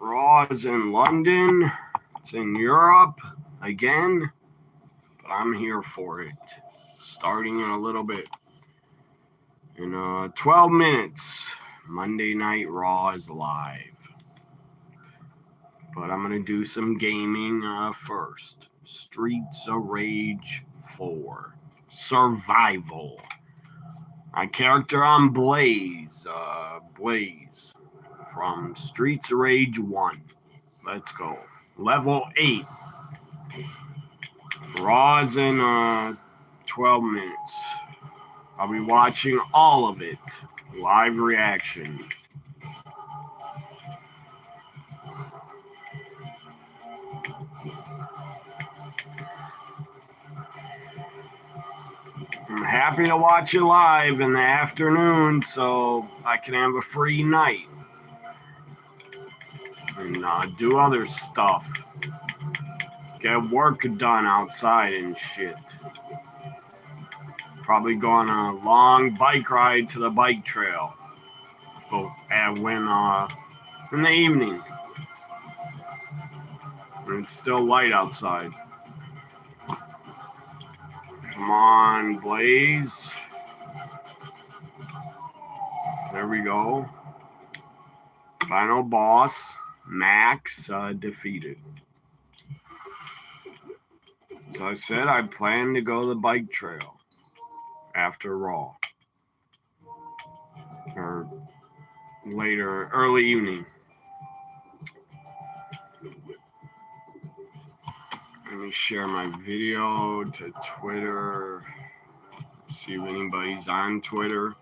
Raw is in London. It's in Europe again, but I'm here for it. Starting in a little bit. In 12 minutes, Monday Night Raw is live. But I'm going to do some gaming first. Streets of Rage 4. Survival. My character on Blaze. Blaze. From Streets of Rage 1. Let's go. Level 8. Raw is in 12 minutes. I'll be watching all of it. Live reaction. I'm happy to watch it live in the afternoon so I can have a free night and do other stuff. Get work done outside and shit. Probably go on a long bike ride to the bike trail. And when in the evening. When it's still light outside. Come on, Blaze. There we go. Final boss, Max, defeated. As I said, I plan to go to the bike trail after Raw. Or later, early evening. Let me share my video to Twitter. See if anybody's on Twitter.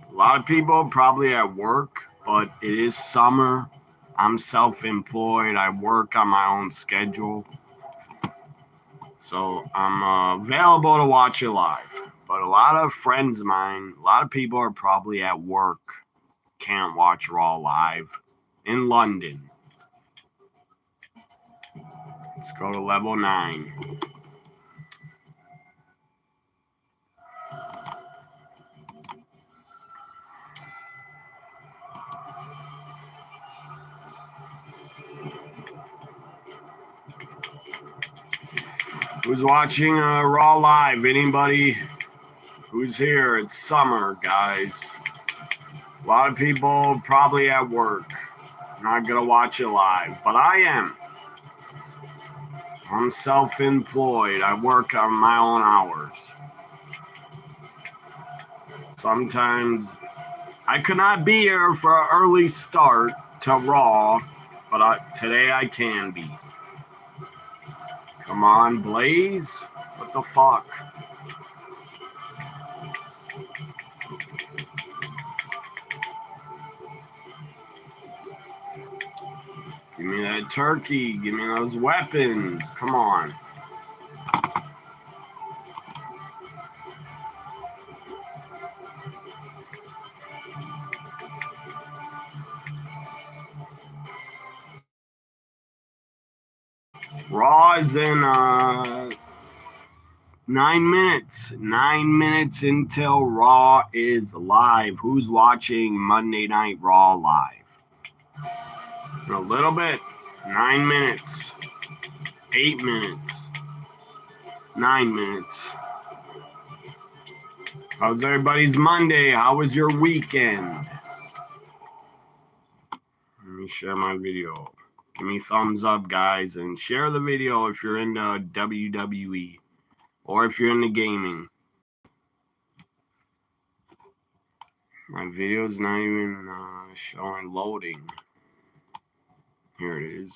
A lot of people probably at work, but it is summer. I'm self-employed. I work on my own schedule. So I'm available to watch it live. But a lot of friends of mine, a lot of people are probably at work, can't watch Raw live in London. Let's go to level 9. Who's watching Raw live? Anybody who's here? It's summer, guys. A lot of people probably at work. Not going to watch it live, but I am. I'm self-employed. I work on my own hours. Sometimes I could not be here for an early start to Raw, but today I can be. Come on, Blaze. What the fuck? Give me that turkey. Give me those weapons. Come on. Raw is in 9 minutes. 9 minutes until Raw is live. Who's watching Monday Night Raw live? In a little bit. 9 minutes. 8 minutes. 9 minutes. How's everybody's Monday? How was your weekend? Let me share my video. Give me thumbs up, guys, and share the video if you're into WWE or if you're into gaming. My video's not even showing loading. Here it is.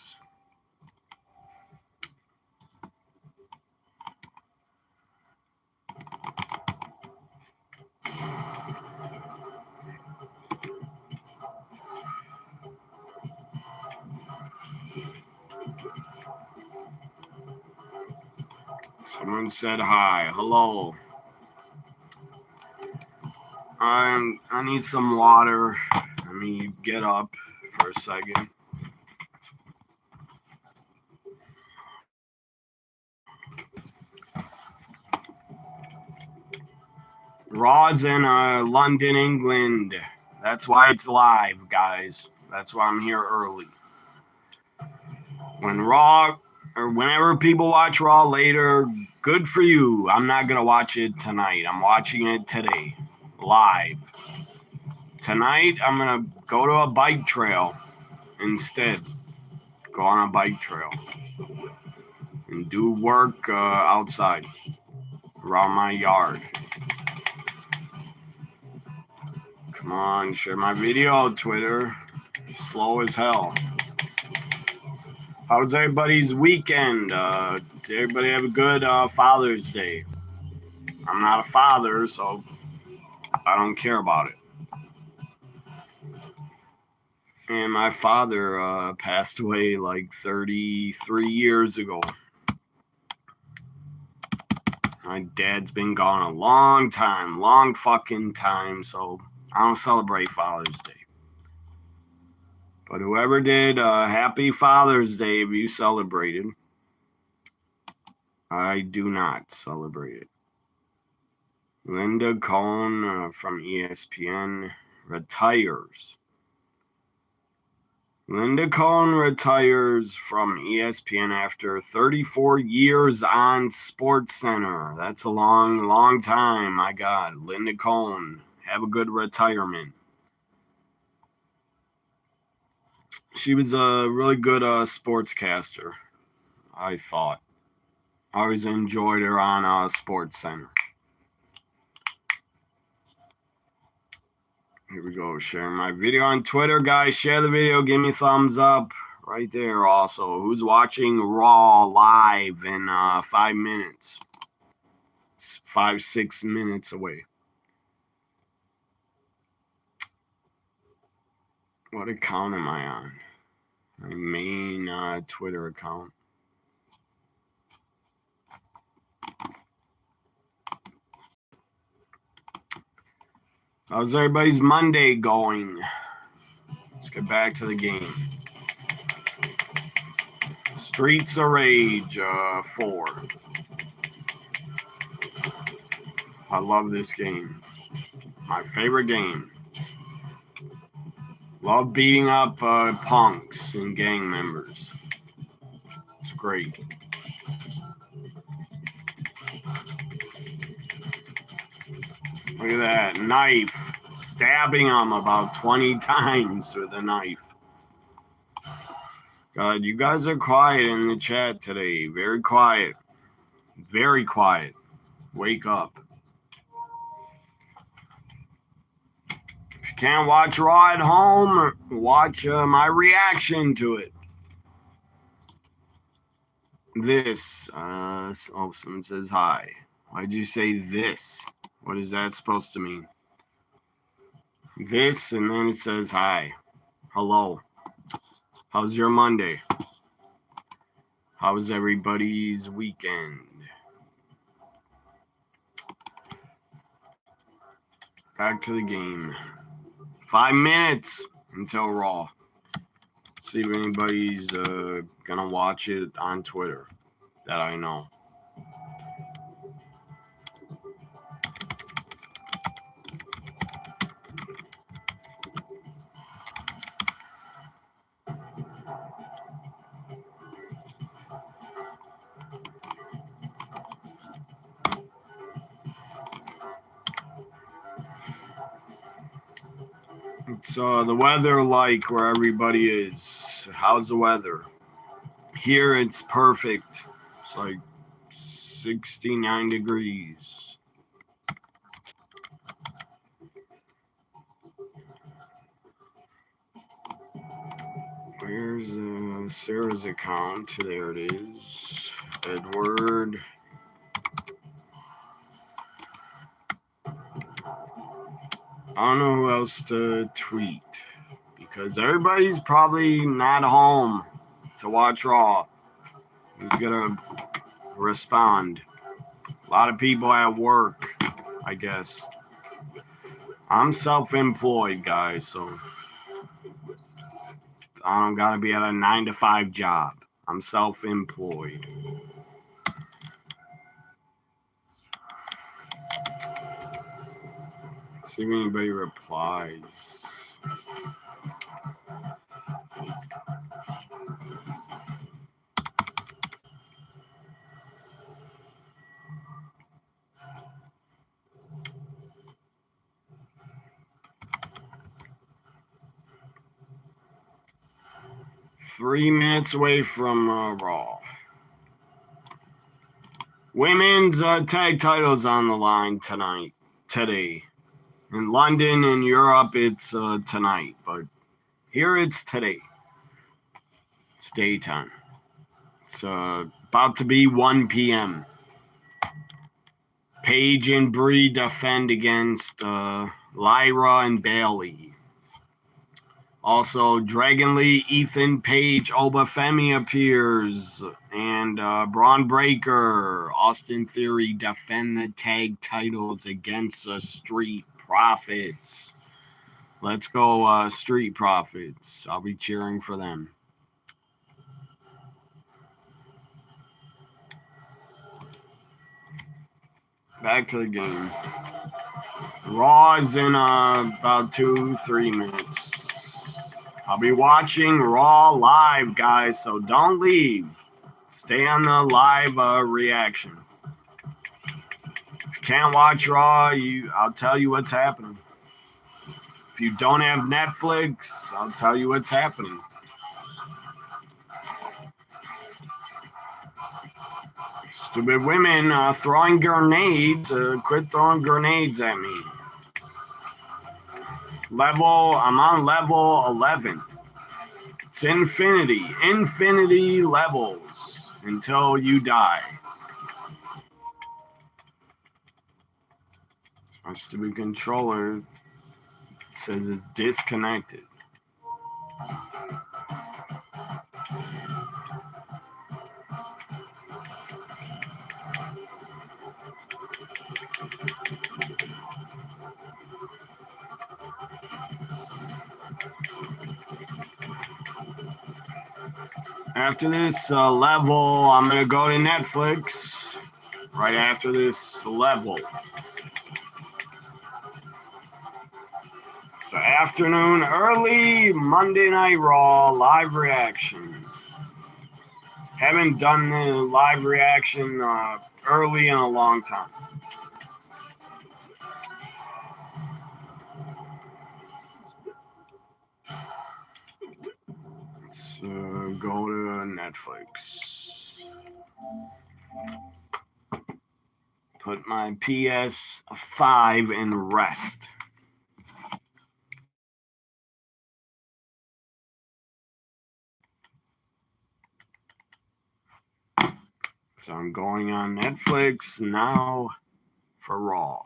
Someone said hi. Hello. I need some water. Let me get up for a second. Raw's in London, England. That's why it's live, guys. That's why I'm here early. When Raw, or whenever people watch Raw later, good for you. I'm not going to watch it tonight. I'm watching it today, live. Tonight, I'm going to go to a bike trail instead. Go on a bike trail and do work outside around my yard. Come on, share my video, Twitter. Slow as hell. How's everybody's weekend? Did everybody have a good Father's Day? I'm not a father, so I don't care about it. And my father passed away like 33 years ago. My dad's been gone a long time, long fucking time, so I don't celebrate Father's Day. But whoever did, happy Father's Day if you celebrated. I do not celebrate it. Linda Cohn from ESPN retires. Linda Cohn retires from ESPN after 34 years on SportsCenter. That's a long, long time. My God, Linda Cohn, have a good retirement. She was a really good sportscaster, I thought. I always enjoyed her on SportsCenter. Here we go, sharing my video on Twitter. Guys, share the video. Give me a thumbs up right there also. Who's watching Raw live in 5 minutes? 5-6 minutes away. What account am I on? My main Twitter account. How's everybody's Monday going? Let's get back to the game. Streets of Rage 4. I love this game. My favorite game. Love beating up punks and gang members. It's great. Look at that knife. Stabbing him about 20 times with a knife. God, you guys are quiet in the chat today. Very quiet. Very quiet. Wake up. If you can't watch Raw at home, watch my reaction to it. This. Someone says hi. Why'd you say this? What is that supposed to mean? This, and then it says hi. Hello. How's your Monday? How's everybody's weekend? Back to the game. 5 minutes until Raw. See if anybody's gonna watch it on Twitter that I know. It's the weather like where everybody is. How's the weather? Here it's perfect. It's like 69 degrees. Where's Sarah's account? There it is. Edward. I don't know who else to tweet because everybody's probably not home to watch Raw. Who's gonna respond? A lot of people at work, I guess. I'm self-employed, guys, so I don't gotta be at a 9-to-5 job. I'm self-employed. See if anybody replies. 3 minutes away from Raw. Women's tag titles on the line today. In London and Europe, it's tonight, but here it's today. It's daytime. It's about to be 1 p.m. Paige and Brie defend against Lyra and Bailey. Also, Dragon Lee, Ethan Page, Oba Femi appears, and Braun Breaker, Austin Theory defend the tag titles against the Street Profits. Let's go, Street Profits. I'll be cheering for them. Back to the game. Raw is in about 2-3 minutes. I'll be watching Raw live, guys, so don't leave. Stay on the live reaction. If you can't watch Raw, I'll tell you what's happening. If you don't have Netflix, I'll tell you what's happening. Stupid women throwing grenades. Quit throwing grenades at me. I'm on level 11. It's infinity levels until you die. My stupid controller says it's disconnected. After this level, I'm going to go to Netflix right after this level. So afternoon, early Monday Night Raw live reaction. Haven't done the live reaction early in a long time. Let's go to Netflix. Put my PS5 in rest. So I'm going on Netflix now for Raw.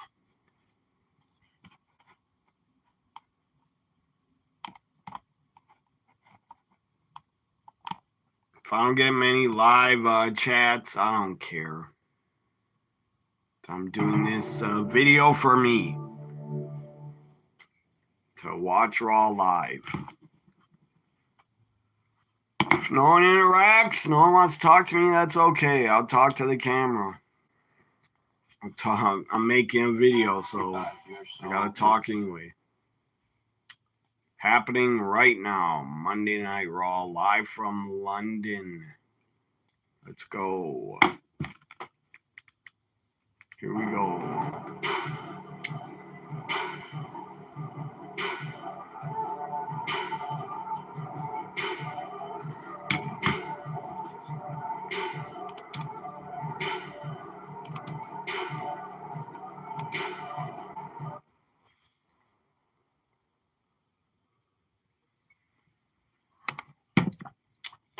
If I don't get many live chats, I don't care. I'm doing this video for me to watch Raw live. If no one interacts, no one wants to talk to me, that's okay. I'll talk to the camera. I'm making a video, so I gotta talk anyway. Happening right now, Monday Night Raw, live from London. Let's go. Here we go.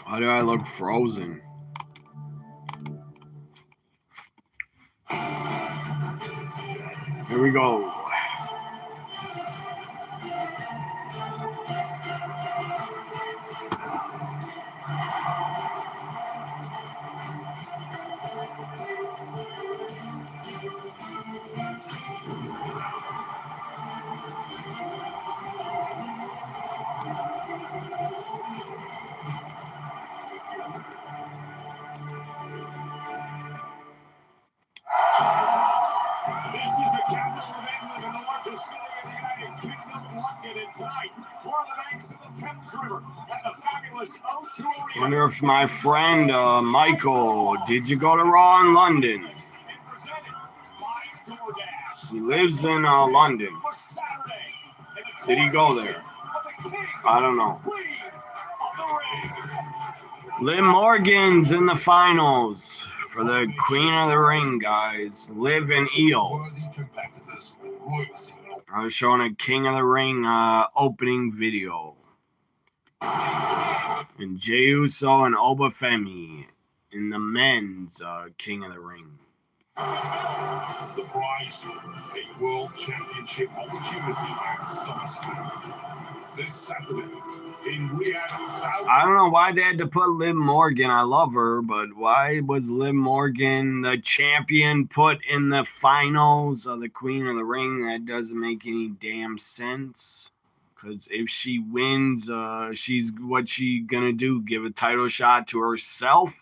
Why do I look frozen? Here we go. Wonder if my friend Michael, did you go to Raw in London? He lives in London. Did he go there? I don't know. Liv Morgan's in the finals for the Queen of the Ring, guys. Liv and Io. I was showing a King of the Ring opening video. And Jey Uso and Obafemi in the men's King of the Ring. The prize, a World Championship opportunity at SummerSlam. This Saturday in Riyadh, Saudi. I don't know why they had to put Liv Morgan. I love her, but why was Liv Morgan, the champion, put in the finals of the Queen of the Ring? That doesn't make any damn sense. Because if she wins, what's she gonna do? Give a title shot to herself?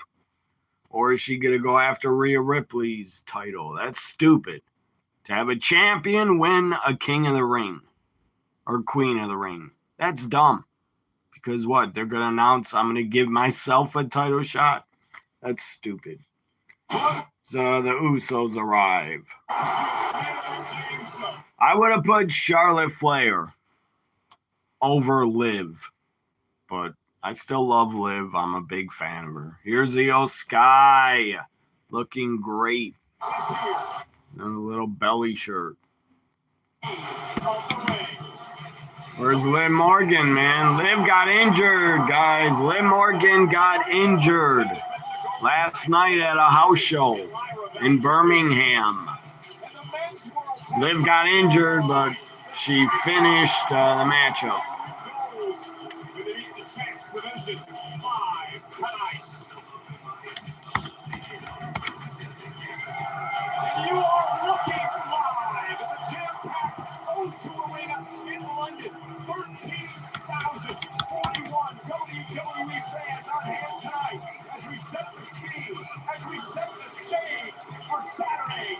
Or is she going to go after Rhea Ripley's title? That's stupid. To have a champion win a King of the Ring or Queen of the Ring. That's dumb. Because what? They're going to announce I'm going to give myself a title shot? That's stupid. So the Usos arrive. I would have put Charlotte Flair over Liv. But I still love Liv. I'm a big fan of her. Here's Io Sky. Looking great. And a little belly shirt. Where's Liv Morgan, man? Liv got injured, guys. Liv Morgan got injured last night at a house show in Birmingham. Liv got injured, but she finished the matchup. You are looking live at the jam-packed O2 Arena in London. 13,041 WWE fans on hand tonight as we set the scene, as we set the stage for Saturday.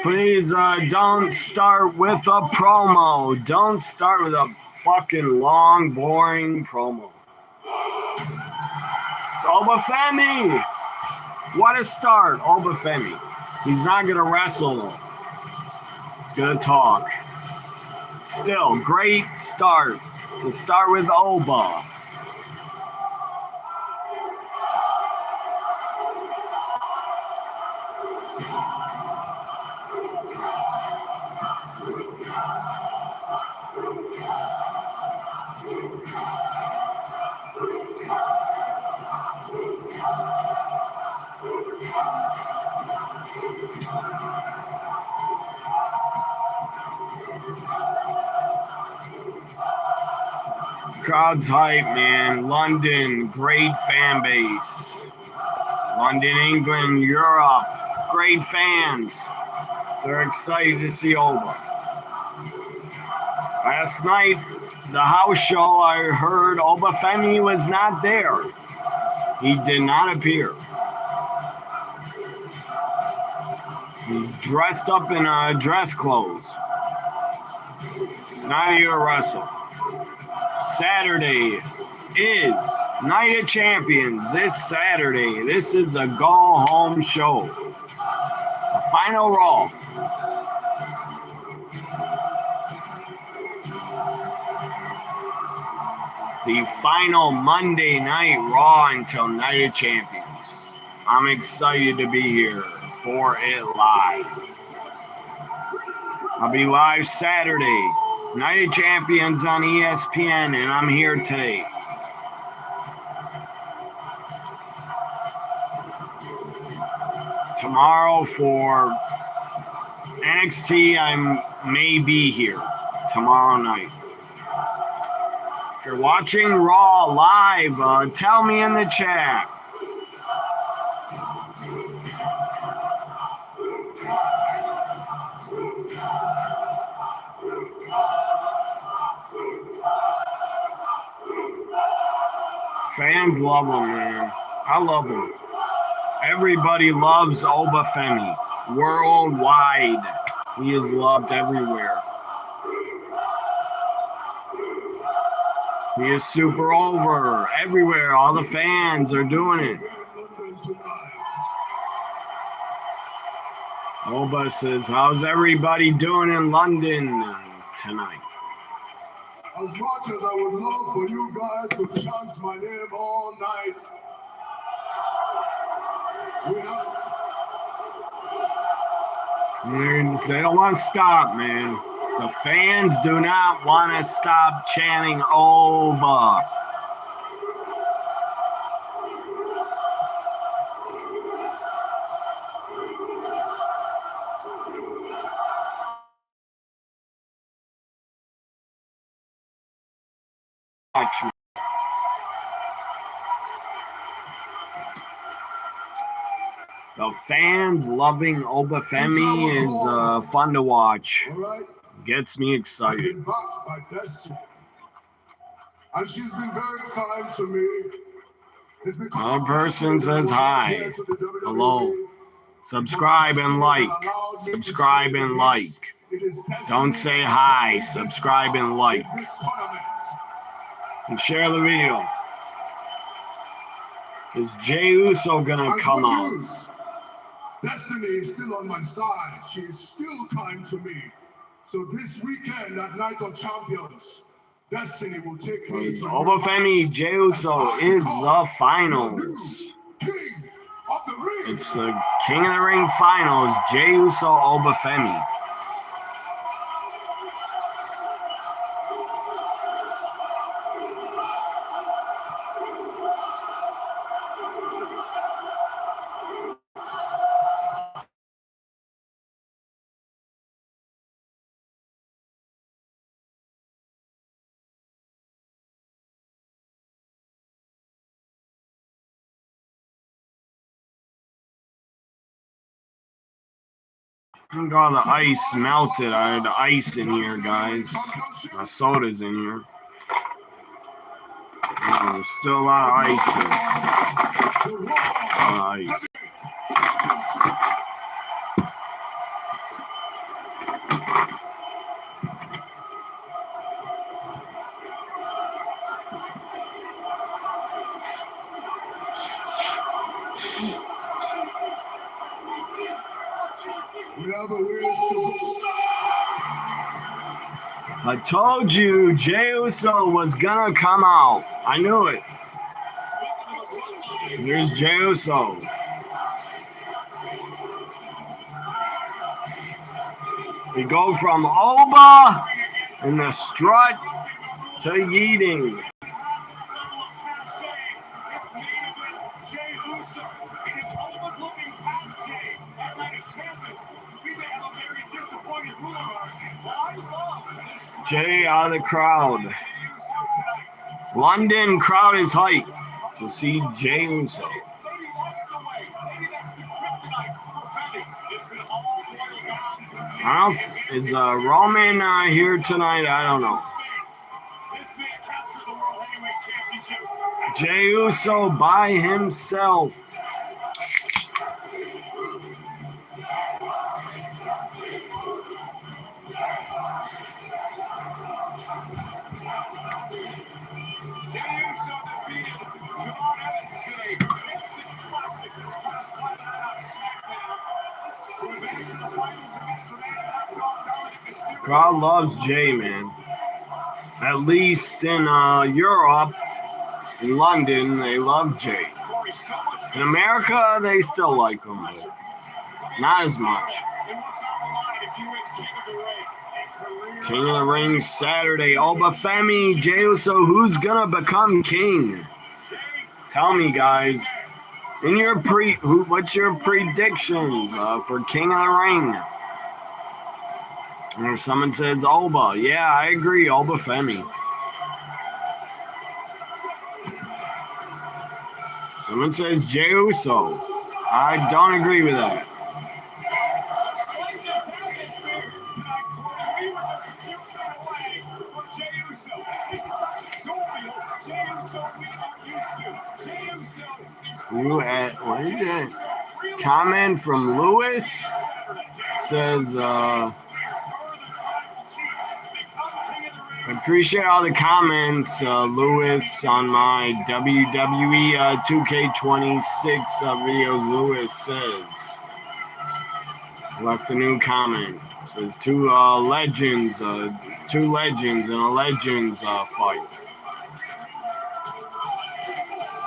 Please don't start with a promo. Don't start with a fucking long, boring promo. It's Obafemi. What a start, Obafemi. He's not going to wrestle. He's going to talk. Still, great start. To start with Oba. Crowd's hype, man. London, great fan base. London, England, Europe, great fans. They're excited to see Oba. Last night, the house show, I heard Obafemi was not there. He did not appear. He's dressed up in dress clothes. He's not here to wrestle. Saturday is Night of Champions. This Saturday. This is the go-home show. The final Raw. The final Monday Night Raw until Night of Champions. I'm excited to be here for it live. I'll be live Saturday. Night of Champions on ESPN, and I'm here today. Tomorrow for NXT, I may be here tomorrow night. If you're watching Raw live, tell me in the chat. Fans love him, man. I love him. Everybody loves Obafemi. Worldwide. He is loved everywhere. He is super over everywhere. All the fans are doing it. Oba says, how's everybody doing in London tonight? As much as I would love for you guys to chant my name all night, they don't want to stop, man. The fans do not want to stop chanting Oba. The fans loving Obafemi is fun to watch. Gets me excited. And she's been very kind to me. Another person says hi. Hello. Subscribe and like. Subscribe and like. Don't say hi. Subscribe and like. And share the video. Is Jey Uso gonna come out? Destiny is still on my side. She is still kind to me. So this weekend at Night of Champions, Destiny will take me. Obafemi Jey Uso is the finals. It's the King of the Ring finals. Jey Uso, Obafemi. I think all the ice melted. I had ice in here, guys. My soda's in here. There's still a lot of ice here. Ice. I told you Jey Uso was gonna come out. I knew it. Here's Jey Uso. We go from Oba in the strut to yeeting. Jay out of the crowd. London crowd is hyped to see Jey Uso. Is Roman here tonight? I don't know. Jey Uso by himself. Crowd loves Jay, man. At least in Europe, in London, they love Jay. In America, they still like him, but not as much. King of the Ring Saturday. Obafemi, Jey Uso, who's gonna become king? Tell me, guys. In your what's your predictions for King of the Ring? Or someone says Oba. Yeah, I agree. Obafemi. Someone says Jey Uso. I don't agree with that. What is it? Comment from Lewis says I appreciate all the comments, Lewis, on my WWE 2K26 videos. Lewis says, left a new comment. Says two legends and a legends fight.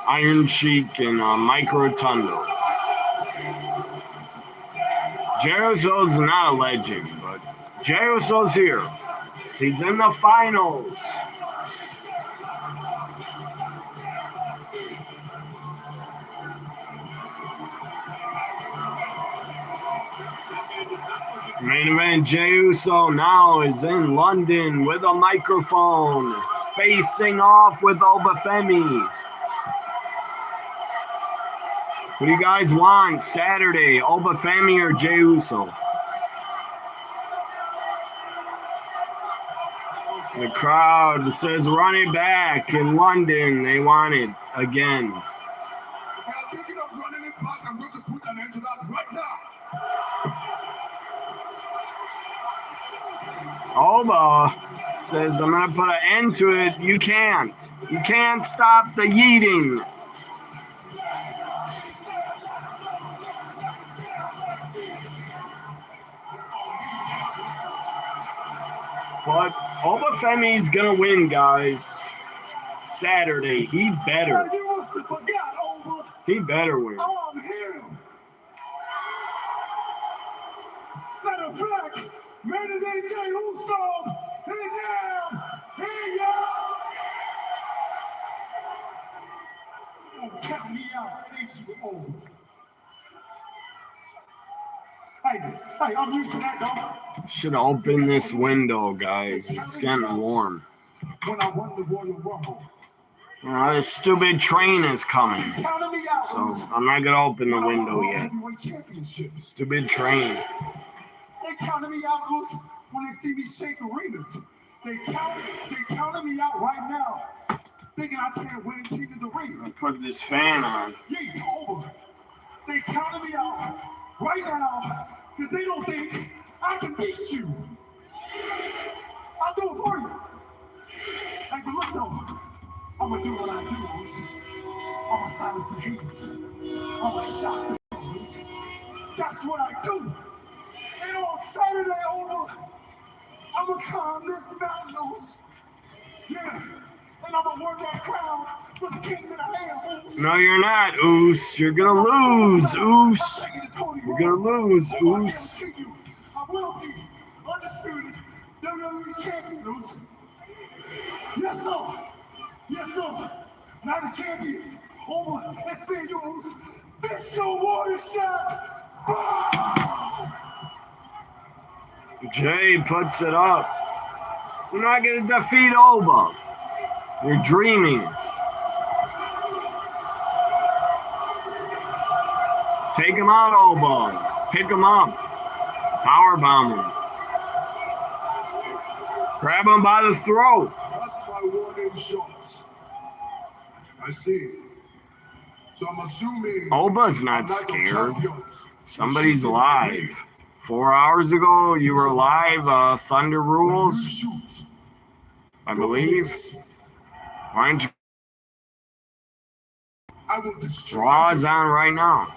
Iron Sheik and Mike Rotundo. Jey Uso's not a legend, but Jey Uso's here. He's in the finals. Main event, Jey Uso now is in London with a microphone, facing off with Obafemi. Who do you guys want Saturday, Obafemi or Jey Uso? The crowd says run it back in London. They want it again. If you're thinking of running it back, I'm going to put an end to that right now. Oba says, I'm going to put an end to it. You can't. You can't stop the yeeting. But Obafemi's going to win, guys. Saturday. He better. He better win. I'm him. Matter of fact, man of the Jey Uso, he down. Don't count me out. It ain't you over. Hey, I'm used to that, dog. Should open this window, guys. It's getting warm. When I won the Royal Rumble. This stupid train is coming. Counted me out. So I'm not going to open the window yet. Stupid train. They counted me out, Luce, when they see me shake arenas. They counted me out right now, thinking I can't win King of the Ring. I put this fan on. Yeah, it's over. They counted me out right now because they don't think I can beat you. I'll do it for you. Hey, but look though, I'm gonna do what I do, Luce. I'm gonna silence the haters. I'm gonna shock the Luce. That's what I do. And on Saturday over, I'm gonna climb this mountain, Luce. Yeah, and I'm gonna work that crowd for the king that I am, Oos. No, you're not, Oos. You're gonna lose, Oos. You're gonna lose, Oos. I will be undisputed WWE champion, Oos. Yes, sir. Yes, sir. Now the champions over. Let's see you, Oos. This your warrior shot. Jay puts it up. You're not going to defeat Oba. You're dreaming. Take him out, Oba. Pick him up. Powerbomb him. Grab him by the throat. That's my warning shot. I see. So I'm assuming Oba's not scared. Somebody's live. 4 hours ago, you were live, Thunder Rules, I believe. Why don't you? Raw's on right now.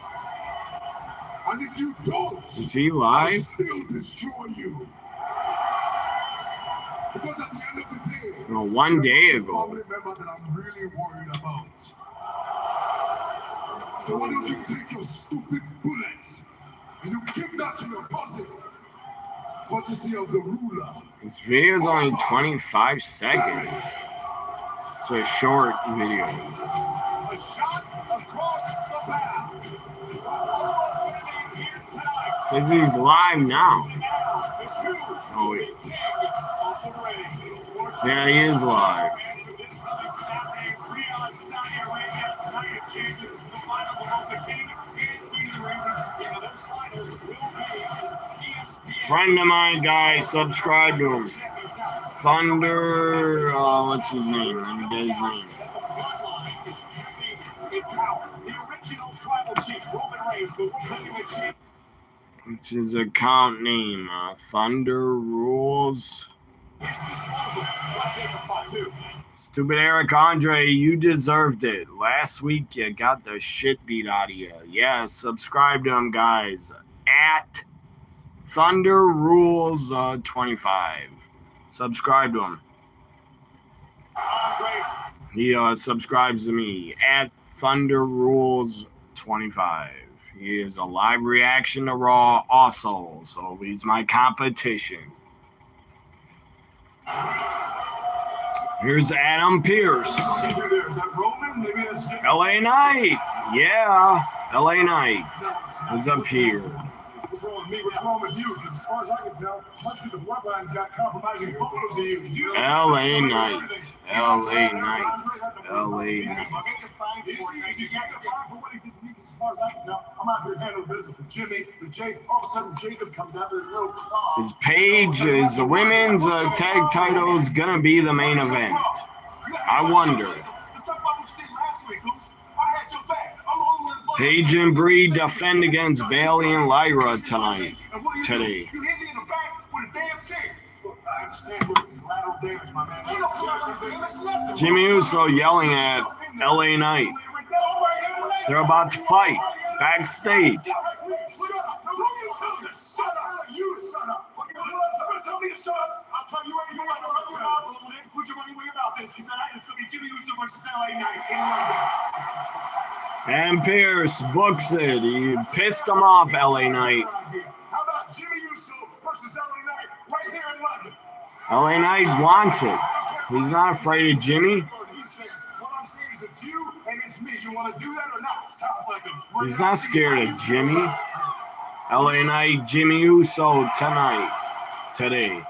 And if you don't, is he live? I'll still destroy you. Because at the end of the day, well, 1 day ago. Family member that I'm really worried about. So why don't you take your stupid bullets and you give that to your cousin, courtesy of the ruler. This video is only 25 seconds. It's a short video. A shot across the path. Says he's live now. Oh wait. Yeah, he is live. Friend of mine, guys, subscribe to him. Thunder, what's his name? Let me get his name. What's his account name? Thunder Rules. Stupid Eric Andre, you deserved it. Last week you got the shit beat out of you. Yeah, subscribe to him, guys. At Thunder Rules 25. Subscribe to him. He subscribes to me at Thunder Rules 25. He is a live reaction to Raw also, so he's my competition. Here's Adam Pearce. LA Knight. Yeah, LA Knight is up here. What's wrong with me? What's wrong with you? Because as far as I can tell, must be the bloodline's got compromising photos of you. LA Knight. LA Knight. LA Knight. As far as I can tell, I'm out here handling business with Jimmy, with Jake. All of a sudden, Jacob comes out with a little claw. His page is the women's tag title is going to be the main event. I wonder. Paige and Bree defend against Bailey and Lyra today. Jimmy Uso yelling at LA Knight. They're about to fight backstage. I'll tell you anything I know about this. Put your money where your mouth is. It's going to be Jimmy Uso versus LA Knight. And Pierce books it. He pissed him off, LA Knight. How about Jimmy Uso versus LA Knight right here in London? LA Knight wants it. He's not afraid of Jimmy. What I'm saying is it's you and it's me. You want to do that or not? Sounds like a He's not scared of Jimmy. LA Knight, Jimmy Uso today.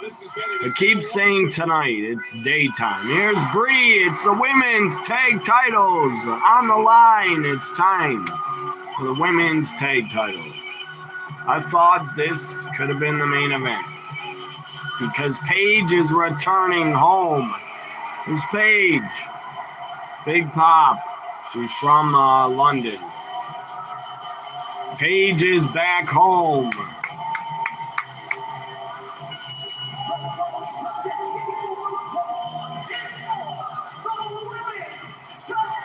I keep saying tonight. It's daytime. Here's Bree. It's the women's tag titles on the line. It's time for the women's tag titles. I thought this could have been the main event because Paige is returning home. Who's Paige? Big Pop. She's from London. Paige is back home.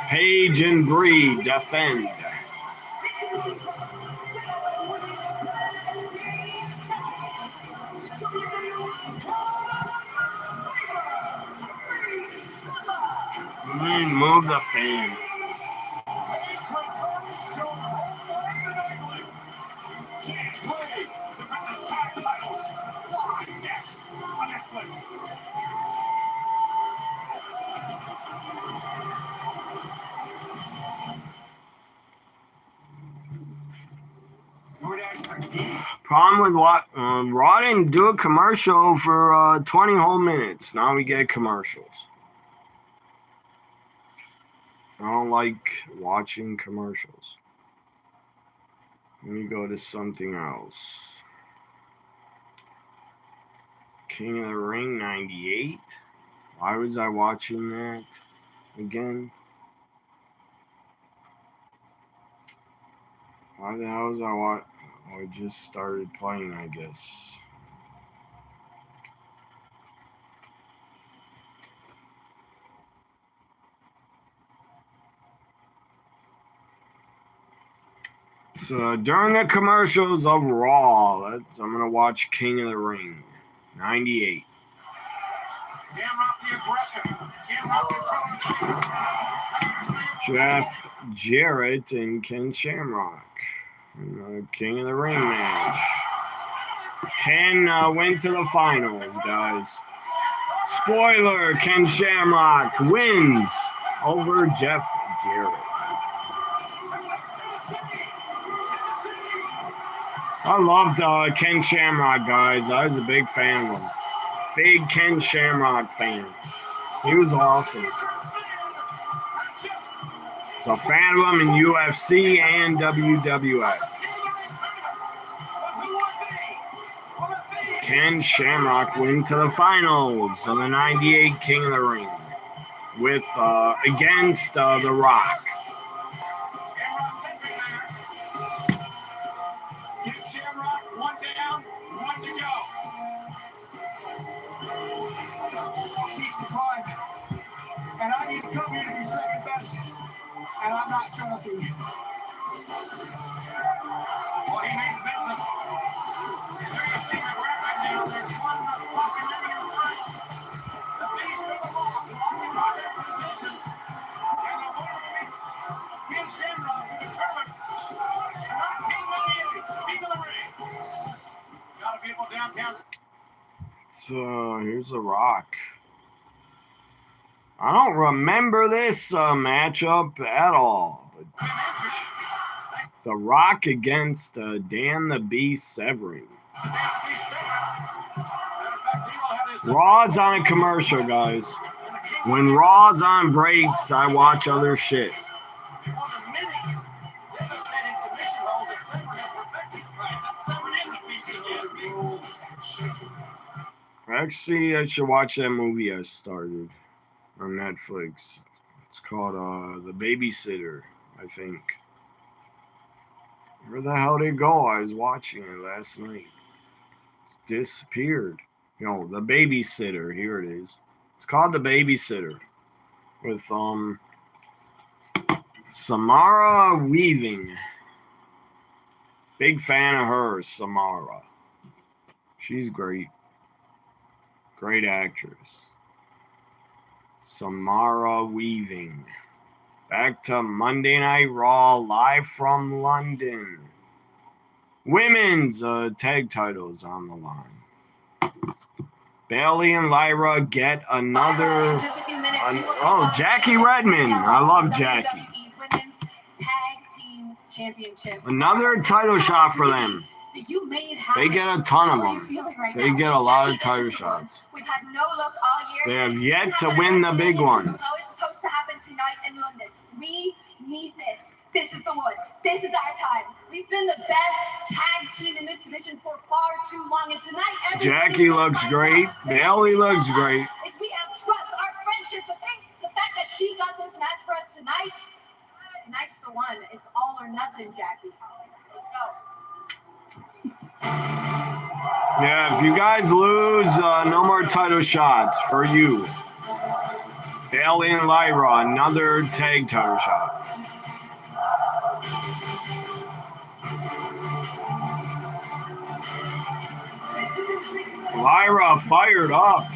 Paige and Bree defend. Move the fan. Problem with what? Raw didn't do a commercial for 20 whole minutes. Now we get commercials. I don't like watching commercials. Let me go to something else. King of the Ring 98. Why was I watching that again? Why the hell was I watching? Oh, it just started playing, I guess. So during the commercials of Raw, I'm going to watch King of the Ring 98. Jeff Jarrett and Ken Shamrock. King of the Ring match. Ken went to the finals, guys. Spoiler, Ken Shamrock wins over Jeff Jarrett. I loved Ken Shamrock, guys. I was a big fan of him. Big Ken Shamrock fan. He was awesome. So a fan of him in UFC and WWF. Ken Shamrock went to the finals of the 98 King of the Ring with against The Rock. And I'm not joking. Well, he means business. And there's a secret weapon now. There's one walking in the front. The beast of the law walking by their position. And the winner gives Shamrock to determine 19 million feet of the ring. Got a beautiful downtown. So here's The Rock. I don't remember this matchup at all. But The Rock against Dan the Beast Severing. Raw's on a commercial, guys. When Raw's on breaks, I watch other shit. Actually, I should watch that movie I started on Netflix. It's called The Babysitter, I think. Where the hell did it go? I was watching it last night. It's disappeared. The Babysitter. Here it is. It's called The Babysitter. With Samara Weaving. Big fan of her, Samara. She's great. Great actress. Samara Weaving. Back to Monday Night Raw, live from London. Women's tag titles on the line. Bayley and Lyra get another. Just a few minutes, Jackie Redmond. I love Jackie. WWE Women's Tag Team Championships. Another title shot for them. They get a ton of them. They get a lot of title shots. We've had no luck all year. They have yet to win the big one. It's supposed to happen tonight in London. We need this. This is the one. This is our time. We've been the best tag team in this division for far too long. And tonight, Jackie looks great. Bayley looks great. We have trust, our friendship, the fact that she got this match for us tonight. Tonight's the one. It's all or nothing, Jackie. Let's go. Yeah, if you guys lose, no more title shots for you. Bayley and Lyra, another tag title shot. Lyra fired up.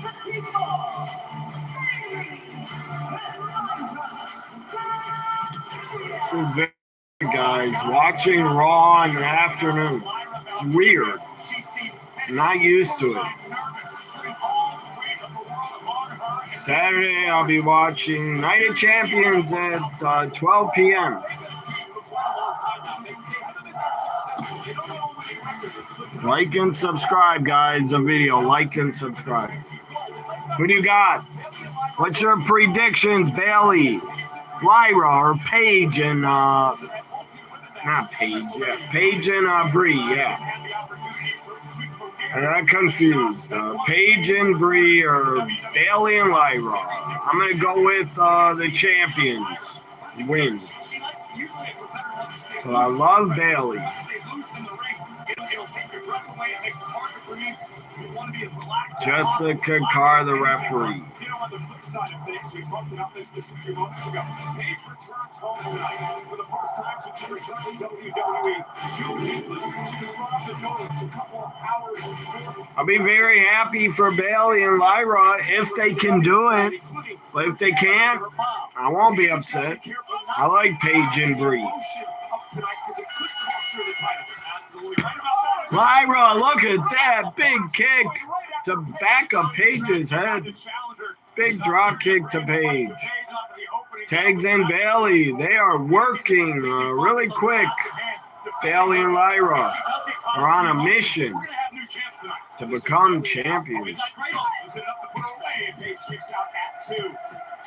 So very guys, watching Raw in the afternoon. It's weird. I'm not used to it. Saturday, I'll be watching Night of Champions at 12 p.m. Like and subscribe, guys. The video. Like and subscribe. Who do you got? What's your predictions, Bayley, Lyra, or Paige and not Paige? Yeah, Paige and Brie. Yeah. I got confused. Paige and Brie or Bayley and Lyra. I'm gonna go with the champions win. But I love Bayley. Jessica Carr, the referee. On the flip side of things, we talked about this just a few moments ago. Paige returns home tonight for the first time since she returned to WWE. She was brought up the door a couple of hours. I'll be very happy for Bayley and Lyra if they can do it. But if they can't, I won't be upset. I like Paige and Brie. Lyra, look at that big kick to back of Paige's head. Big drop kick to Paige. Tags in Bayley. They are working really quick. Bayley and Lyra are on a mission to become champions.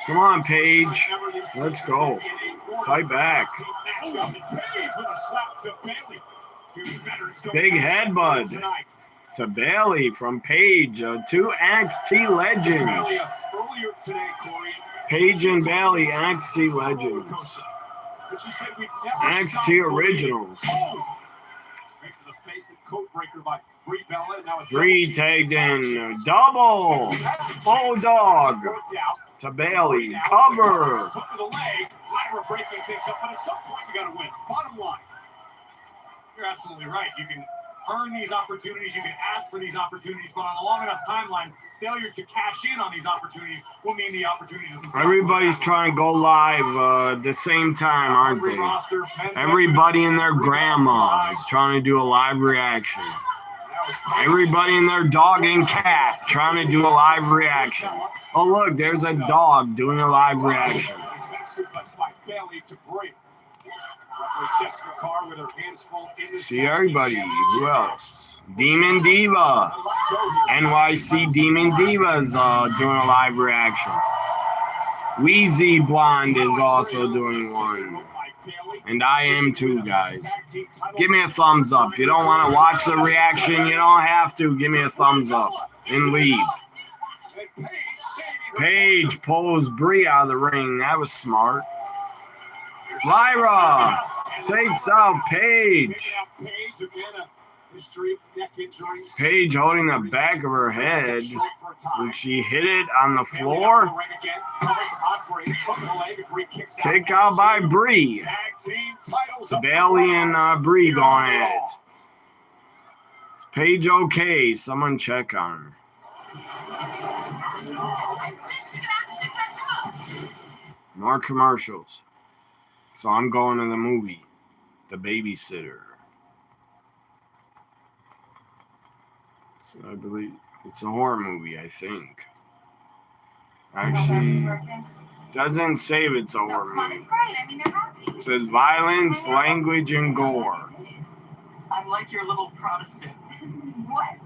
Come on, Paige. Let's go. Fight back. Big headbutt to Bayley from Paige. Two NXT legends. Paige and Bayley, NXT legends. NXT originals. Brie tagged in. Double Bulldog to Bayley. Cover. Lyra breaking things up, but at some point you got to win. Bottom line. You're absolutely right. You can earn these opportunities, you can ask for these opportunities, but on a long enough timeline, failure to cash in on these opportunities will mean the opportunities themselves. Everybody's trying to go live at the same time, aren't they? Everybody and their grandma is trying to do a live reaction. Everybody and their dog and cat trying to do a live reaction. Oh, look, there's a dog doing a live reaction. See everybody. Who else? Demon Diva. NYC Demon Diva's doing a live reaction. Wheezy Blonde is also doing one. And I am too, guys. Give me a thumbs up. You don't want to watch the reaction, you don't have to. Give me a thumbs up and leave. Paige pulls Brie out of the ring. That was smart. Lyra takes out Paige. Paige holding the back of her head. Did she hit it on the floor? Kick out by Brie. It's Bailey and Brie going at it. Is Paige okay? Someone check on her. More commercials. So I'm going to the movie, The Babysitter. So I believe it's a horror movie, I think. Actually, doesn't say if it's a horror movie. It says violence, language, and gore. I'm like your little Protestant. What?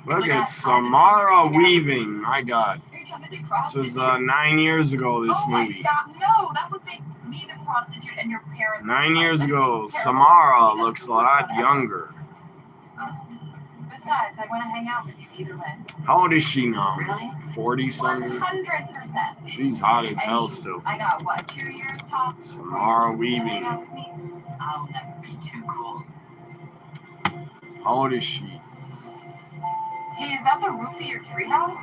Look at Samara Weaving. My God. This was 9 years ago, this movie. God, no, that would make me the prostitute and your parents. 9 years ago, Samara looks a lot younger. Besides, I want to hang out with you either way. How old is she now? Really? 40-something? 100%. She's hot as hell still. I got, what, 2 years tops? Samara Weaving. I'll never be too cool. How old is she? Hey, is that the roof of your treehouse?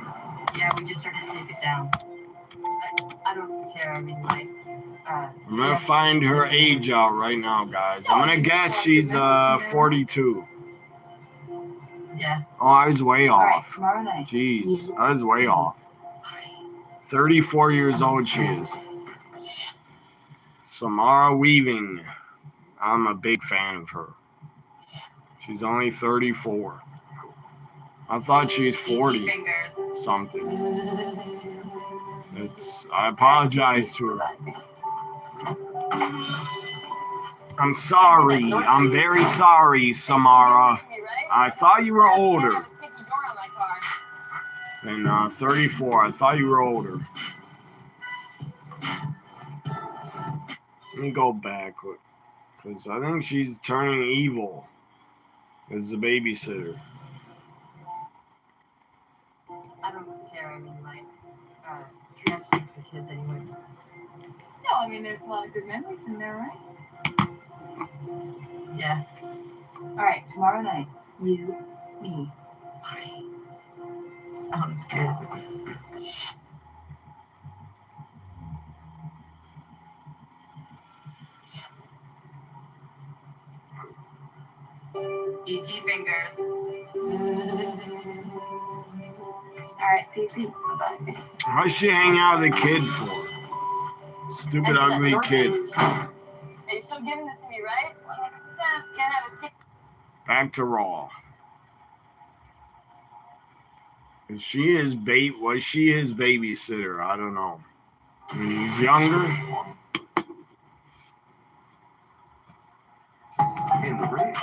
Yeah, we just started to take it down. I don't care. I mean, like, I'm gonna find her age out right now, guys. I'm gonna guess she's 42. Yeah. Oh, I was way All right, off. tomorrow night. Jeez, I was way off. 34 years old she is. Samara Weaving. I'm a big fan of her. She's only 34. I thought she was 40 something. I apologize to her. I'm sorry. I'm very sorry, Samara. I thought you were older than 34. I thought you were older. Let me go back, because I think she's turning evil as the babysitter. I don't care. I mean, like, you have to sleep for kids anyway. No, I mean, there's a lot of good memories in there, right? Yeah. All right, tomorrow night, you, me. Sounds good. E.T. fingers. All right, see. Bye. Why's she hanging out with the kid for? Stupid, ugly kid. Are you still giving this to me, right? 100%. Can't have a stick. Back to Raw. Was she his babysitter? I don't know. I mean, he's younger. In the ring.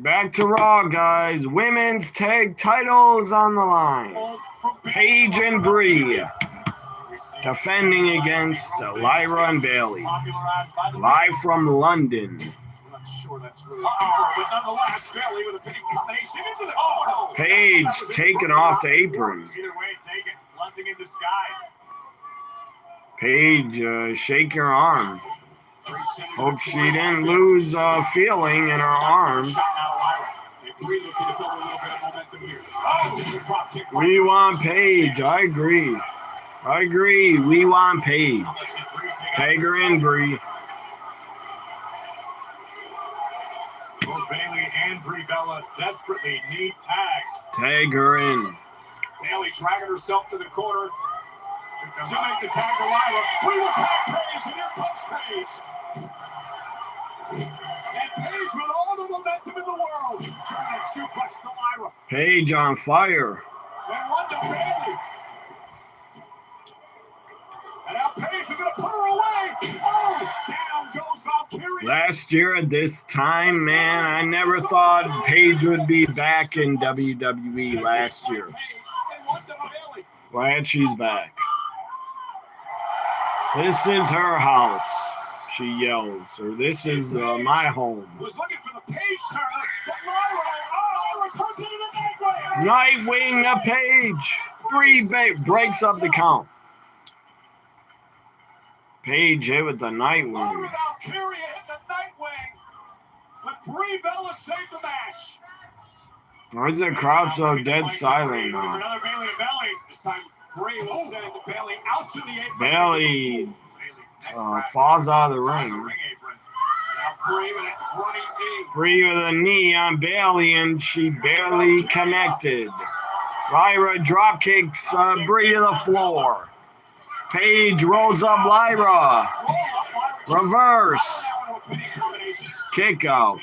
Back to Raw, guys. Women's tag titles on the line. Paige and Brie defending against Lyra and Bailey. Live from London. Paige taking off the apron. Paige shaking her arm. Hope she didn't lose feeling in her arm. We want Paige. I agree. We want Paige. Tag her in, Bree. Both Bailey and Brie Bella desperately need tags. Tag her in. Bailey dragging herself to the corner to make the tag to Lyra. Brie will tag Paige, and here comes Paige. And Paige with all the momentum in the world. Trying to suplex to Lyra. Paige on fire. And one to Bailey. And now Paige is going to put her away. Oh, down goes Valkyria. Last year at this time, man, I never thought Paige would be back in WWE last year. Glad she's back. This is her house, she yells, or this is my home. Was looking for the Paige turn, but Lyra turns into the Nightwing. Nightwing to Paige. Brie breaks up the count. Paige hit with the Nightwing. Lyra Valkyria hit the Nightwing, but Brie Bella saved the match. Why is the crowd so dead silent now? Another Bailey and Bailey. This time Brie will send Bailey out to the apron. Bailey falls out of the ring. Brie with a knee on Bailey, and she barely connected. Lyra drop kicks Brie to the floor. Paige rolls up Lyra. Reverse. Kick out.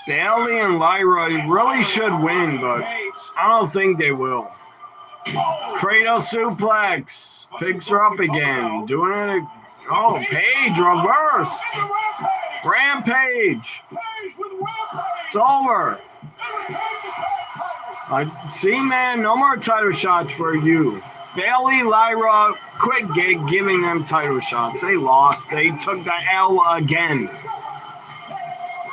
Bailey and Lyra really should win, but I don't think they will. Cradle suplex. Picks her up again. Doing it. Oh, Paige, reverse. Rampage. It's over. See, man, no more title shots for you. Bailey, Lyra, quit giving them title shots. They lost. They took the L again.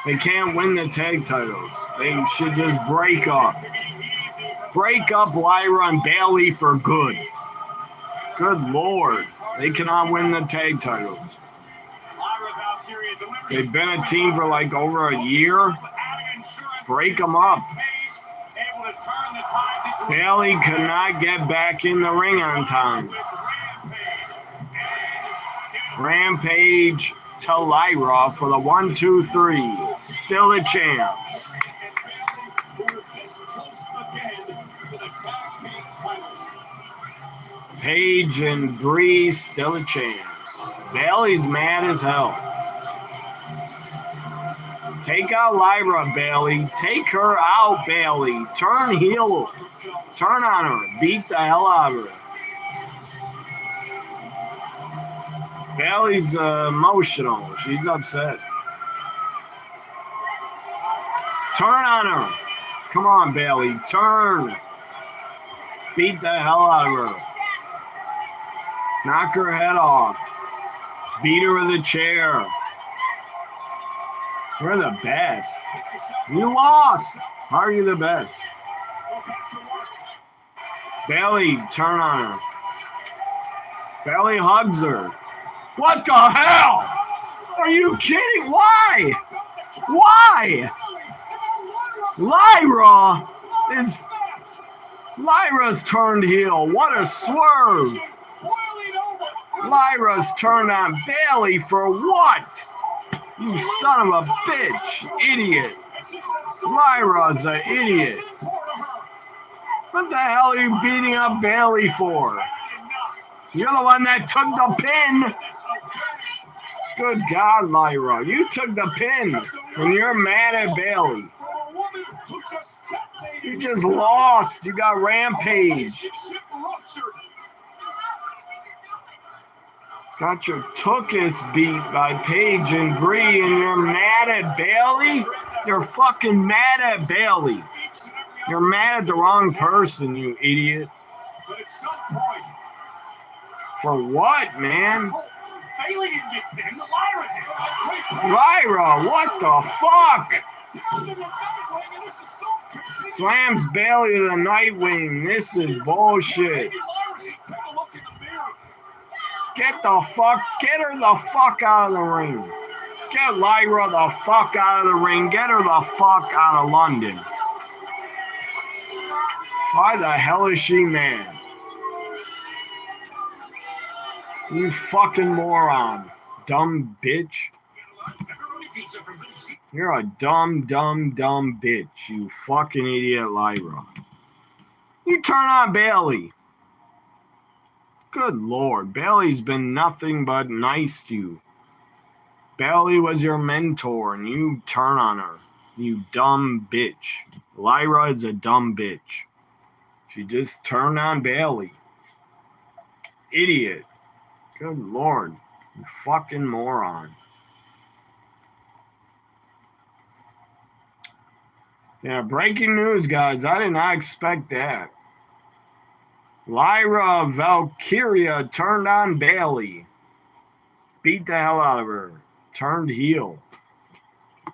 They can't win the tag titles. They should just break up. Break up Lyra and Bailey for good. Good Lord. They cannot win the tag titles. They've been a team for like over a year. Break them up. Bailey could not get back in the ring on time. Rampage to Lyra for the 1, 2, 3. Still the champs. Paige and Brie still the champs. Bailey's mad as hell. Take out Lyra, Bailey. Take her out, Bailey. Turn heel. Turn on her. Beat the hell out of her. Bailey's emotional. She's upset. Turn on her. Come on, Bailey. Turn. Beat the hell out of her. Knock her head off. Beat her with a chair. We're the best. You lost. How are you the best? Bailey, turn on her. Bailey hugs her. What the hell? Are you kidding? Why? Why? Lyra's turned heel. What a swerve. Lyra's turned on Bailey for what? You son of a bitch. Idiot. Lyra's an idiot. What the hell are you beating up Bailey for? You're the one that took the pin. Good God, Lyra. You took the pin and you're mad at Bailey. You just lost. You got Rampage. Got your tuchus beat by Paige and Brie, and you're mad at Bailey? You're fucking mad at Bailey. You're mad at the wrong person, you idiot. For what, man? Bailey didn't get pinned. Lyra did. Lyra, what the fuck? Slams Bailey to the Nightwing. This is bullshit. Get her the fuck out of the ring. Get Lyra the fuck out of the ring. Get her the fuck out of London. Why the hell is she mad? You fucking moron. Dumb bitch. You're a dumb bitch. You fucking idiot, Lyra. You turn on Bailey. Good Lord. Bailey's been nothing but nice to you. Bailey was your mentor, and you turn on her. You dumb bitch. Lyra is a dumb bitch. She just turned on Bailey. Idiot. Good Lord. You fucking moron. Yeah, breaking news, guys. I did not expect that. Lyra Valkyria turned on Bailey. Beat the hell out of her. Turned heel.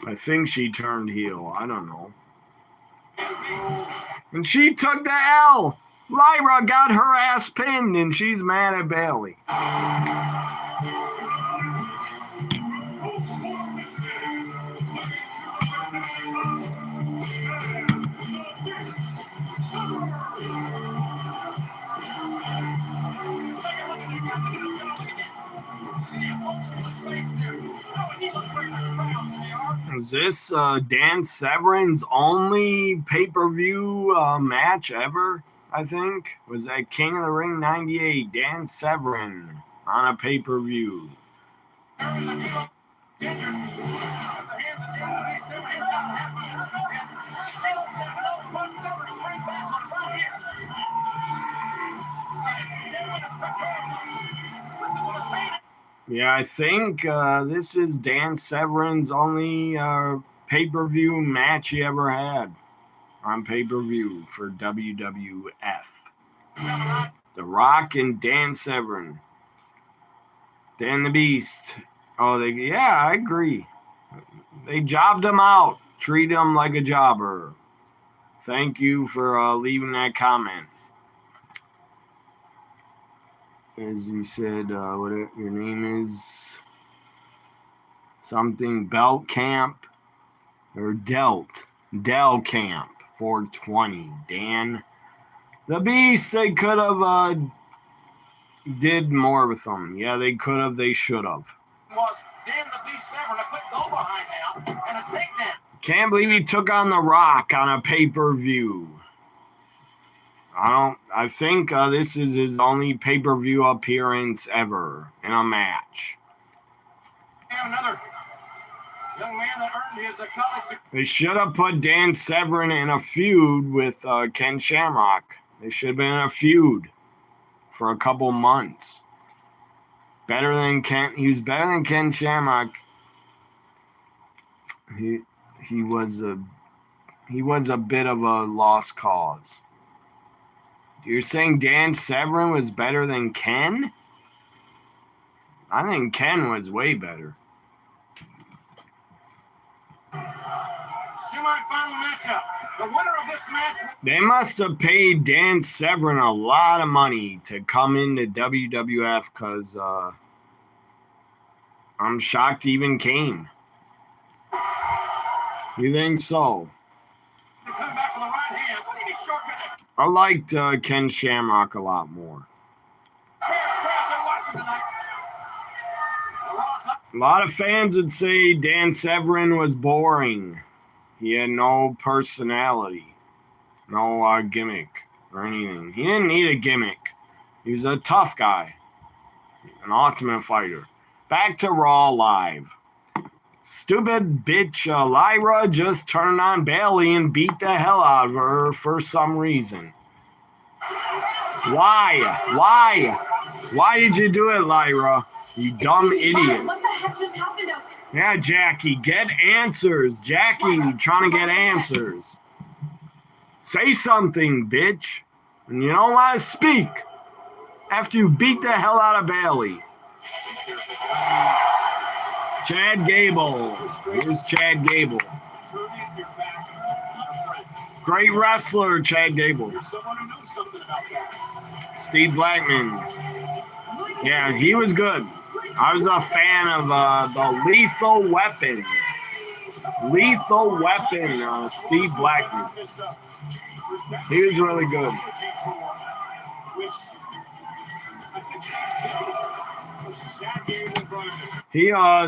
I think she turned heel. I don't know. And she took the L. Lyra got her ass pinned, and she's mad at Bailey. Is this Dan Severin's only pay-per-view match ever, I think? Was that King of the Ring 98, Dan Severin on a pay-per-view? Yeah, I think this is Dan Severin's only pay-per-view match he ever had on pay-per-view for WWF. The Rock and Dan Severin. Dan the Beast. Oh, yeah, I agree. They jobbed him out. Treat him like a jobber. Thank you for leaving that comment. As you said, what your name is? Something Belt Camp or Del Camp 420. Dan the Beast. They could have did more with them. Yeah, they could have. They should have. Was Dan the Beast Severn a quick go behind now and a takedown. Can't believe he took on The Rock on a pay-per-view. I think this is his only pay-per-view appearance ever in a match. And another young man that earned his college. They should have put Dan Severn in a feud with Ken Shamrock. They should have been in a feud for a couple months. Better than Ken. He was better than Ken Shamrock. He was a bit of a lost cause. You're saying Dan Severn was better than Ken? I think Ken was way better. Semi-final matchup. The winner of this match. They must have paid Dan Severn a lot of money to come into WWF because I'm shocked he even came. You think so? Come back with the right hand. I liked Ken Shamrock a lot more. A lot of fans would say Dan Severn was boring. He had no personality, no gimmick or anything. He didn't need a gimmick. He was a tough guy, an Ultimate Fighter. Back to Raw Live. Stupid bitch Lyra just turned on Bailey and beat the hell out of her for some reason. Why? Why did you do it, Lyra? You dumb idiot. What the heck just happened out there? Yeah, Jackie, get answers. Jackie, trying to get answers. Say something, bitch. And you don't want to speak after you beat the hell out of Bailey. Chad Gable. Here's Chad Gable. Great wrestler, Chad Gable. Steve Blackman. Yeah, he was good. I was a fan of the Lethal Weapon. Lethal Weapon, Steve Blackman. He was really good.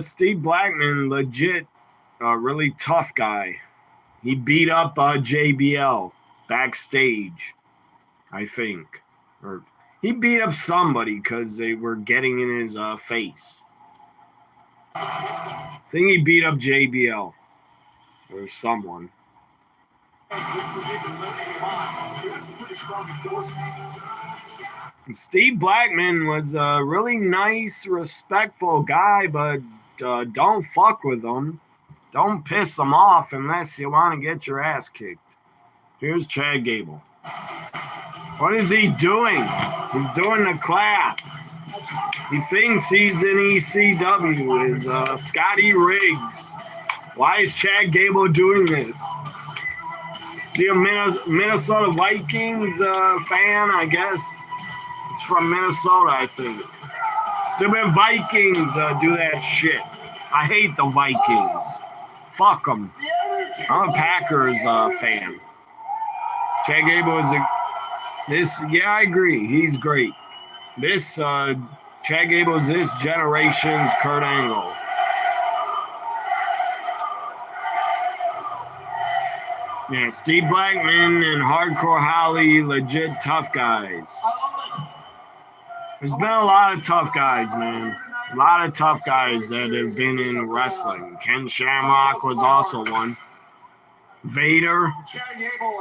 Steve Blackman, legit, really tough guy. He beat up JBL backstage, I think. Or he beat up somebody because they were getting in his face. I think he beat up JBL or someone. Steve Blackman was a really nice, respectful guy, but don't fuck with him. Don't piss him off unless you want to get your ass kicked. Here's Chad Gable. What is he doing? He's doing the clap. He thinks he's in ECW. Is Scotty Riggs. Why is Chad Gable doing this? Is he a Minnesota Vikings fan, I guess? It's from Minnesota, I think. Stupid Vikings do that shit. I hate the Vikings. Fuck them. I'm a Packers fan. Chad Gable is yeah, I agree. He's great. This Chad Gable is this generation's Kurt Angle. Yeah, Steve Blackman and Hardcore Holly, legit tough guys. There's been a lot of tough guys, man. A lot of tough guys that have been in wrestling. Ken Shamrock was also one. Vader,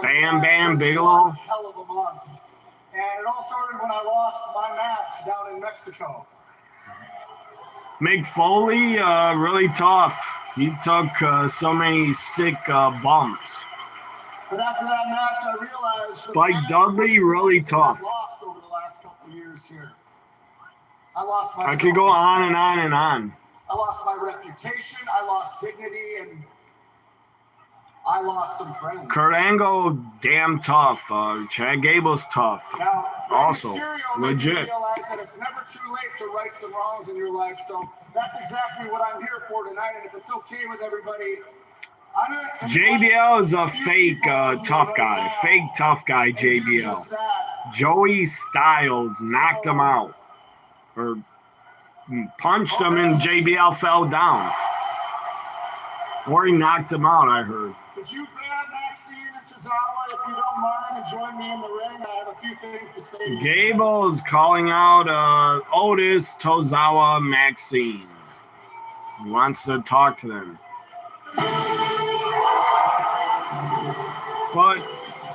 Bam Bam Bigelow. Hell of a month. And it all started when I lost my mask down in Mexico. Mick Foley, really tough. He took so many sick bumps. But after that match, I realized Spike Dudley, really tough. I lost over the last couple of years here. I lost my. I could go on and on and on. I lost my reputation. I lost dignity, and I lost some friends. Kurt Angle, damn tough. Chad Gable's tough. Now, also, legit. legit. Realize that it's never too late to right some wrongs in your life. So that's exactly what I'm here for tonight. And if it's okay with everybody, JBL is a fake tough guy. Fake tough guy, JBL. Joey Styles knocked him out. Or punched him and JBL fell down. Or he knocked him out, I heard. Could you grab Maxine and Tozawa if you don't mind and join me in the ring? I have a few things to say. Gable is calling out Otis, Tozawa, Maxine. He wants to talk to them. But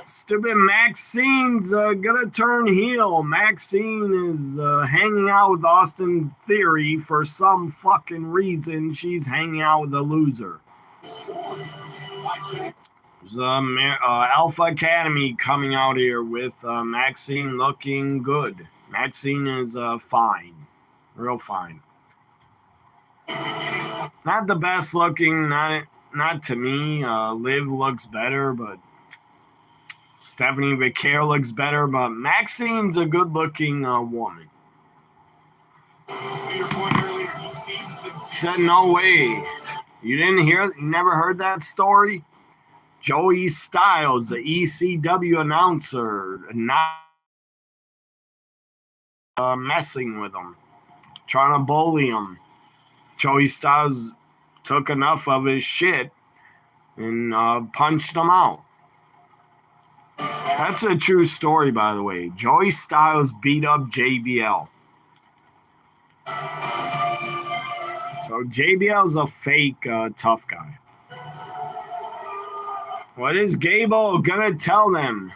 stupid Maxine's gonna turn heel. Maxine is hanging out with Austin Theory for some fucking reason. She's hanging out with a loser. There's Alpha Academy coming out here with Maxine looking good. Maxine is fine. Real fine. Not the best looking, not to me. Liv looks better, but Stephanie Vaquer looks better, but Maxine's a good looking woman. She said, no way. You never heard that story? Joey Styles, the ECW announcer, not messing with him, trying to bully him. Joey Styles took enough of his shit and punched him out. That's a true story, by the way. Joey Styles beat up JBL. So JBL's a fake tough guy. What is Gable gonna tell them?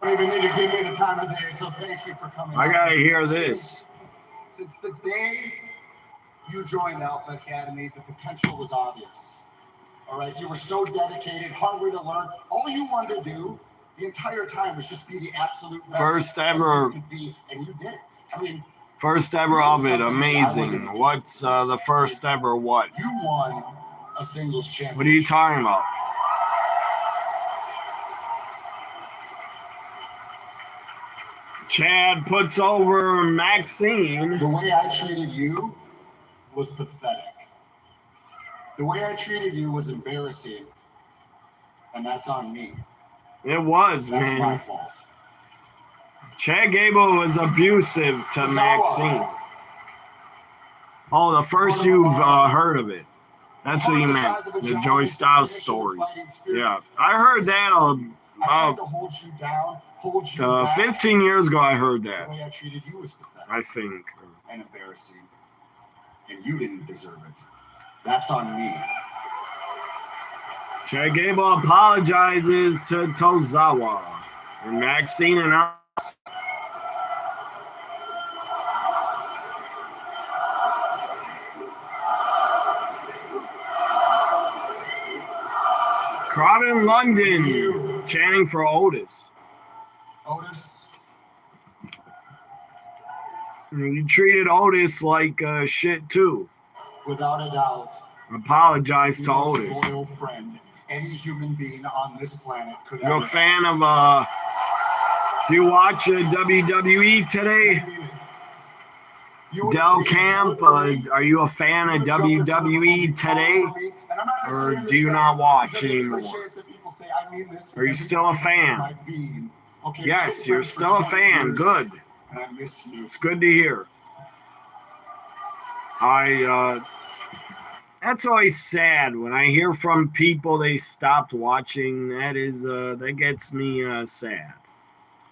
You don't even need to give me the time of day, so thank you for coming. I gotta hear this. Since the day you joined Alpha Academy, the potential was obvious. All right, you were so dedicated, hungry to learn. All you wanted to do the entire time was just be the absolute best. First ever. You could be, and you did it. I mean, first ever of it, amazing. What's the first ever what? You won a singles championship. What are you talking about? Chad puts over Maxine. The way I treated you was pathetic. The way I treated you was embarrassing. And that's on me. It was, That's man. my fault. Chad Gable was abusive to Maxine. Oh, the first you've heard of it. That's what you meant. The Joey Styles story. Yeah, I heard that I tried to hold you down, hold you back. 15 years ago. I heard that. The way I treated you was pathetic I think. and embarrassing. And you didn't deserve it. That's on me. Chad Gable apologizes to Tozawa. And Maxine and I. Crowd in London chanting for Otis. Otis, You treated Otis like shit too. without a doubt, Apologize the to most Otis. loyal friend any human being on this planet could You're ever a fan of do you watch WWE today? Del Camp, are you a fan of WWE today? Or do you not watch anymore? Are you still a fan? Yes, you're still a fan. Good. And I miss you. It's good to hear. That's always sad when I hear from people they stopped watching. That gets me sad.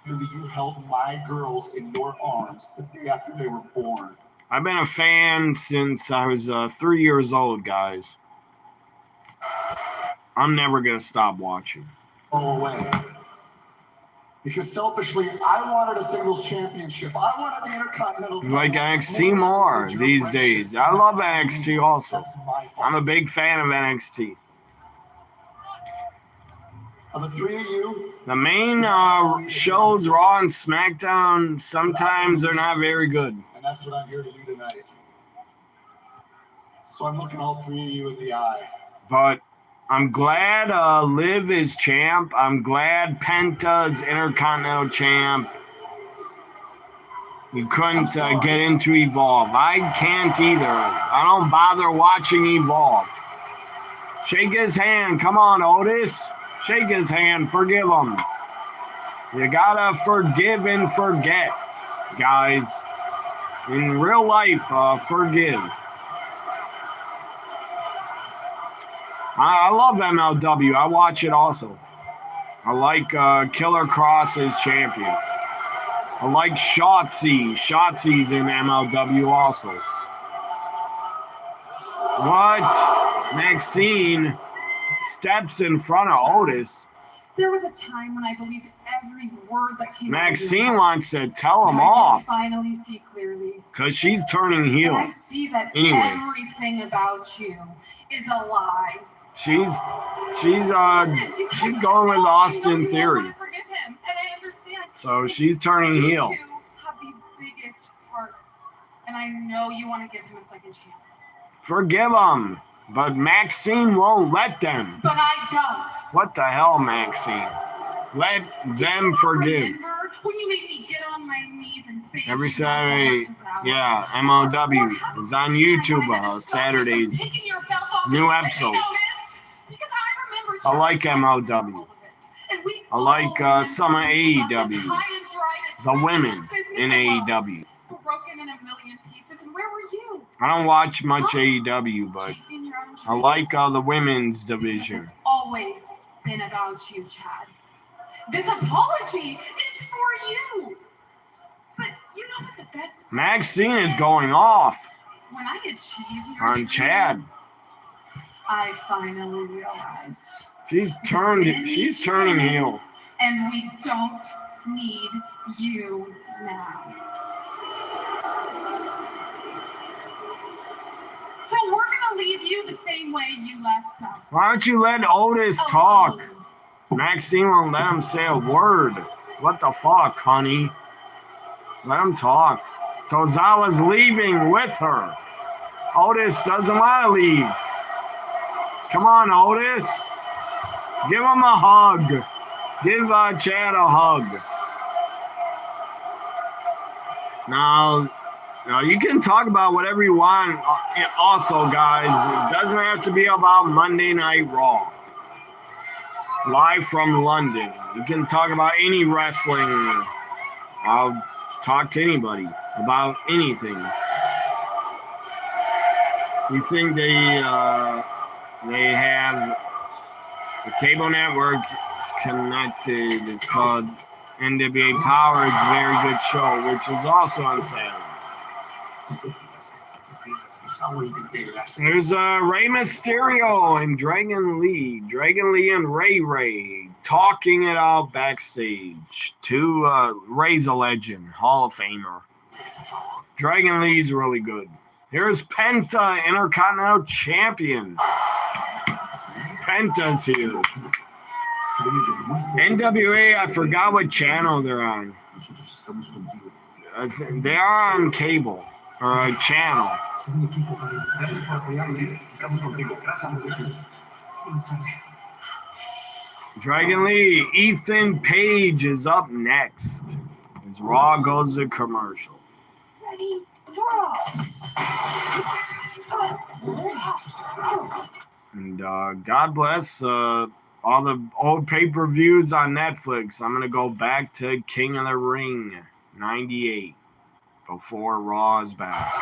You held my girls in your arms the day after they were born. I've been a fan since I was 3 years old, guys. I'm never gonna stop watching. Go away. Because selfishly, I wanted a singles championship. I wanted the Intercontinental. You like NXT more these days. I love NXT also. That's my fault. I'm a big fan of NXT. Of the three of you, The main shows, Raw and SmackDown, sometimes they're not very good. and that's what I'm here to do tonight. So I'm looking all three of you in the eye. But I'm glad Liv is champ. I'm glad Penta's Intercontinental champ. You couldn't get into Evolve. I can't either. I don't bother watching Evolve. Shake his hand. Come on, Otis. Shake his hand. Forgive him. You gotta forgive and forget, guys. In real life, forgive. I love MLW. I watch it also. I like Killer Cross as champion. I like Shotzi. Shotzi's in MLW also. What? Maxine steps in front of Otis. There was a time when I believed every word that came out of your Maxine mouth. wants to tell him And I off can finally see clearly. because she's turning And heel. I see that Anyway. everything about you is a lie. She's going with Austin Theory. I forgive him, and I understand. So she's turning You heel. two have the biggest hearts, and I know you want to give him a second chance. Forgive them. But Maxine won't let them. But I don't. What the hell, Maxine? Let them forgive. Remember when you made me get on my knees and beg Every you not to Saturday, help us out? yeah, MLW is on YouTube, Saturdays. Taking your belt off New and episodes. saying, "Oh, miss," because I remember I like trying to MLW. all of it. And we I like all some of remember AEW. the high and dry and The tried women this business in alone, AEW. broken in a million pieces. And where were you? I don't watch much AEW, but Chasing your own I like dreams. the women's Because division. it's always been about you, Chad. This apology is for you. But you know what the best part Maxine is going off when I achieved your on dream, Chad. I finally realized. She's turning heel. And we don't need you now. So we're gonna leave you the same way you left us. Why don't you let Otis talk? Maxine won't let him say a word. What the fuck, honey? Let him talk. Tozawa's leaving with her. Otis doesn't want to leave. Come on, Otis. Give him a hug. Give Chad a hug. Now, you can talk about whatever you want. Also, guys, it doesn't have to be about Monday Night Raw. Live from London. You can talk about any wrestling. I'll talk to anybody about anything. You think they have the cable network is connected. It's called NWA Power. It's a very good show, which is also on Saturday. There's Rey Mysterio and Dragon Lee. Dragon Lee and Ray talking it out backstage. Ray's a legend, Hall of Famer. Dragon Lee's really good. Here's Penta, Intercontinental Champion. Penta's here. NWA, I forgot what channel they're on. They are on cable or a channel. Dragon Lee, Ethan Page is up next as Raw goes to commercial. Ready, draw. And God bless all the old pay-per-views on Netflix. I'm going to go back to King of the Ring 98 before Raw is back.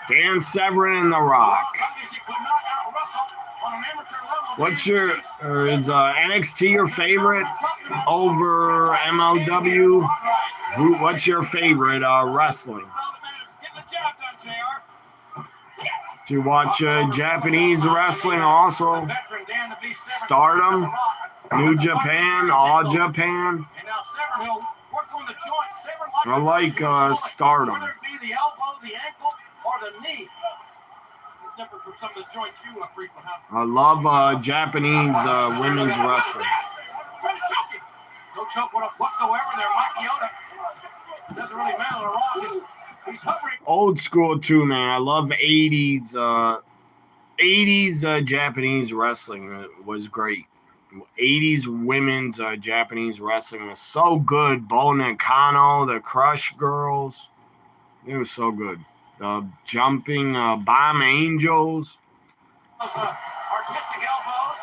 Dan Severn and The Rock. What's your, or is NXT your favorite over MLW? What's your favorite wrestling? Do you watch Japanese wrestling also? Stardom, New Japan, All Japan. I like Stardom. I love Japanese women's wrestling. No choke whatsoever there. Mike Chioda doesn't really matter. The Rock he's hovering. Old school too, man. I love 80s Japanese wrestling. It was great. 80s women's Japanese wrestling was so good. Bo Nakano, the Crush Girls. It was so good. The jumping Bomb Angels. Artistic elbows.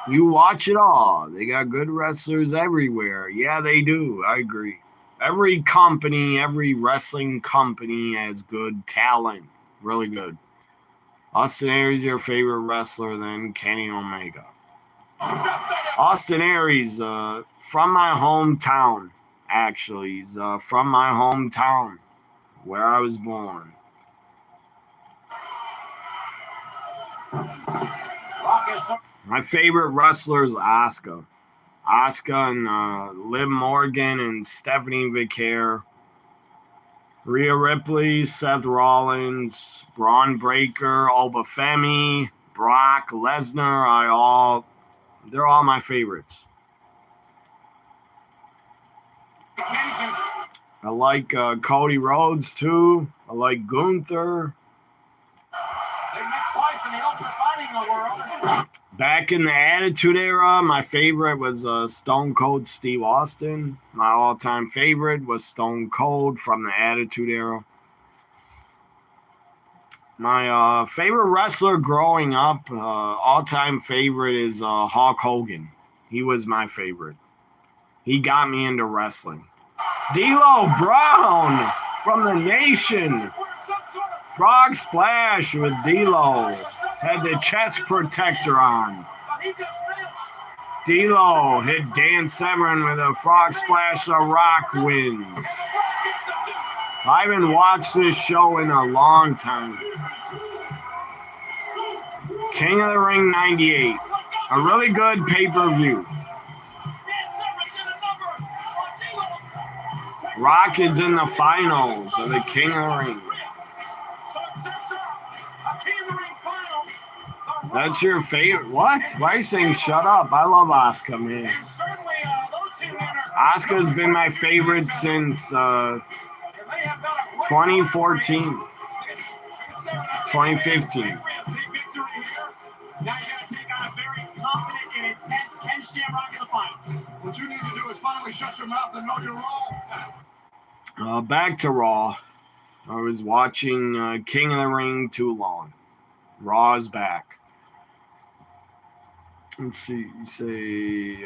You watch it all. They got good wrestlers everywhere. Yeah, they do. I agree. Every company, every wrestling company has good talent. Really good. Austin Aries, your favorite wrestler, then Kenny Omega. Austin Aries, from my hometown, actually. He's from my hometown, where I was born. My favorite wrestler is Asuka. Asuka and Liv Morgan and Stephanie McMahon. Rhea Ripley, Seth Rollins, Braun Breaker, Obafemi, Brock Lesnar. They're all my favorites. I like Cody Rhodes too. I like Gunther. They met twice in the Ultimate Fighting World. Back in the Attitude Era, my favorite was Stone Cold Steve Austin. My all-time favorite was Stone Cold from the Attitude Era. My favorite wrestler growing up, all-time favorite is Hulk Hogan. He was my favorite. He got me into wrestling. D'Lo Brown from the Nation. Frog Splash with D'Lo. Had the chest protector on. D'Lo hit Dan Severn with a Frog Splash. The Rock wins. I haven't watched this show in a long time. King of the Ring 98. A really good pay-per-view. Rock is in the finals of the King of the Ring. That's your favorite? What? Why are you saying shut up? I love Asuka, man. Asuka's been my favorite since 2014. 2015. Now you gotta take on a very confident and intense Ken Shamrock in the fight. What you need to do is finally shut your mouth and know your role. Back to Raw. I was watching King of the Ring too long. Raw is back. Let's see. You say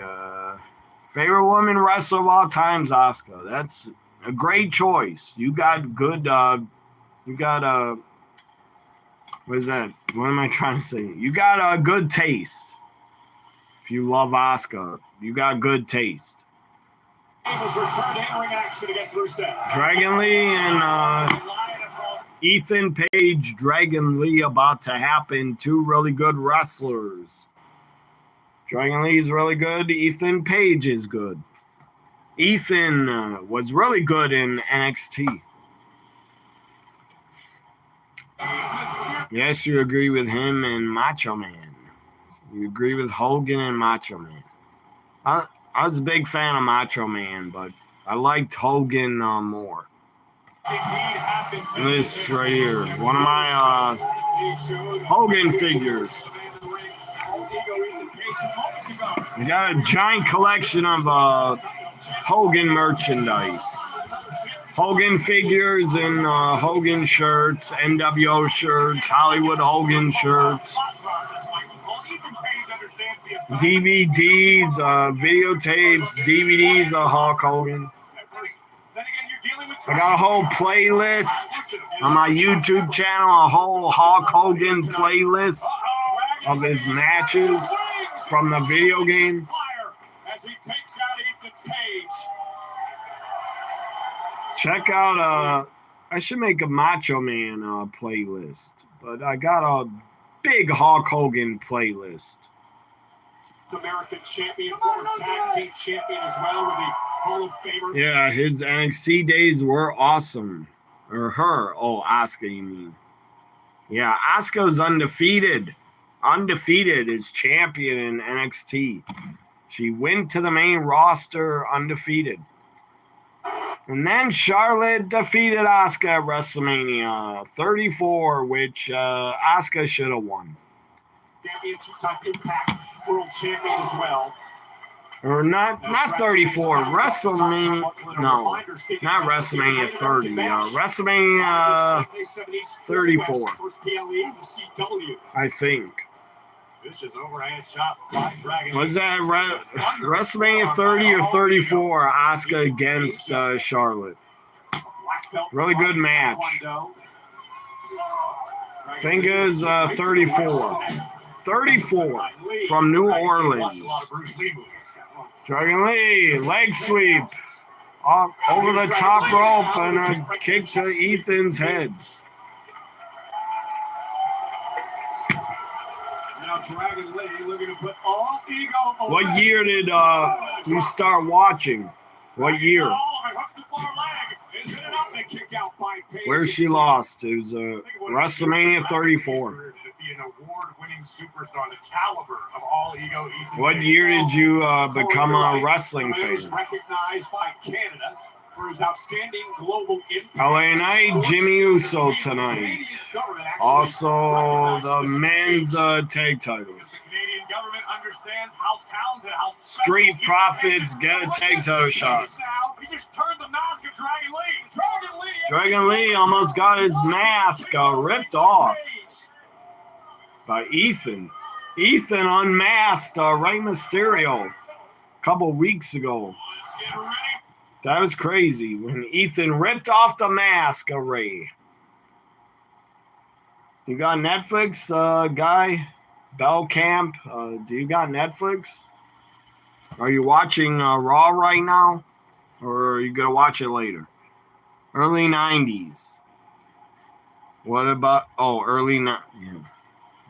favorite woman wrestler of all times, Asuka. That's a great choice. You got good. What is that? What am I trying to say? You got a good taste. If you love Asuka, you got good taste. Dragon Lee and Ethan Page, Dragon Lee about to happen. Two really good wrestlers. Dragon Lee is really good. Ethan Page is good. Ethan was really good in NXT. Yes, you agree with him and Macho Man. You agree with Hogan and Macho Man. I was a big fan of Macho Man, but I liked Hogan more. This right here, one of my Hogan figures. We got a giant collection of Hogan merchandise. Hogan figures and Hogan shirts, NWO shirts, Hollywood Hogan shirts, DVDs, videotapes, DVDs of Hulk Hogan. I got a whole playlist on my YouTube channel, a whole Hulk Hogan playlist of his matches from the video game. Check out, I should make a Macho Man playlist, but I got a big Hulk Hogan playlist. American champion, former tag team champion as well with the Hall of Famer. Yeah, his NXT days were awesome. Or her. Oh, Asuka, you mean. Yeah, Asuka's undefeated. Undefeated as champion in NXT. She went to the main roster undefeated. And then Charlotte defeated Asuka at WrestleMania 34, which Asuka should have won. Champion, two-time Impact World Champion as well. Or not 34, WrestleMania, no, not WrestleMania 30, WrestleMania 34, I think. Was that WrestleMania 30 or 34, Asuka against Charlotte? Really good match. I think it was 34. 34 from New Orleans. Dragon Lee, leg sweep. Over the top rope and a kick to Ethan's head. Now Dragon Lee looking to put all ego away. What year did you start watching? What year? Where she lost? It was WrestleMania 34. An award-winning superstar, the caliber of all ego. What year did you become a wrestling fan? Recognized by Canada for his outstanding global impact. LA Knight, Jimmy Uso tonight. Also, the men's tag titles. The Canadian government understands how talented, how Street Profits get a tag title shot. He just turned the mask of Dragon Lee. Dragon Lee almost got his mask ripped off by Ethan. Ethan unmasked Rey Mysterio a couple weeks ago. That was crazy when Ethan ripped off the mask of Rey. You got Netflix, guy? Bell Camp, do you got Netflix? Are you watching Raw right now? Or are you going to watch it later? Early 90s. What about, early 90s. Yeah.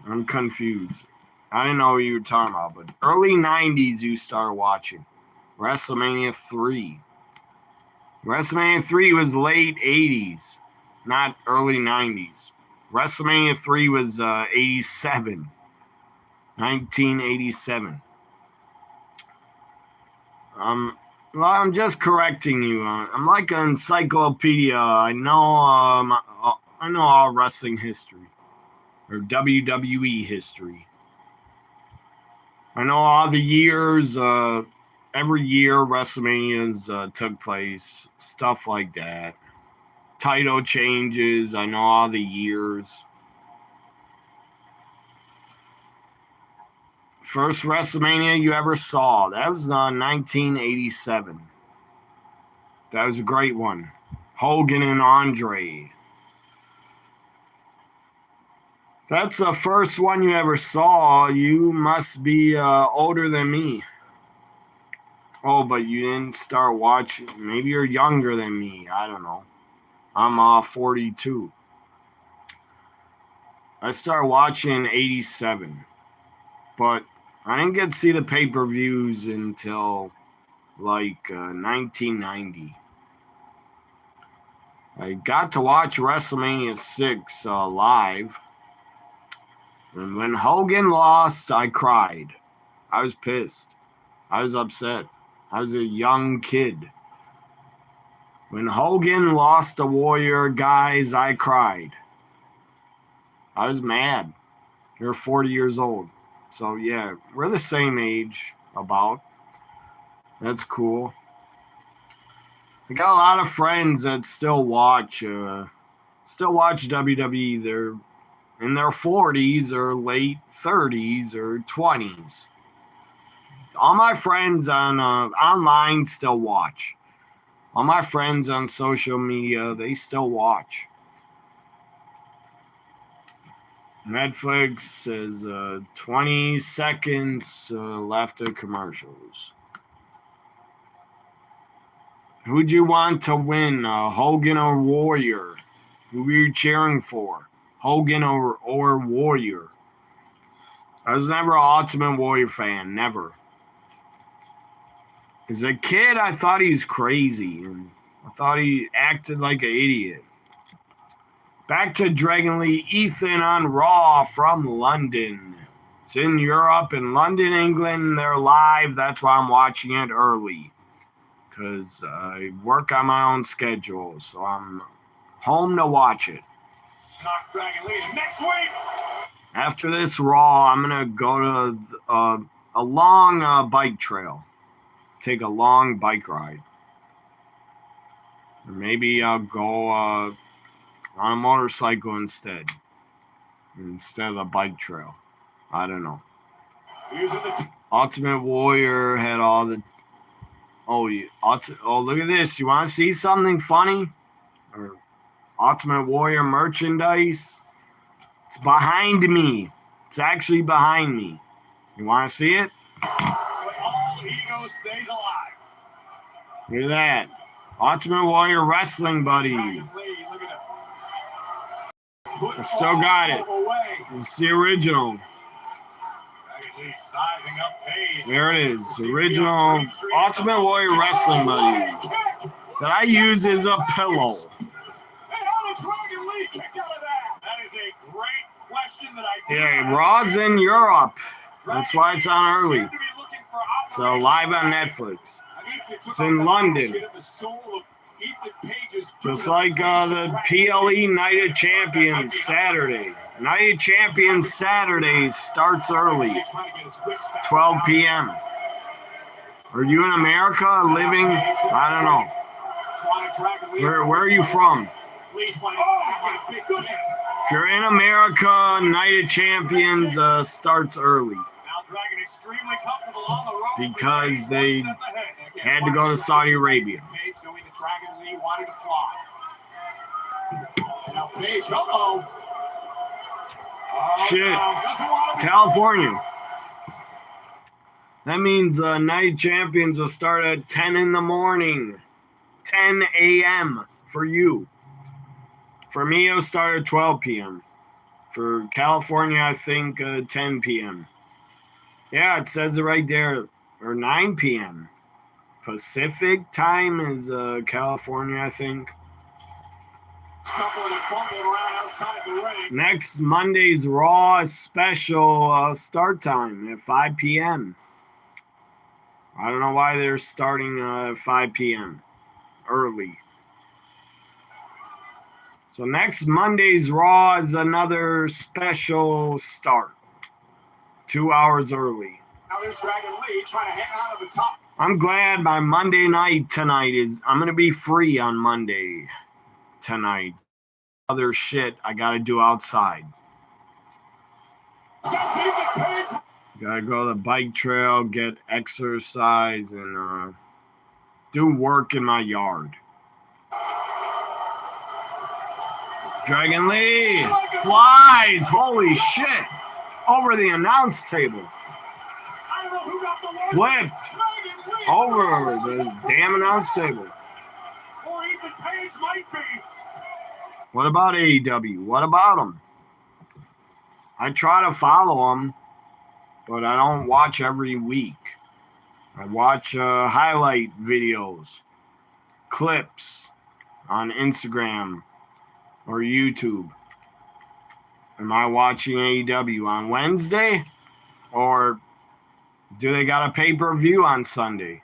I'm confused. I didn't know what you were talking about, but early 90s you started watching. WrestleMania 3. WrestleMania 3 was late 80s, not early 90s. WrestleMania 3 was 87. 1987. Well, I'm just correcting you. I'm like an encyclopedia. I know all wrestling history. Or WWE history. I know all the years every year WrestleManias took place, stuff like that. Title changes, I know all the years. First WrestleMania you ever saw, that was 1987. That was a great one. Hogan and Andre. That's the first one you ever saw. You must be older than me. Oh, but you didn't start watching. Maybe you're younger than me. I don't know. I'm 42. I started watching in 87. But I didn't get to see the pay-per-views until like 1990. I got to watch WrestleMania 6 live. And when Hogan lost, I cried. I was pissed. I was upset. I was a young kid. When Hogan lost the Warrior, guys, I cried. I was mad. You're 40 years old. So, yeah, we're the same age, about. That's cool. I got a lot of friends that still watch WWE. They're in their 40s or late 30s or 20s. All my friends on online still watch. All my friends on social media, they still watch. Netflix says 20 seconds left of commercials. Who'd you want to win, Hogan or Warrior? Who were you cheering for? Hogan or Warrior? I was never an Ultimate Warrior fan, never. As a kid, I thought he was crazy, and I thought he acted like an idiot. Back to Dragon Lee Ethan on Raw from London. It's in Europe and London, England. They're live. That's why I'm watching it early, because I work on my own schedule, so I'm home to watch it. Knock Dragon Lee next week. After this Raw, I'm going to go to a long bike trail. Take a long bike ride. Or maybe I'll go on a motorcycle instead of the bike trail. I don't know. Ultimate Warrior had all the... Oh, look at this. You want to see something funny? Or Ultimate Warrior merchandise? It's behind me. It's actually behind me. You want to see it? All ego stays alive. Look at that. Ultimate Warrior Wrestling Buddy. I still got it. It's the original. There it is. Original Ultimate Warrior Wrestling Buddy. That I use as a pillow. Yeah, Raw's in Europe. That's why it's on early. So live on Netflix. It's in London. Just like the PLE Night of Champions Saturday. Night of Champions Saturday starts early. 12 p.m. Are you in America living? I don't know. Where are you from? If you're in America, Night of Champions starts early. Because they had to go to Saudi Arabia. Shit. California. That means Night of Champions will start at 10 in the morning. 10 a.m. for you. For me, it'll start at 12 p.m. For California, I think 10 p.m. Yeah, it says it right there. Or 9 p.m. Pacific time is California, I think. Next Monday's Raw special start time at 5 p.m. I don't know why they're starting at 5 p.m. early. So next Monday's Raw is another special start. 2 hours early. Now there's Dragon Lee trying to hang on to the top. I'm glad my Monday night tonight is, I'm going to be free on Monday tonight. Other shit I got to do outside. Gotta go to the bike trail, get exercise, and do work in my yard. Dragon Lee flies, holy shit, over the announce table. Flipped over the damn announce table. Or Ethan Page might be. What about AEW? What about them? I try to follow them, but I don't watch every week. I watch highlight videos, clips on Instagram or YouTube. Am I watching AEW on Wednesday? Or do they got a pay-per-view on Sunday?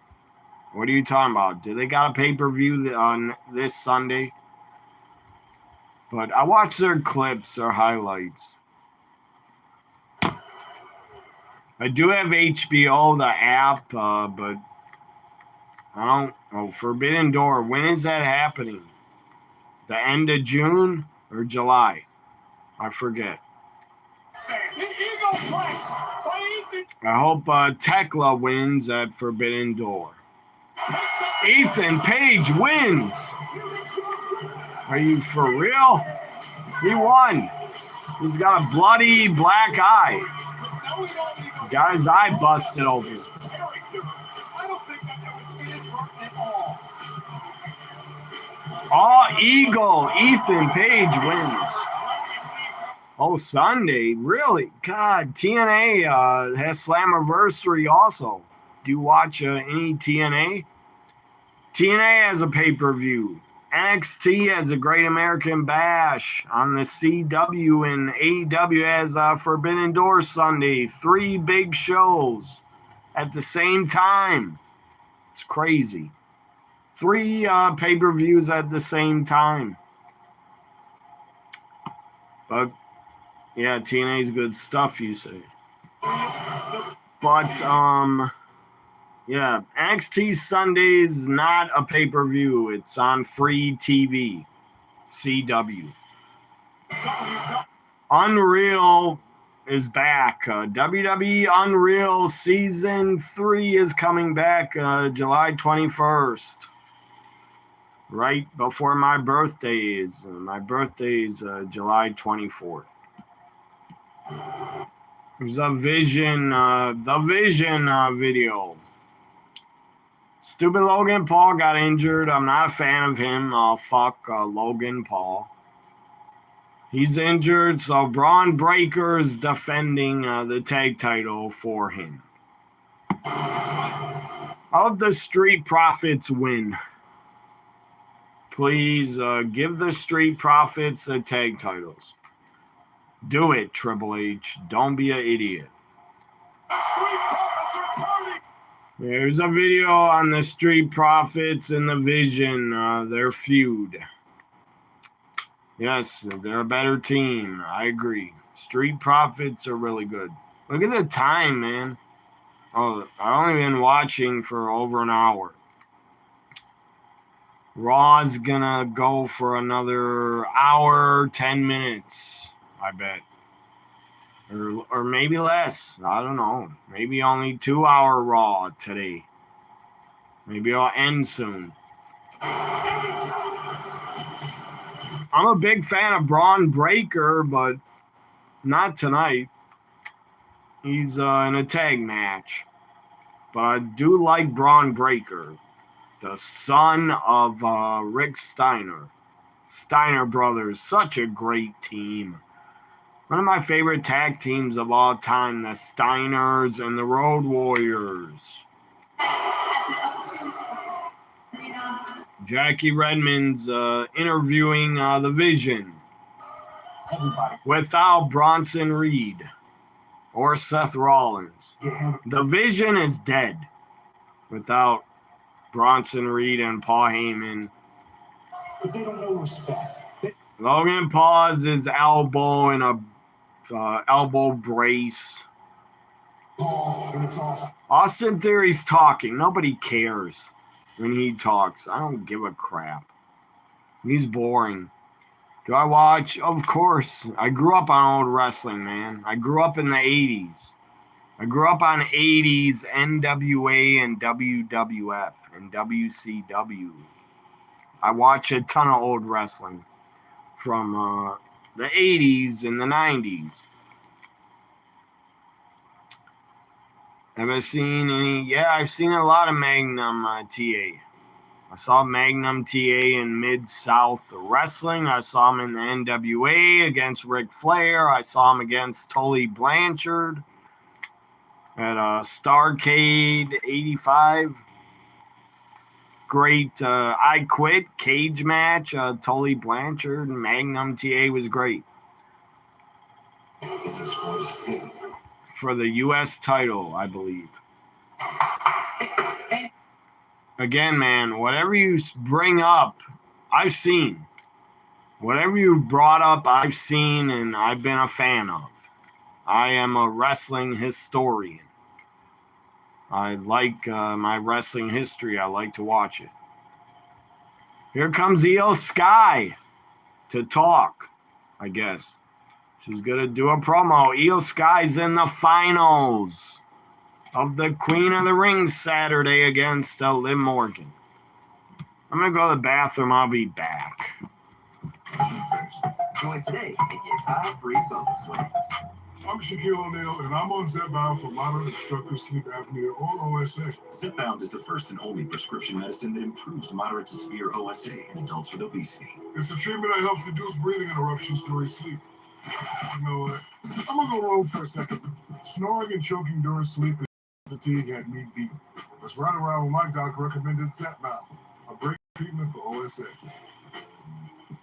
What are you talking about? Do they got a pay-per-view on this Sunday? But I watch their clips or highlights. I do have HBO, the app, but I don't. Oh, Forbidden Door. When is that happening? The end of June or July? I forget. I hope Tekla wins at Forbidden Door. Ethan Page wins. Are you for real? He won. He's got a bloody black eye. Got his eye busted open. Oh, Eagle. Ethan Page wins. Oh, Sunday? Really? God, TNA has Slammiversary also. Do you watch any TNA? TNA has a pay-per-view. NXT has a Great American Bash on the CW, and AEW has Forbidden Door Sunday. 3 big shows at the same time. It's crazy. 3 pay-per-views at the same time. But, yeah, TNA's good stuff, you say. But, yeah, NXT Sunday is not a pay-per-view. It's on free TV, CW. Unreal is back. WWE Unreal Season 3 is coming back July 21st. Right before my birthday is. My birthday is July 24th. There's a Vision, video. Stupid Logan Paul got injured. I'm not a fan of him. Fuck Logan Paul. He's injured, so Braun Breaker is defending the tag title for him. I hope the Street Profits win. Please give the Street Profits the tag titles. Do it, Triple H. Don't be an idiot. There's a video on the Street Profits and the Vision, their feud. Yes, they're a better team. I agree. Street Profits are really good. Look at the time, man. Oh, I've only been watching for over an hour. Raw's gonna go for another hour, 10 minutes, I bet. Or maybe less. I don't know. Maybe only 2-hour Raw today. Maybe it'll end soon. I'm a big fan of Braun Breaker, but not tonight. He's in a tag match. But I do like Braun Breaker, the son of Rick Steiner. Steiner Brothers, such a great team. One of my favorite tag teams of all time, the Steiners and the Road Warriors. Jackie Redmond's interviewing the Vision without Bronson Reed or Seth Rollins. The Vision is dead without Bronson Reed and Paul Heyman. But they don't know respect. Logan Paul has his elbow in a elbow brace. And it's awesome. Austin Theory's talking. Nobody cares when he talks. I don't give a crap. He's boring. Do I watch? Of course. I grew up on old wrestling, man. I grew up in the 80s. I grew up on 80s NWA and WWF and WCW. I watch a ton of old wrestling from the 80s and the 90s. Have I seen any? Yeah, I've seen a lot of Magnum TA. I saw Magnum TA in Mid-South Wrestling. I saw him in the NWA against Ric Flair. I saw him against Tully Blanchard at Starrcade 85. Great I Quit cage match. Tully Blanchard and Magnum TA was great. For the U.S. title, I believe. Again, man, whatever you bring up, I've seen. Whatever you brought up, I've seen and I've been a fan of. I am a wrestling historian. I like my wrestling history. I like to watch it. Here comes Io Sky to talk, I guess. She's going to do a promo. Io Sky's in the finals of the Queen of the Ring Saturday against Liv Morgan. I'm going to go to the bathroom. I'll be back. Join today and get 5 free bonus winnings. I'm Shaquille O'Neal, and I'm on Zepbound for moderate obstructive sleep apnea, or OSA. Zepbound is the first and only prescription medicine that improves moderate to severe OSA in adults with obesity. It's a treatment that helps reduce breathing interruptions during sleep. You know what? I'm gonna go rogue for a second. Snoring and choking during sleep and fatigue had me beat. That's right around when my doctor recommended Zepbound, a break treatment for OSA.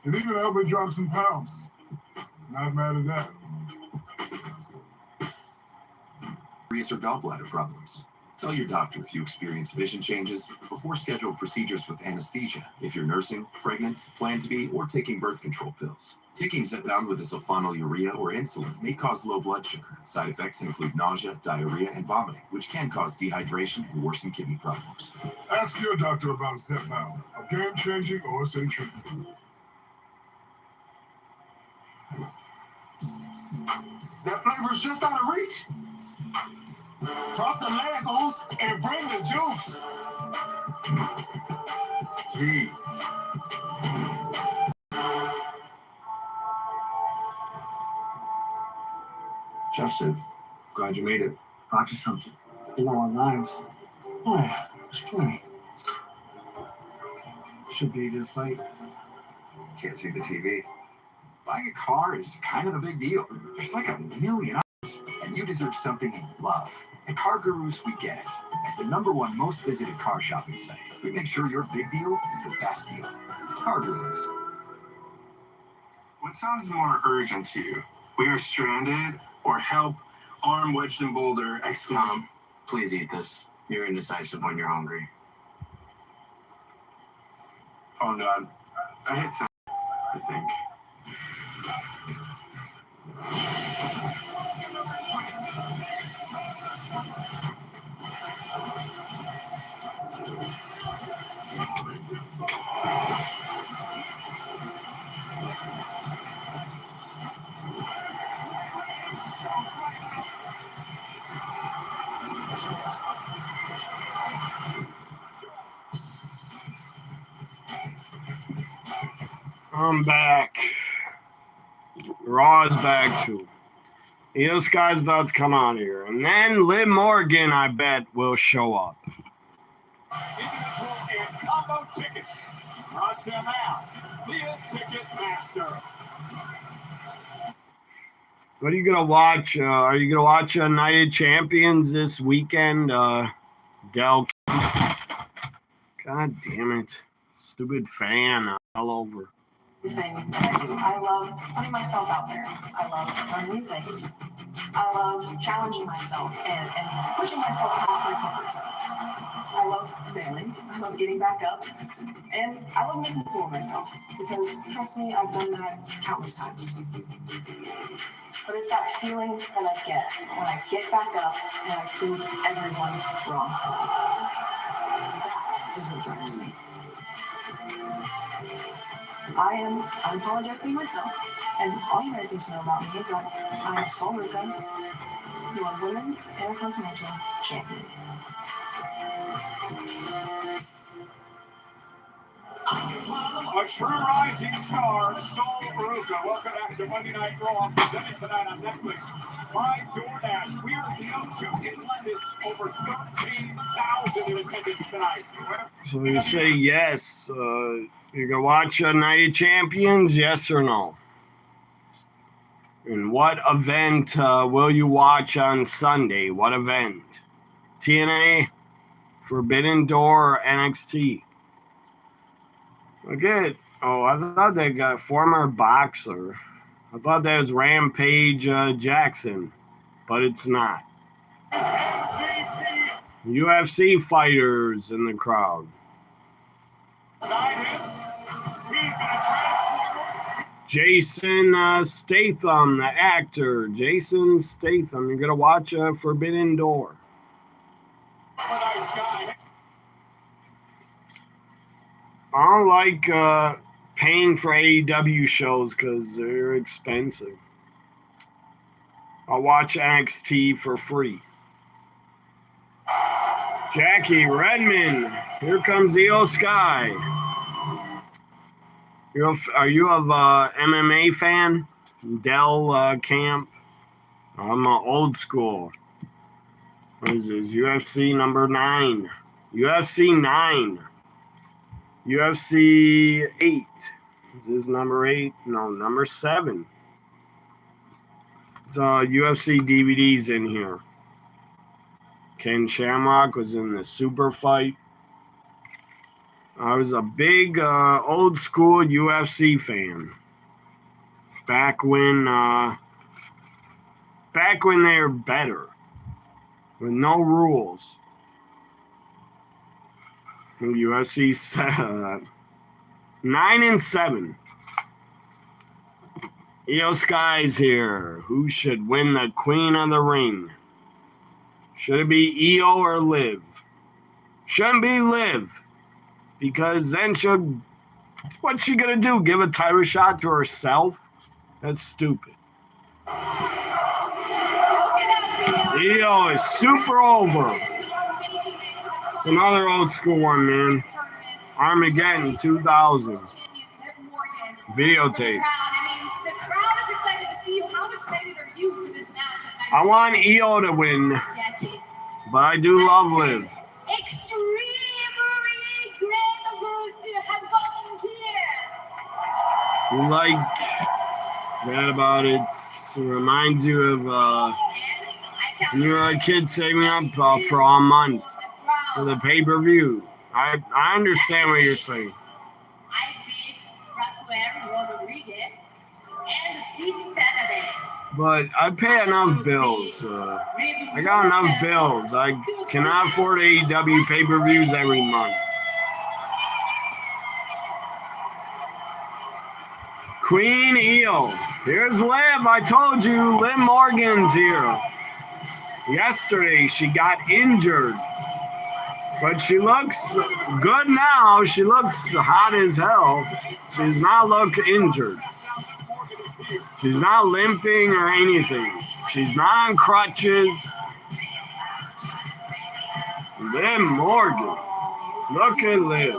It even helped me drop some pounds. Not mad at that. Or gallbladder problems. Tell your doctor if you experience vision changes before scheduled procedures with anesthesia, if you're nursing, pregnant, plan to be, or taking birth control pills. Taking Zepbound with sulfonylurea or insulin may cause low blood sugar. Side effects include nausea, diarrhea, and vomiting, which can cause dehydration and worsen kidney problems. Ask your doctor about Zepbound, a game-changing OSA treatment. That flavor's just out of reach. Drop the Legos and bring the juice. Jeez. Chef said, glad you made it. Brought you something. Low on limes. Oh yeah, there's plenty. Should be a good fight. Can't see the TV. Buying a car is kind of a big deal. There's like a million options, and you deserve something you love. At Car Gurus, we get it. As the #1 most visited car shopping site, we make sure your big deal is the best deal. Car Gurus. What sounds more urgent to you? We are stranded, or help, arm wedged in boulder, exclamation. Please eat this. You're indecisive when you're hungry. Oh no, I hit some, I think. I'm back. Raw is back too. Io Sky's about to come on here. And then Liv Morgan, I bet, will show up. Individual and combo tickets. On sale now. Via Ticketmaster. What are you gonna watch? Are you gonna watch Night of Champions this weekend? Del. God damn it! Stupid fan all over. Thing that I do. I love putting myself out there. I love learning new things. I love challenging myself and pushing myself past my comfort zone. I love failing. I love getting back up. And I love making a fool of myself. Because, trust me, I've done that countless times. But it's that feeling that I get when I get back up and I prove everyone wrong. That is what drives me. I am unapologetically myself, and all you guys need to know about me is that I am Sol Ruka, your women's intercontinental champion. A true rising star, Sol Ruka. Welcome back to Monday Night Raw, presented tonight on Netflix by DoorDash. We are at the O2 in London, over 13,000 in attendance tonight. So you say yes. You gonna watch Night of Champions? Yes or no? And what event will you watch on Sunday? What event? TNA, Forbidden Door, or NXT? Good. Oh, I thought they got former boxer. I thought that was Rampage Jackson, but it's not. UFC fighters in the crowd. Jason Statham, the actor. Jason Statham. You're going to watch Forbidden Door. I don't like paying for AEW shows because they're expensive. I'll watch NXT for free. Jackie Redmond. Here comes Io Sky. Are you a MMA fan? Del Camp? I'm old school. What is this? UFC number 9. UFC 9. UFC 8. Is this number 8? No, number 7. It's UFC DVDs in here. Ken Shamrock was in the super fight. I was a big old school UFC fan. Back when they were better. With no rules. UFC 9 and 7. Io Sky's here. Who should win the Queen of the Ring? Should it be Io or Liv? Shouldn't be Liv. Because then what's she gonna do? Give a title shot to herself? That's stupid. Io is super over. It's another old school one, man. Armageddon 2000. Videotape. The crowd is excited to see you. How excited are you for this match? I want Io to win, but I do love Liv. Extremely great to have gotten here. You like that about it? Reminds you of when you were a kid saving up for a month for the pay-per-view. I understand what you're saying. I beat Rafael Rodriguez and this Saturday. But I pay enough bills. I got enough bills. I cannot afford AEW pay-per-views every month. Queen Io. Here's Liv. I told you, Liv Morgan's here. Yesterday, she got injured. But she looks good now. She looks hot as hell. She's not look injured. She's not limping or anything. She's not on crutches. Liv Morgan. Look at Liv.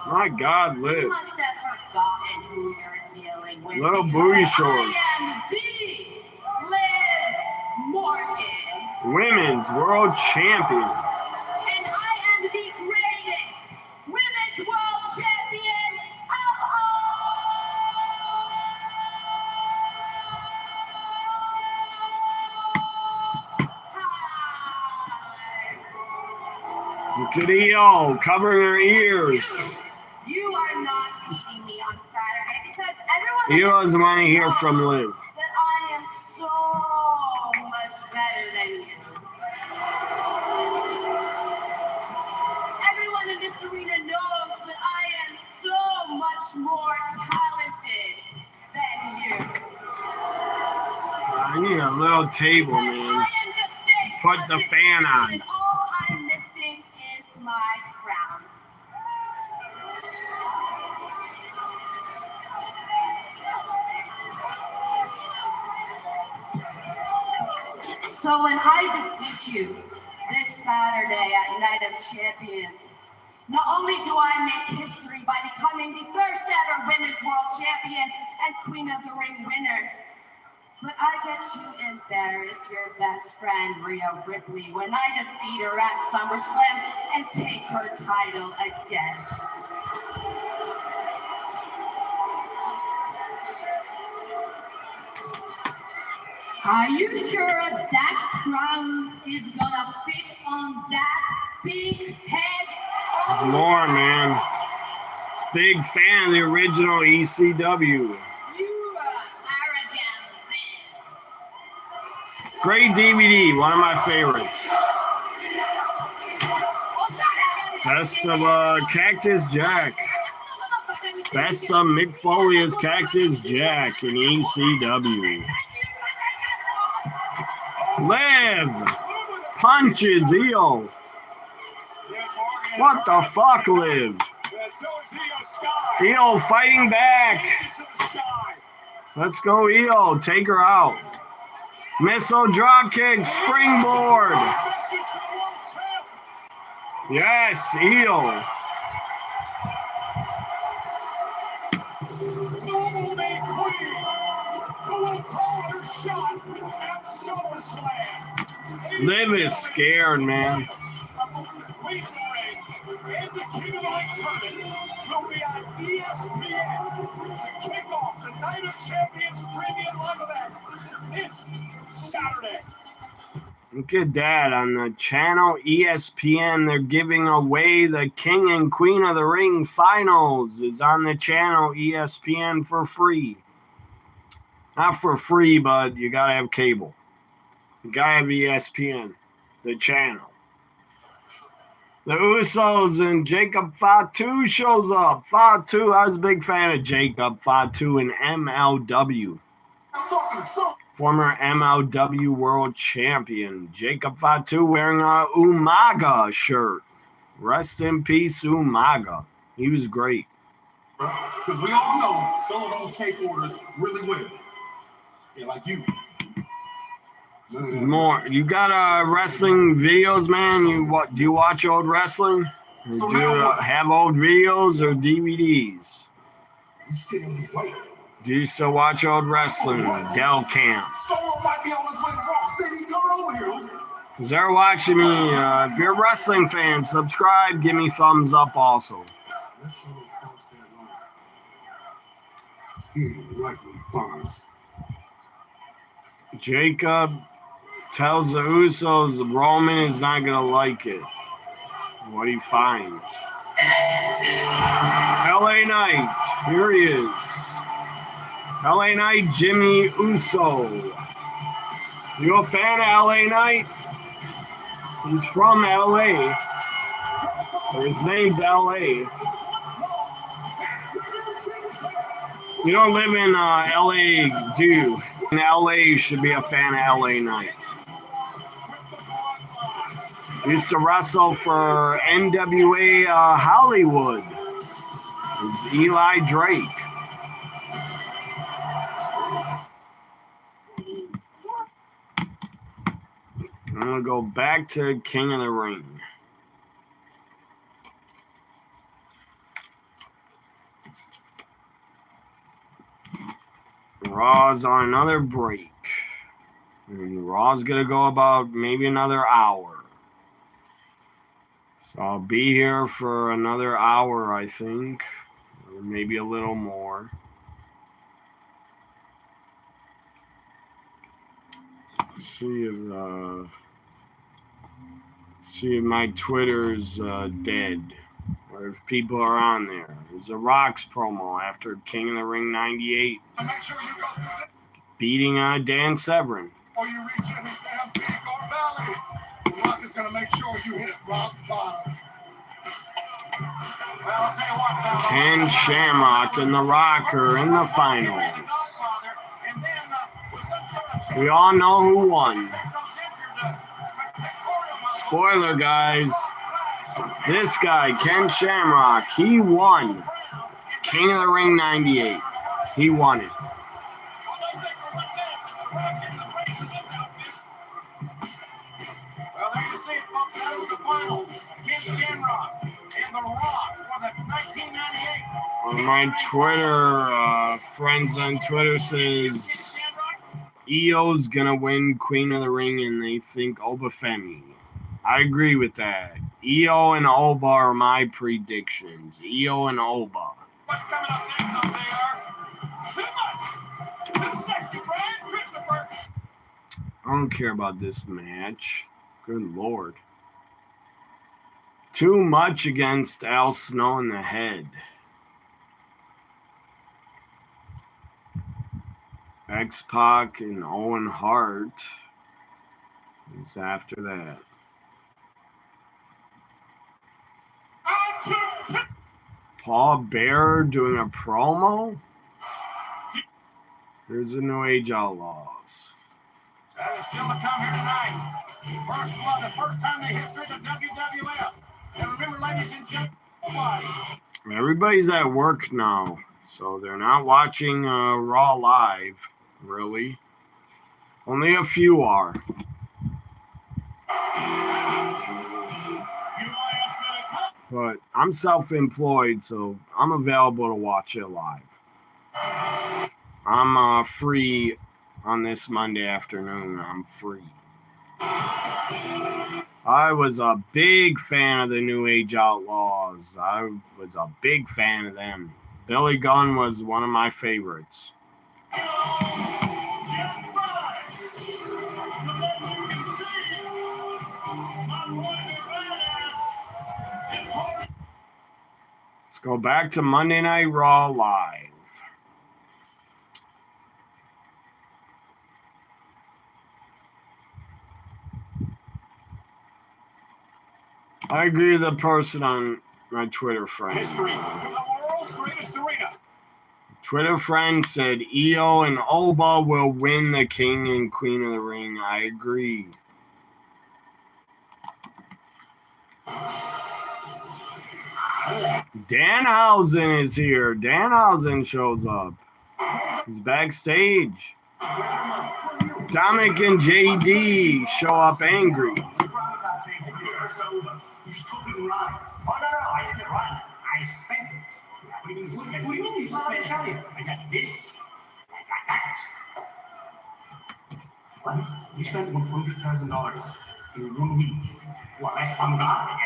My God, Liv. Little booty shorts. Women's World Champion. And I am the greatest women's world champion of all time. Look at Io covering her ears. You are not beating me on Saturday because everyone Io doesn't want to hear from Liv. that I am so Everyone in this arena knows that I am so much more talented than you. I need a little table, man. I am the face Put of the this fan division, on. and all I'm missing is my crown. So when I defeat you this Saturday at Night of Champions, not only do I make history by becoming the first ever Women's World Champion and Queen of the Ring winner, but I get to embarrass your best friend, Rhea Ripley, when I defeat her at SummerSlam and take her title again. Are you sure that crown is gonna fit on that big head? There's more, man. Big fan of the original ECW. You arrogant bitch. Great DVD, one of my favorites. Best of Cactus Jack. Best of Mick Foley as Cactus Jack in ECW. Liv punches Io. What the fuck, Liv? Io fighting back. Let's go, Io. Take her out. Missile dropkick, springboard. Yes, Io. Liv is scared, man. Will be on ESPN to kick off the Night of Champions Premium Live event this Saturday. Look at that on the channel ESPN. They're giving away the King and Queen of the Ring finals. It's on the channel ESPN for free. Not for free, but you gotta have cable. You gotta have ESPN, the channel. The Usos and Jacob Fatu shows up. Fatu, I was a big fan of Jacob Fatu in MLW. I'm talking to some. Former MLW World Champion. Jacob Fatu wearing a Umaga shirt. Rest in peace, Umaga. He was great. Because we all know some of those skateboarders really will. Yeah, like you. More. You got wrestling videos, man? Do you watch old wrestling? Or So do you now what? have old videos or DVDs? You sitting here waiting. Do you still watch old wrestling? Del Camp. Someone might be on his way to Raw. Say he coming over here. If they're watching me, if you're a wrestling fan, subscribe. Give me thumbs up also. Let's show him cross that line. He ain't like what he finds. Jacob tells the Usos Roman is not going to like it. What he finds. LA Knight. Here he is. LA Knight, Jimmy Uso. You a fan of LA Knight? He's from LA. His name's LA. You don't live in LA, do you? In LA, you should be a fan of LA Knight. Used to wrestle for NWA Hollywood. It's Eli Drake. I'm going to go back to King of the Ring. Raw's on another break. And Raw's going to go about maybe another hour. So I'll be here for another hour, I think. Or maybe a little more. See if my Twitter's dead. Or if people are on there. There's a Rocks promo after King of the Ring 98. Make sure you go through Beating Dan Severn. or you reach any damn peak or valley. you hit rock bottom. Well, I'll tell you what, now, Ken Shamrock and The Rocker in the finals. and then with some sort of We all know who won. Spoiler, guys. This guy, Ken Shamrock, he won. King of the Ring 98. He won it. Well, there you see it, folks. That was the final. Ken Shamrock and The Rock for the 1998. One of my Twitter friends on Twitter says EO's gonna win Queen of the Ring, and they think Obafemi. I agree with that. EO and Oba are my predictions. EO and Oba. What's coming up next, though, JR? Too much. Too sexy, Brian Christopher. I don't care about this match. Good Lord. Too much against Al Snow in the head. X-Pac and Owen Hart is after that. Paul Bearer doing a promo? Here's the New Age Outlaws. That is still to come here tonight. First blood, the first time in the history of the WWF. And remember, ladies and gentlemen, Everybody's at work now, so they're not watching Raw live, really. Only a few are. But I'm self-employed, so I'm available to watch it live. I'm free on this Monday afternoon. I'm free. I was a big fan of the New Age Outlaws. I was a big fan of them. Billy Gunn was one of my favorites. Let's go back to Monday Night Raw live. I agree with the person on my Twitter friend. history from the world's greatest arena. Twitter friend said EO and Oba will win the King and Queen of the Ring. I agree. Danhausen is here. Danhausen shows up. He's backstage. Dominic and JD show up angry. You stupid lie. Oh, no, I didn't run. I spent it. What do you mean you spent it? I got this. I got that. What? You spent $100,000 in 1 week. What, last time gone?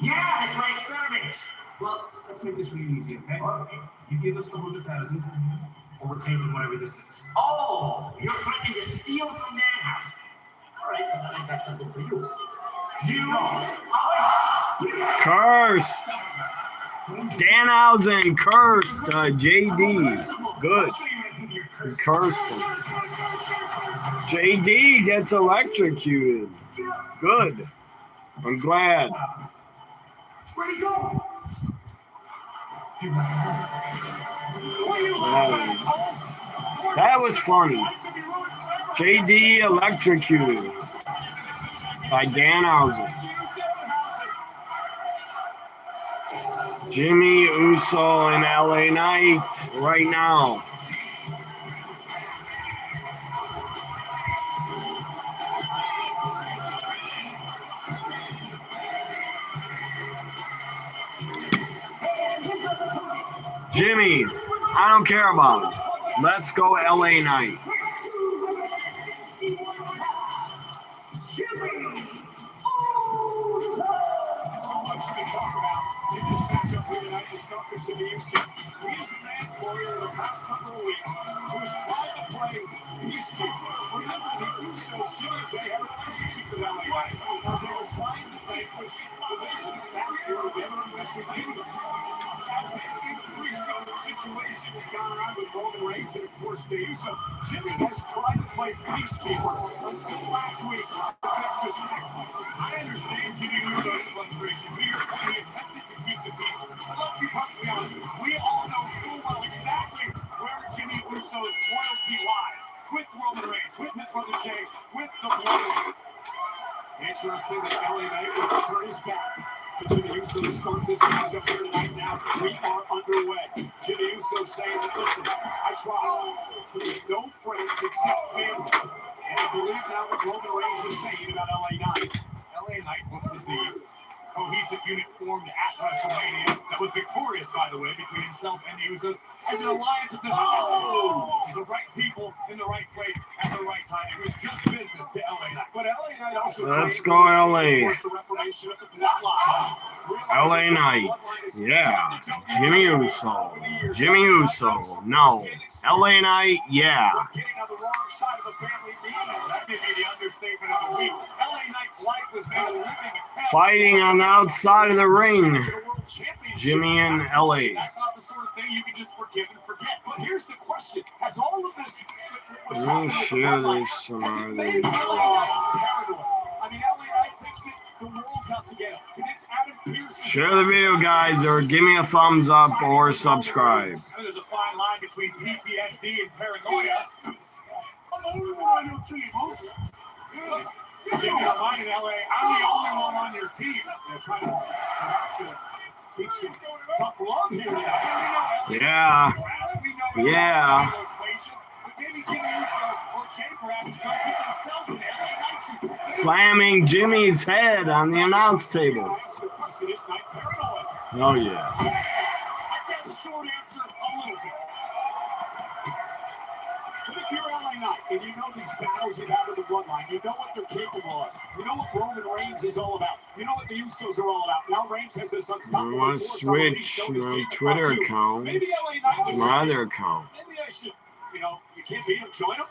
Yeah, that's my experiment. Well, let's make this really easy, okay? Okay. You give us the 100,000, or we're taking whatever this is. Oh, you're threatening to steal from that house. All right, I got something for you. Cursed. Danhausen cursed JD. Good. He cursed him. JD gets electrocuted. Good. I'm glad. Where'd he go? That was funny. JD electrocuted by Danhausen. Jimmy Uso and LA Knight right now. Jimmy, I don't care about him. Let's go LA Knight. Situation has gone around with Roman Reigns and, of course, Jimmy has tried to play peacekeeper until last week. I understand Jimmy Uso's frustration. To your point, he attempted to keep the peace. But let's be perfectly honest. We all know full well exactly where Jimmy Uso's loyalty lies. With Roman Reigns, with his brother Jay, with the Bloodline. Interesting that LA Knight would turn his back to Jimmy Uso to start this match up here tonight. Now we are underway. Jimmy Uso saying that, listen, I tried, but there's no friends except family. And I believe now what Roman Reigns is saying about LA Knight. LA Knight looks to be cohesive unit formed at WrestleMania that was victorious, by the way, between himself and the Usos as an alliance of the right people in the right place at the right time. It was just business to LA Knight. But LA Knight also Let's go, LA. LA Knight. Yeah. Jimmy Uso. Jimmy Uso. No. LA Knight. Yeah. Getting on the wrong side of the family means that may be the understatement of the week. LA Knight's life was made a living hell. Fighting on the outside of the ring. Jimmy and LA. That's not the sort of thing you can just forgive and forget. But here's the question: has all of this? Let me share this. Made LA Knight paranoid? I mean, LA Knight thinks that the world's out to get him. He thinks Adam Pearce. Share the video, guys, or give me a thumbs up or subscribe. There's a fine line between PTSD and paranoia. I'm the only one on your team, host. Jimmy, I'm in LA. I'm the only one on your team. They're trying to perhaps keep some tough love here tonight. Yeah. Yeah. Slamming Jimmy's head on the announce table. Oh, yeah. I guess the short answer, a little bit. But if you're LA Knight and you know these battles you have with the Bloodline, you know what they're capable of. You know what Roman Reigns is all about. You know what the Usos are all about. Now Reigns has this unstoppable. I want to switch my Twitter account to my other account. Maybe I should, you can't beat him, join him.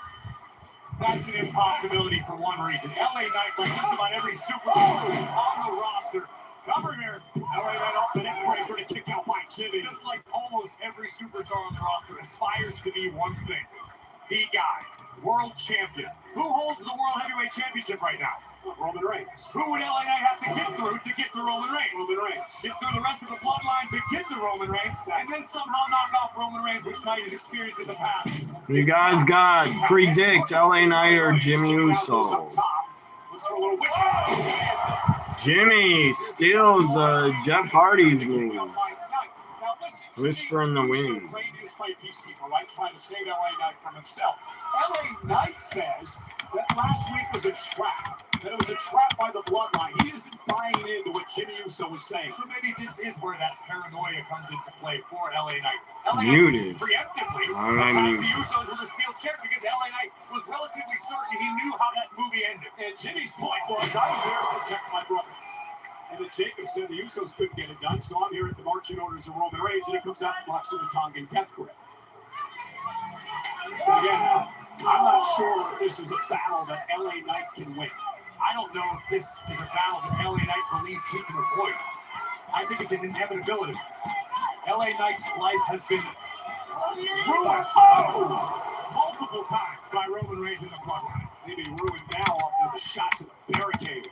That's an impossibility for one reason. LA Knight, like just about every superstar on the roster, cover here. LA Knight off the neck breaker to kick out by Jimmy. Just like almost every superstar on the roster aspires to be one thing. The guy, world champion. Who holds the World Heavyweight Championship right now? Roman Reigns. Who would LA Knight have to get through to get to Roman Reigns? Roman Reigns. Get through the rest of the bloodline to get to Roman Reigns, and then somehow knock off Roman Reigns, which Knight has experienced in the past. You guys got predict LA Knight or Jimmy Uso. Jimmy steals Jeff Hardy's move. Whisper in the wind. Right, trying to save LA Knight from himself. LA Knight says that last week was a trap. That it was a trap by the bloodline. He isn't buying into what Jimmy Uso was saying. So maybe this is where that paranoia comes into play for LA Knight. LA Knight preemptively attacked the Usos with a steel chair because LA Knight was relatively certain he knew how that movie ended. And Jimmy's point was, I was there to protect my brother. And then Jacob said the Usos couldn't get it done, so I'm here at the marching orders of Roman Reigns, and it comes out and blocks in the Tongan death grip. Again, I'm not sure if this is a battle that LA Knight can win. I don't know if this is a battle that LA Knight believes he can avoid. I think it's an inevitability. LA Knight's life has been ruined multiple times by Roman Reigns in the bloodline. Maybe ruined now after the shot to the barricade.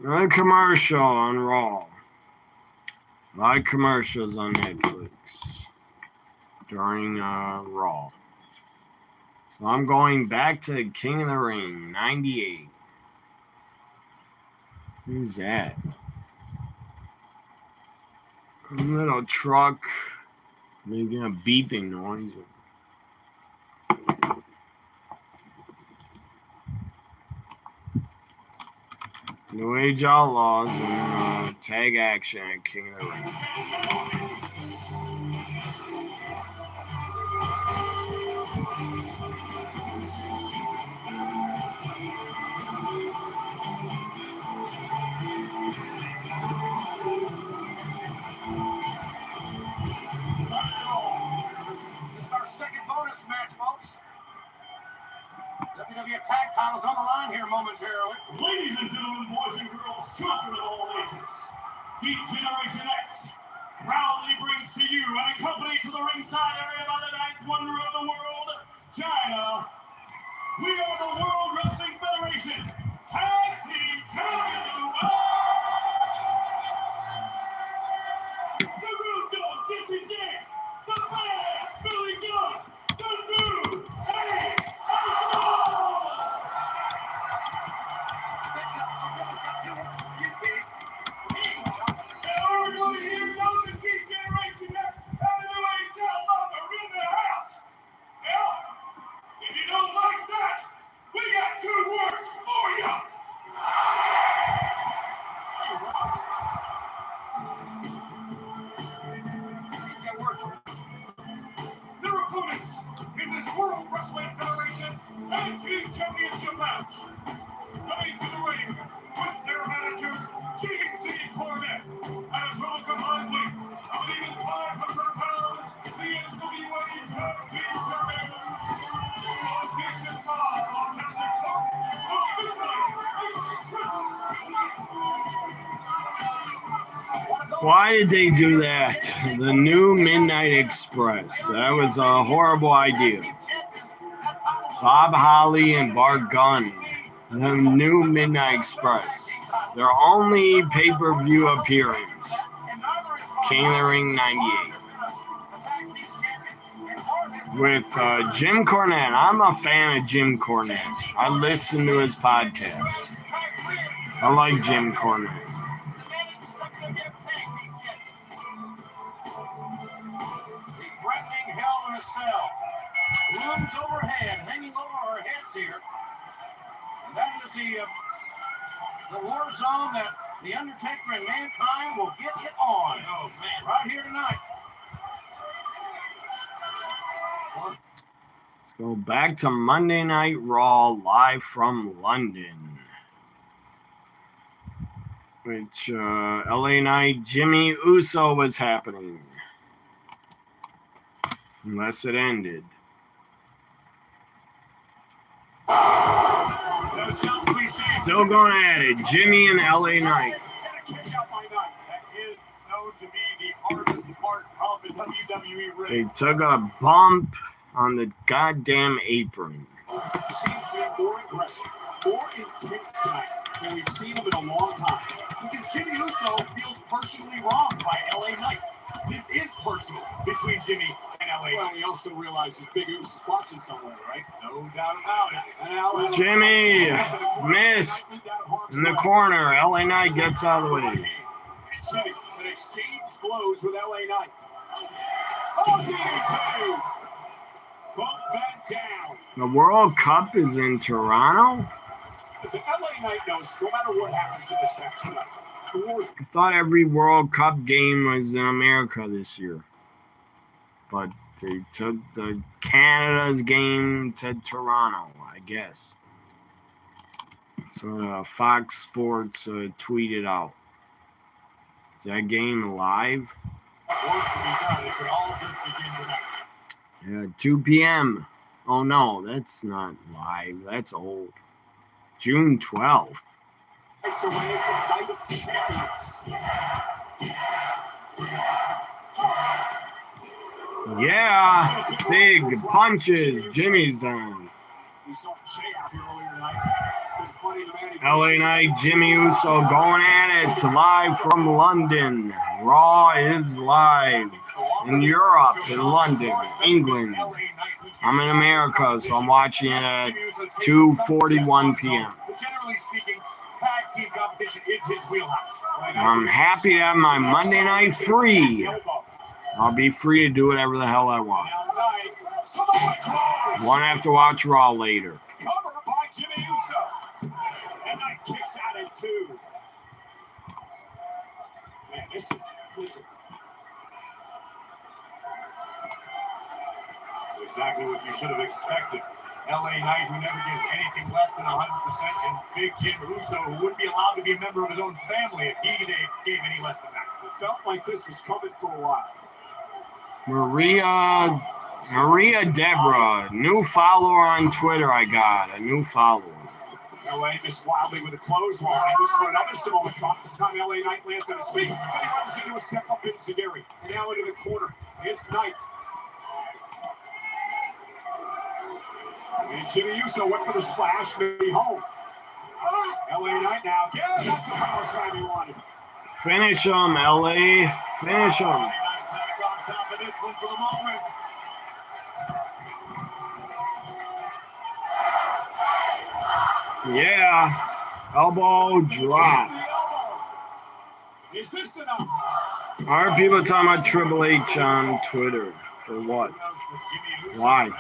Another commercial on Raw. A lot of commercials on Netflix during Raw. So I'm going back to King of the Ring, 98. Who's that? A little truck making a beeping noise. New Age Outlaws and tag action at King of the Ring. This is our second bonus match, folks. WWE tag titles on the line here momentarily. Ladies and gentlemen, boys and girls, children of all ages, Deep Generation X proudly brings to you and accompanied to the ringside area by the ninth wonder of the world, China, we are the World Wrestling Federation Tag Team Champions. The Rude Dog, Dixie Jam, the Badass Billy Gunn, the New Age Outlaw. Everybody here knows the Geek Generation X and the New Age Outlaws are in the house. Well, if you don't like that, we got two words for you. Their opponents in this World Wrestling Federation Tag Team Championship match. Coming to the ring with their manager, King Z. Cornette, at a total combined weight of an even 500 pounds, the NWA Tag Team Champions. Location 5 on Mystic Park, the Midnight. Why did they do that? The new Midnight Express. That was a horrible idea. Bob Holly and Bart Gunn. The new Midnight Express. Their only pay-per-view appearance. King of the Ring 98. With Jim Cornette. I'm a fan of Jim Cornette. I listen to his podcast. I like Jim Cornette. Threatening Hell in a Cell looms overhead, hanging over our heads here. And that is the war zone that the Undertaker and Mankind will get it on. Oh man, right here tonight. Let's go back to Monday Night Raw live from London. Which LA Knight Jimmy Uso was happening. Unless it ended. Still going at it. Jimmy and LA Knight. That is known to be the hardest part of the WWE ring. They took a bump on the goddamn apron. Seems to be more aggressive, more intense tonight than we've seen him in a long time. Because Jimmy Uso feels personally wronged by LA Knight. This is personal between Jimmy and LA. Well, we also realize that Big Uso is watching somewhere, right? No doubt about it. And now, Jimmy missed in the corner. LA Knight gets out of the way. Jimmy, an exchange blows with LA Knight. Oh, DDT! Bump that down. The World Cup is in Toronto? Listen, LA Knight knows no matter what happens in this next night, the war is. I thought every World Cup game was in America this year. But they took the Canada's game to Toronto, I guess. That's what Fox Sports tweeted out. Is that game live? Work to be done. It could all just begin tonight. Yeah, 2 p.m. Oh, no, that's not live. That's old. June 12th. It's away from Night of Champions. Yeah, big punches. Jimmy's down. We saw Jay out here earlier tonight. LA Knight, Jimmy Uso going at it live from London. Raw is live in Europe, in London, England. I'm in America, so I'm watching it at 2:41 p.m. Generally speaking, tag team competition is his wheelhouse. I'm happy to have my Monday night free. I'll be free to do whatever the hell I want. Won't have to watch Raw later. Covered by Jimmy Uso. And Knight kicks out at 2. Man, listen. Exactly what you should have expected. LA Knight, who never gives anything less than 100%, and Big Jim Uso, who wouldn't be allowed to be a member of his own family if he gave any less than that. It felt like this was coming for a while. Maria Deborah, new follower on Twitter. I got a new follower. LA missed wildly with a clothesline. This for another Samoan drop. This time LA Knight lands on his feet. Then he runs into a step up in Zagari. And now into the corner. It's Knight. And Jimmy Uso went for the splash, maybe home. LA Knight now. Yeah, that's the power slam he wanted. Finish him, LA. Finish him. Back on top of this one for the moment. Yeah. Elbow drop. Is this enough? Why are people talking about Triple H on Twitter? For what? Why?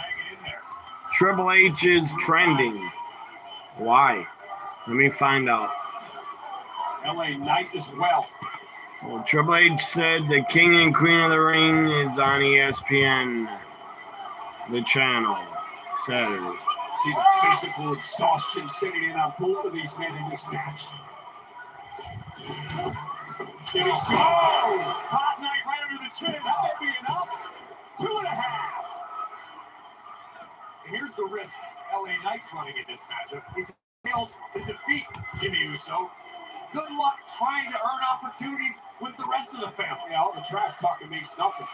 Triple H is trending. Why? Let me find out. LA Knight as well. Well, Triple H said the King and Queen of the Ring is on ESPN, the channel, Saturday. See the physical exhaustion setting in on both of these men in this match. Jimmy Uso. Hot Knight right under the chin. That may be enough. 2.5. And here's the risk LA Knight's running in this matchup. He fails to defeat Jimmy Uso. Good luck trying to earn opportunities with the rest of the family. Yeah, all the trash talking means nothing.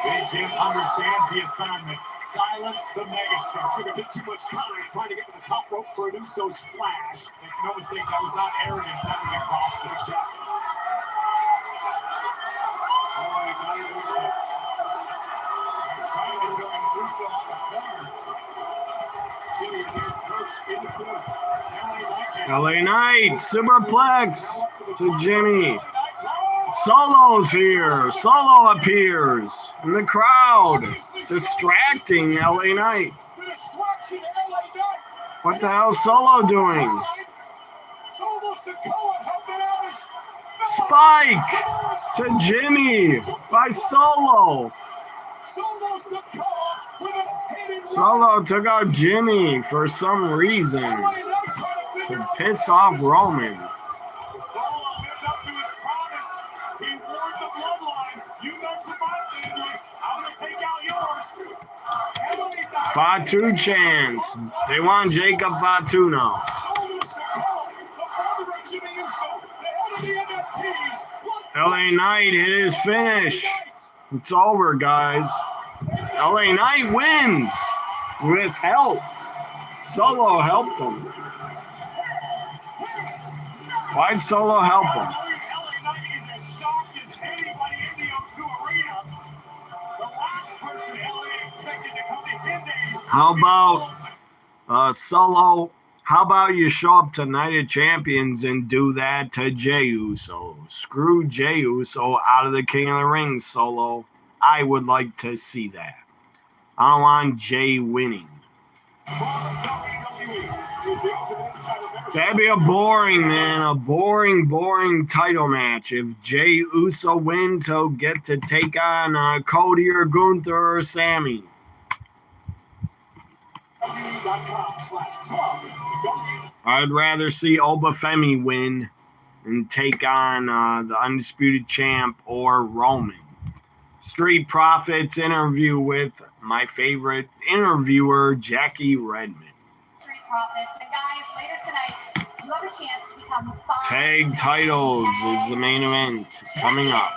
Big Jim understands the assignment. Silence the megastar. Took a bit too much time trying to get to the top rope for an Uso splash. Make no mistake, that was not arrogance, that was exhaustion. Big shot. Trying to join Uso on the corner. Jimmy again, perched in the corner. LA Knight, superplex to Jimmy. Solo's here. Solo appears in the crowd, distracting LA Knight. What the hell is Solo doing? Spike to Jimmy by Solo. Solo took out Jimmy for some reason to piss off Roman. 5-2 chance. They want Jacob 5-2 now. LA Knight hit his finish. It's over, guys. LA Knight wins with help. Solo helped him. Why'd Solo help him? How about Solo? How about you show up to Night of Champions and do that to Jey Uso? Screw Jey Uso out of the King of the Ring, Solo. I would like to see that. I don't want Jey winning. That'd be a boring, man. A boring title match. If Jey Uso wins, he'll get to take on Cody or Gunther or Sammy. I'd rather see Obafemi win and take on the Undisputed Champ or Roman. Street Profits interview with my favorite interviewer, Jackie Redmond. Street Profits. And guys, later tonight, you have a chance to become 5 Tag titles is the main event coming up.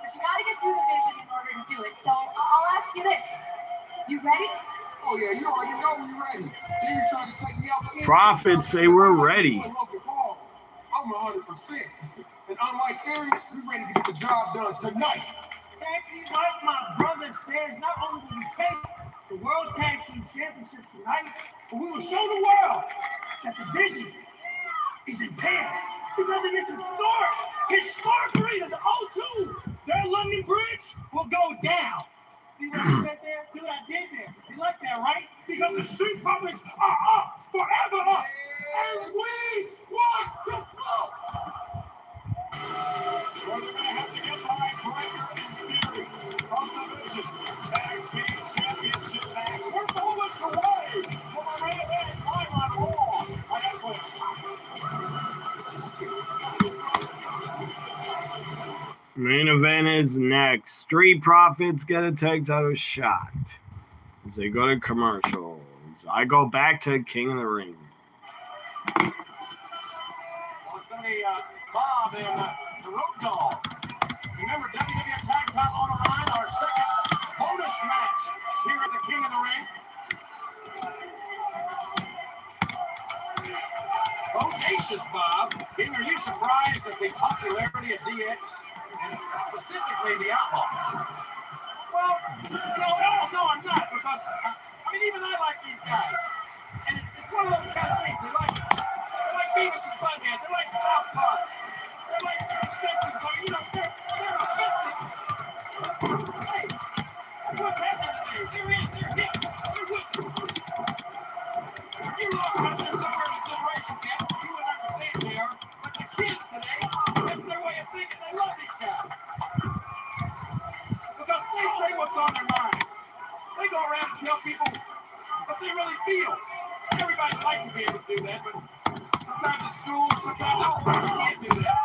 But you got to get through the vision in order to do it. So I'll ask you this. You ready? Oh, yeah, you already know we're ready. Then you try to take me out. Profits say we're ready. I'm 100%. And unlike Aaron, we're ready to get the job done tonight. Exactly like my brother says, not only will we take the World Tag Team Championship tonight, but we will show the world that the vision is impaired. Because of his historic three of the O2, their London Bridge will go down. See what I said there? See what I did there? You like that, right? Because the Street Profits are up, forever up. And we want the smoke. Well, you're going to have to get by Breaker and Fury from the Vision Tag Team Championship match. We're moments away from a main event live on Raw. I got to put it. Main event is next. Street Profits get a tag title shot as they go to commercials. I go back to King of the Ring. Well, it's going to be Bob and the Road Dogg. Remember, WWE Tag top on the line, our second bonus match here at the King of the Ring. Bodacious Bob. King, are you surprised at the popularity of DX and specifically the Outlaw? Well, no, I'm not, because, I mean, even I like these guys. And it's one of those kind of things. They're like Beavis and Butthead. They're like South Park. They're like expensive. I mean, they're offensive. Hey, what's happening today? They're in, they're hip, they're with you. You look out there somewhere in the generation gap, you wouldn't understand they are. But the kids today, that's their way of thinking. They love these guys. Because they say what's on their mind. They go around and tell people what they really feel. Everybody'd like to be able to do that, but sometimes at school or sometimes at work, you can't do that.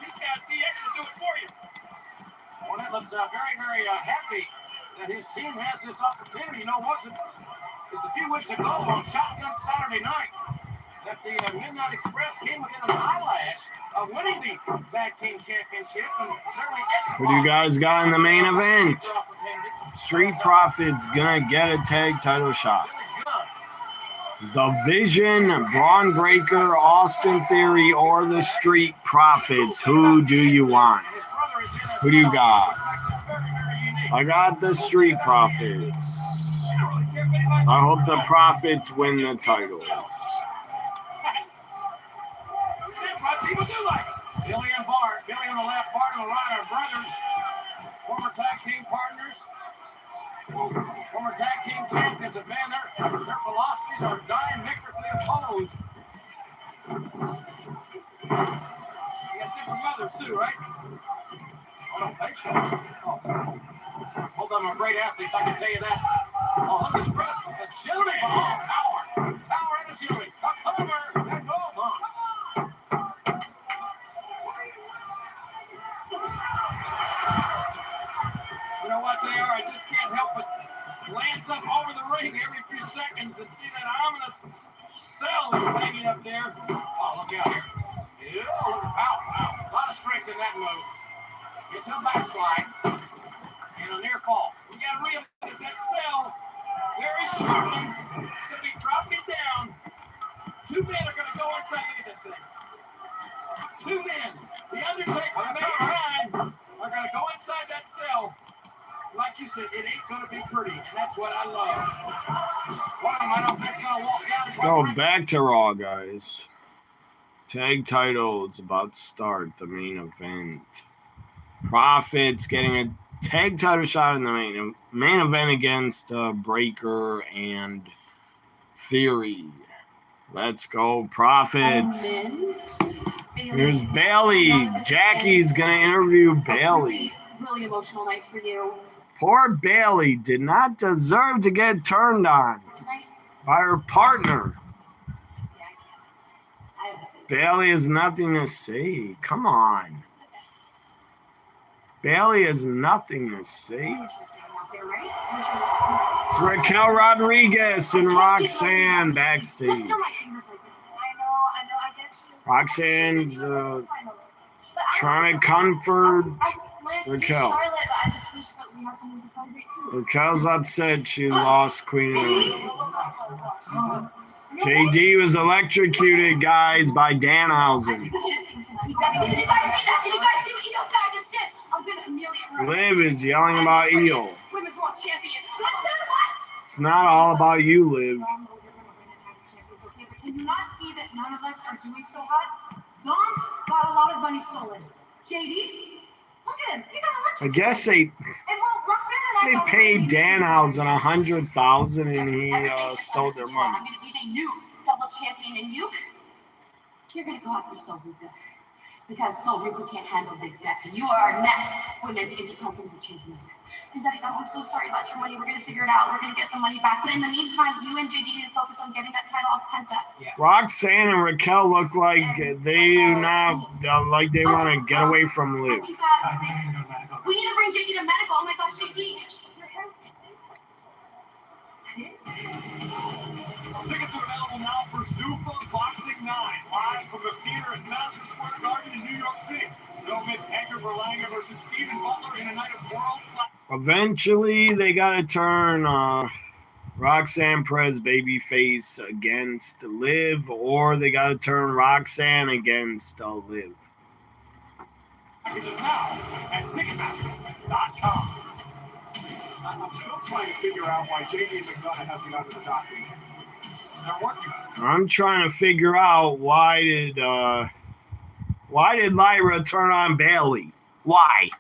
These guys, DX will do it for you. Well, that looks very, very happy that his team has this opportunity. You know, wasn't just a few weeks ago on Shotgun Saturday Night that the Midnight Express came within an eyelash of winning the Tag Team Championship. And certainly What do you guys got in the main event? Street Profits gonna get a tag title shot. The Vision, Braun Breaker, Austin Theory, or the Street Profits. Who do you want? Who do you got? I got the Street Profits. I hope the Profits win the title. That's what people do like it. Billy and Bart, Billy on the left, Bart on the right, are brothers, former tag team partners, former tag team champions have been their philosophies are diametrically opposed. You got different mothers too, right? I don't think so. Oh. Both of them are great athletes, I can tell you that. Oh, look at his brother. The shooting. Oh, power. Power and the shooting. A cover. And goal on. You know what they are? I just can't help but glance up over the ring every few seconds and see that ominous cell that's hanging up there. Oh, look out here. Yeah, look at power. Wow. A lot of strength in that move. Get to the backslide. And a near fall. You got to realize that cell, very shortly, is going to be dropping down. Two men are going to go inside. Look at that thing. Two men, the Undertaker and Mankind, are going to go inside that cell. Like you said, it ain't going to be pretty, and that's what I love. Let's go back to Raw, guys. Tag titles about to start the main event. Profits getting a tag title shot in the main event against Breaker and Theory. Let's go, Profits. Here's Bailey. Jackie's gonna interview Bailey. Really emotional night for you. Poor Bailey did not deserve to get turned on by her partner. Bailey has nothing to say. Come on. Bailey has nothing to say. It's Raquel Rodriguez and Roxanne backstage. Roxanne's trying to comfort Raquel. Raquel's upset she lost Queen of the Ring. JD was electrocuted, guys, by Danhausen. Liv is yelling about Eel. It's not all about you, Liv. Can you not see that none of us are doing so hot? Don got a lot of money stolen. JD, look at him. He got I guess they paid Danhausen $100,000 and he stole their money. I'm gonna be the new double champion, and you're gonna go after Sol Ruka because Sol Ruka can't handle big sex, and you are our next women's intercontinental champion. And Daddy, no, I'm so sorry about your money. We're gonna figure it out. We're gonna get the money back. But in the meantime, you and JD need to focus on getting that title off Penta. Yeah. Roxanne and Raquel look like they do not like they want to get away from Liv. We need to bring JD to medical. Oh my gosh, JD. Tickets are available now for Zuffa Boxing 9, live from the theater at Madison Square Garden in New York City. Don't miss Edgar Oscar Berlanga versus Stephen Butler in a night of world class. Eventually, they got to turn Roxanne Perez babyface against Liv, or they got to turn Roxanne against Liv. Packages now at Ticketmaster.com. I'm still trying to figure out why JJ McDonough has been under the document. They're working on it. I'm trying to figure out why did Lyra turn on Bailey? Why?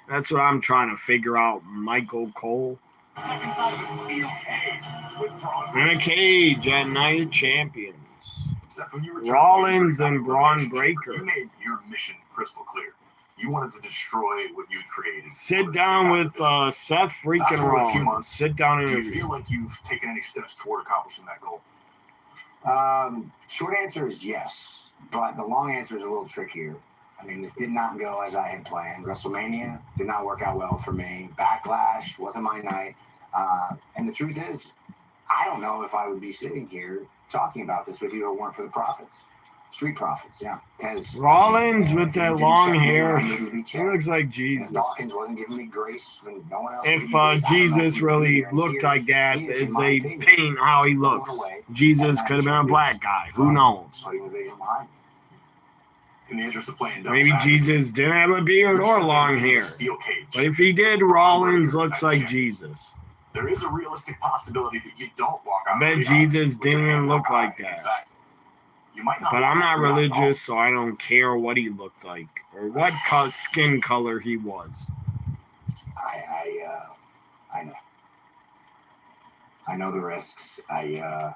That's what I'm trying to figure out, Michael Cole. Stuck inside of a steel cage with Braun. In a cage at Night of Champions. Except when you returned Rollins to the and Braun relationship, Breaker. You made your mission crystal clear. You wanted to destroy what you'd created. Sit down with Seth freaking Rollins. Sit down and Do you interview. feel like you've taken any steps toward accomplishing that goal? Short answer is yes, but the long answer is a little trickier. I mean, this did not go as I had planned. WrestleMania did not work out well for me. Backlash wasn't my night. And the truth is, I don't know if I would be sitting here talking about this with you if it weren't for the profits. Street profits, yeah. Rollins with that long hair. He looks like And Jesus. Dawkins wasn't giving me grace when no one else If gave me grace. I don't know Jesus if he really would be looked here. like that, He is, as in my they opinion, paint how he looks, Jesus could have been a black guy. Who knows? putting the vision behind it. In the interest of playing double Maybe advocate, Jesus didn't have a beard you're or stuck long in the hair. steel cage. But if he did, Rollins looks like Jesus. There is a realistic possibility that you don't walk out. I bet of the aisle Jesus with your didn't even hand look held like high. that. In fact, you might not But walk I'm not out of the aisle. religious, so I don't care what he looked like or what skin color he was. I know. I know the risks. A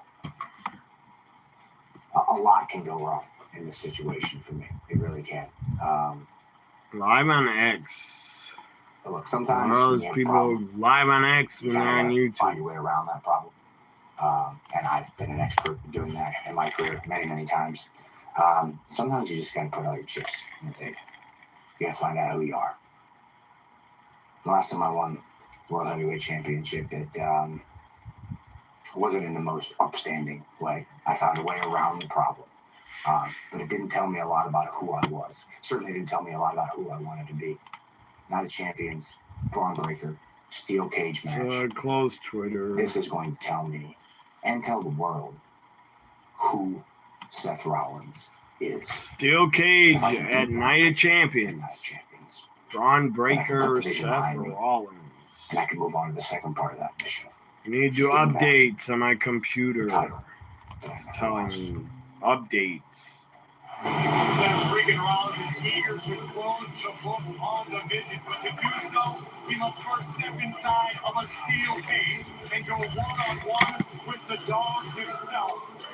lot can go wrong in this situation for me. It really can. Live on X. But look, All sometimes when those you have a people problem, live on X you when they're on gotta find YouTube. your way around that problem. And I've been an expert at doing that in my career many, many times. Sometimes you just gotta put all your chips on the table. You gotta find out who you are. The last time I won the World Heavyweight Championship, it wasn't in the most upstanding way. I found a way around the problem. But it didn't tell me a lot about who I was. Certainly didn't tell me a lot about who I wanted to be. Night of Champions, Braun Breaker, steel cage match. Close Twitter. This is going to tell me and tell the world who Seth Rollins is. Steel cage If I can at beat Night of Night of Champions. Champions. Braun Put Breaker, the vision Seth behind me. Rollins. And I can move on to the second part of that mission. I need to do updates on my computer. The title. that I It's never telling lost. me updates. Seth freaking Rollins is eager to close the book on the vision, but to do so, he must first step inside of a steel cage and go one-on-one with the dog himself,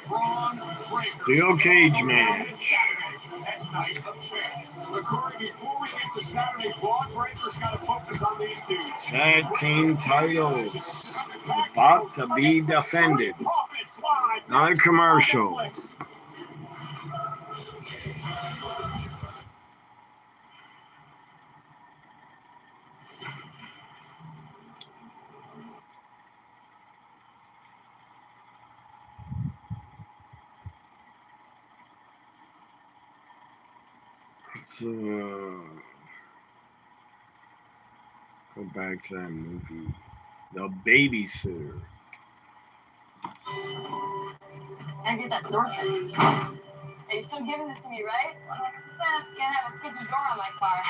Braun Breaker. Steel cage On match. this Saturday at Night of Champions. But Corey, before we get to Saturday, Braun Breaker's got to focus on these dudes. Tag team titles about to be defended. Another commercial. Let's go back to that movie, The Babysitter. I did that door fix. Hey, you're still giving this to me, right? 100%. Can't have a sticky door on my car.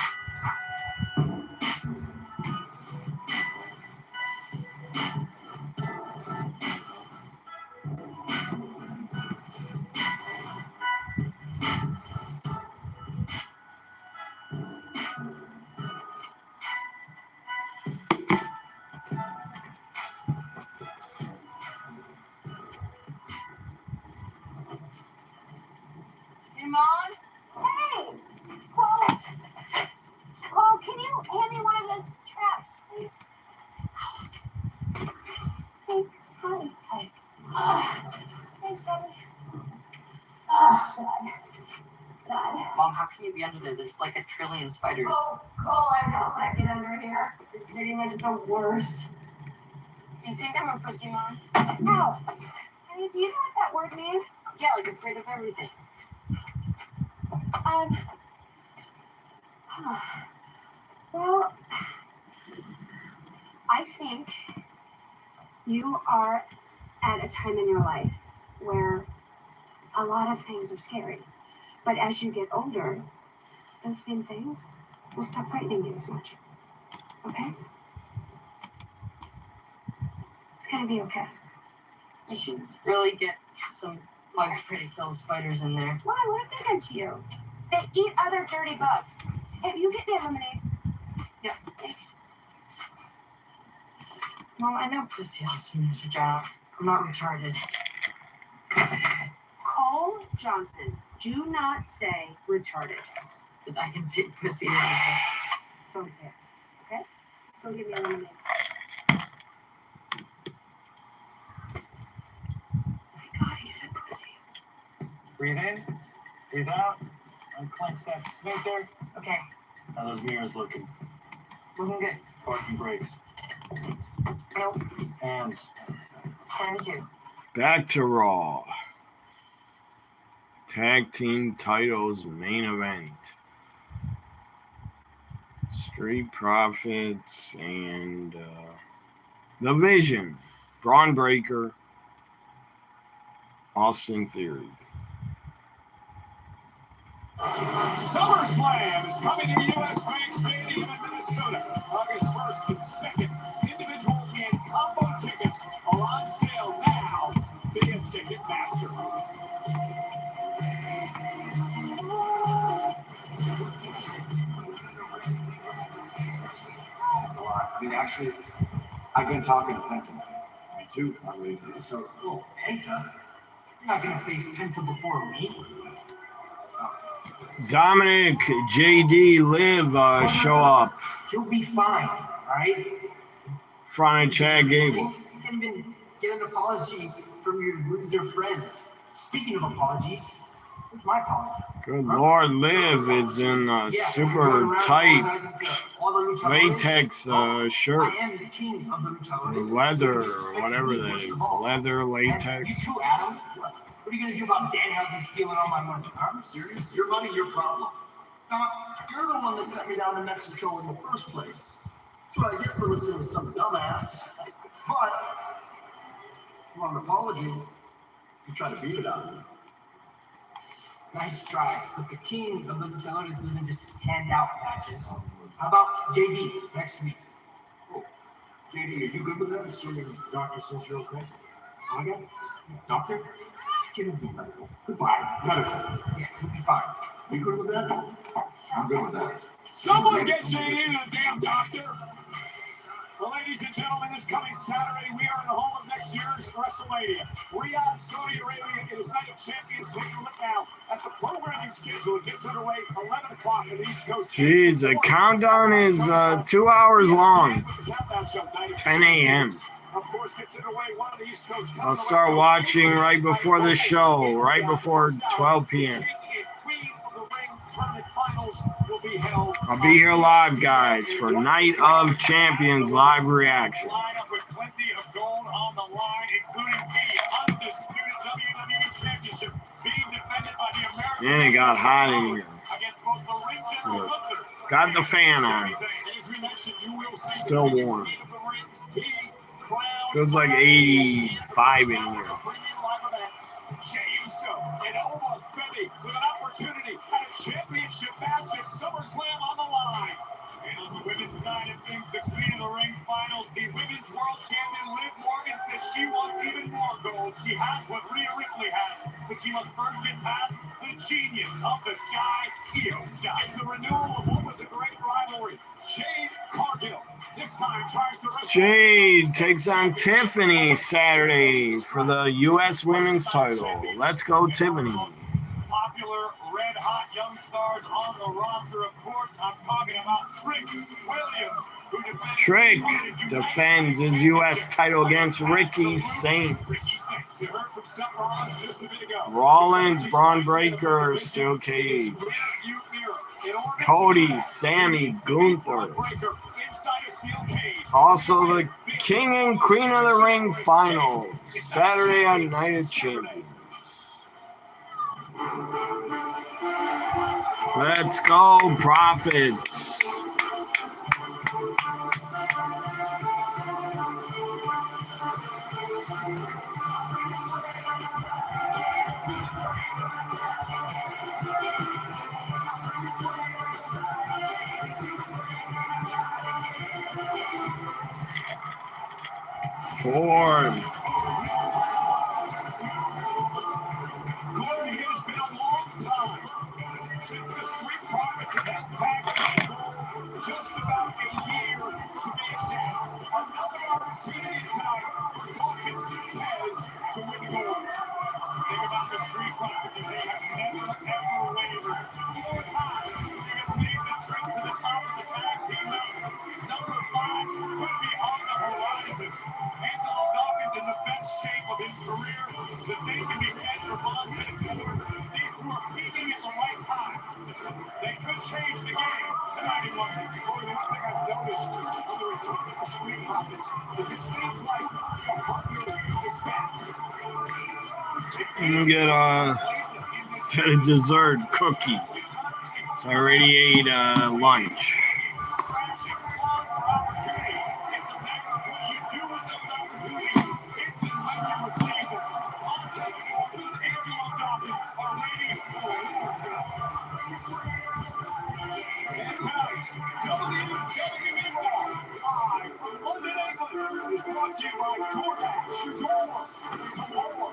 Hey, Mom? Hey! Cole! Cole, can you hand me one of those traps, please? Thanks, honey. Thanks, buddy. Oh, God. Mom, how can you be under there? There's like a trillion spiders. Oh, Cole, I don't like it under here. It's pretty much the worst. Do you think I'm a pussy, Mom? Ow! Honey, do you know what that word means? Yeah, like afraid of everything. Well, I think you are at a time in your life where a lot of things are scary. But as you get older, those same things will stop frightening you as much. Okay? It's gonna be okay. You should really get some bugs, pretty kill spiders in there. Why? What have they done to you? They eat other dirty bugs. Hey, you get me a lemonade. Yeah. Mom, I know pussy also means vagina. I'm not retarded. Cole Johnson, do not say retarded. But I can say pussy. Don't say it. Okay? Go get me a lemonade. My God, he said pussy. Breathe in, breathe out, unclench that sphincter. Okay. How those mirrors looking? Looking good. Parking brakes. Nope. Hands. 10-2. Back to Raw. Tag team titles main event. Street Profits and The Vision. Braun Breaker. Austin Theory. SummerSlam is coming to US Bank Stadium in Minnesota, August 1st and 2nd. Individual and combo tickets are on sale now via Ticketmaster. I mean, actually, I've been talking to Penta. Me too. I mean, So, oh, Penta? You're not gonna face Penta before me. Dominic, JD, Liv show up. You'll be fine, alright? Front of Chad Gable. You can't even get an apology from your loser friends. Speaking of apologies, where's my apology? Good Lord, Liv is in a super tight latex shirt. I am the king of the luchadores. Leather or whatever that is. Leather, latex. You too, Adam. What are you gonna do about Danhausen stealing all my money? I'm serious. Your money, your problem. You're the one that sent me down to Mexico in the first place. That's what I get for listening to some dumbass. But, if you want an apology, you try to beat it out of me. Nice try, but the king of the luchadores doesn't just hand out badges. How about JD next week? Oh, JD, are you good with that? Assuming the doctor says you're okay? Okay? Doctor? Give me medical. Goodbye. Medical. Yeah, you'll be fine. You good with that? I'm good with that. Someone get JD to the damn doctor! Well, ladies and gentlemen, this coming Saturday, we are in the home of next year's WrestleMania. Riyadh, Saudi Arabia, it is Night of Champions. Take a look now at the programming schedule. It gets underway 11 o'clock on the East Coast. Jeez, the countdown is 2 hours long. 10 a.m. Of course, gets underway one of the East Coast. I'll start watching right before the show, right before 12 p.m. I'll be here live, guys, for Night of Champions live reaction. Lineup with plenty of gold on the line, including the undisputed WWE Championship being defended by the American. Man, it got hot in here. Against both the ring general Luther. Got the fan on. Still warm. Feels like 85 in here. And Omar Femi with an opportunity at a championship match at SummerSlam on the line. And on the women's side of things, the Queen of the Ring finals, the women's world champion Liv Morgan says she wants even more gold. She has what Rhea Ripley has, but she must first get past the genius of the Sky, Io Sky. It's the renewal of what was a great rivalry. Jade Cargill this time tries to Jade takes on Tiffany Saturday for the U.S. Women's title. Let's go, Tiffany. Popular red hot young stars on the roster, of course. I'm talking about Trick Williams, who Trick defends his U.S. title against Ricky Saints. Rollins, Braun Breaker, Steel Cage. Cody, Sammy, Gunther. Also the King and Queen of the Ring final. Saturday on Night of Champions. Let's go, Profits. Form. Corey, it has been a long time since the Street Profits have had tag team gold. Just about a year to be exact. Another opportunity tonight for Dawkins and Tez to win gold. Think about the Street Profits, and they have never, ever wavered. 4 times they have made the trek to the top of the tag team mountain. Number 5 could be on the horizon. Angelo Dawkins in the best shape of his career. The same can be said for Montez Ford. These two are peaking at the right time. They could change the game tonight in London. Corey, the one thing I've noticed when we talk about the Street Profits is it seems like the partner is back. I'm gonna get a dessert cookie. So I already ate lunch. Is brought to you by DoorDash. Door to War.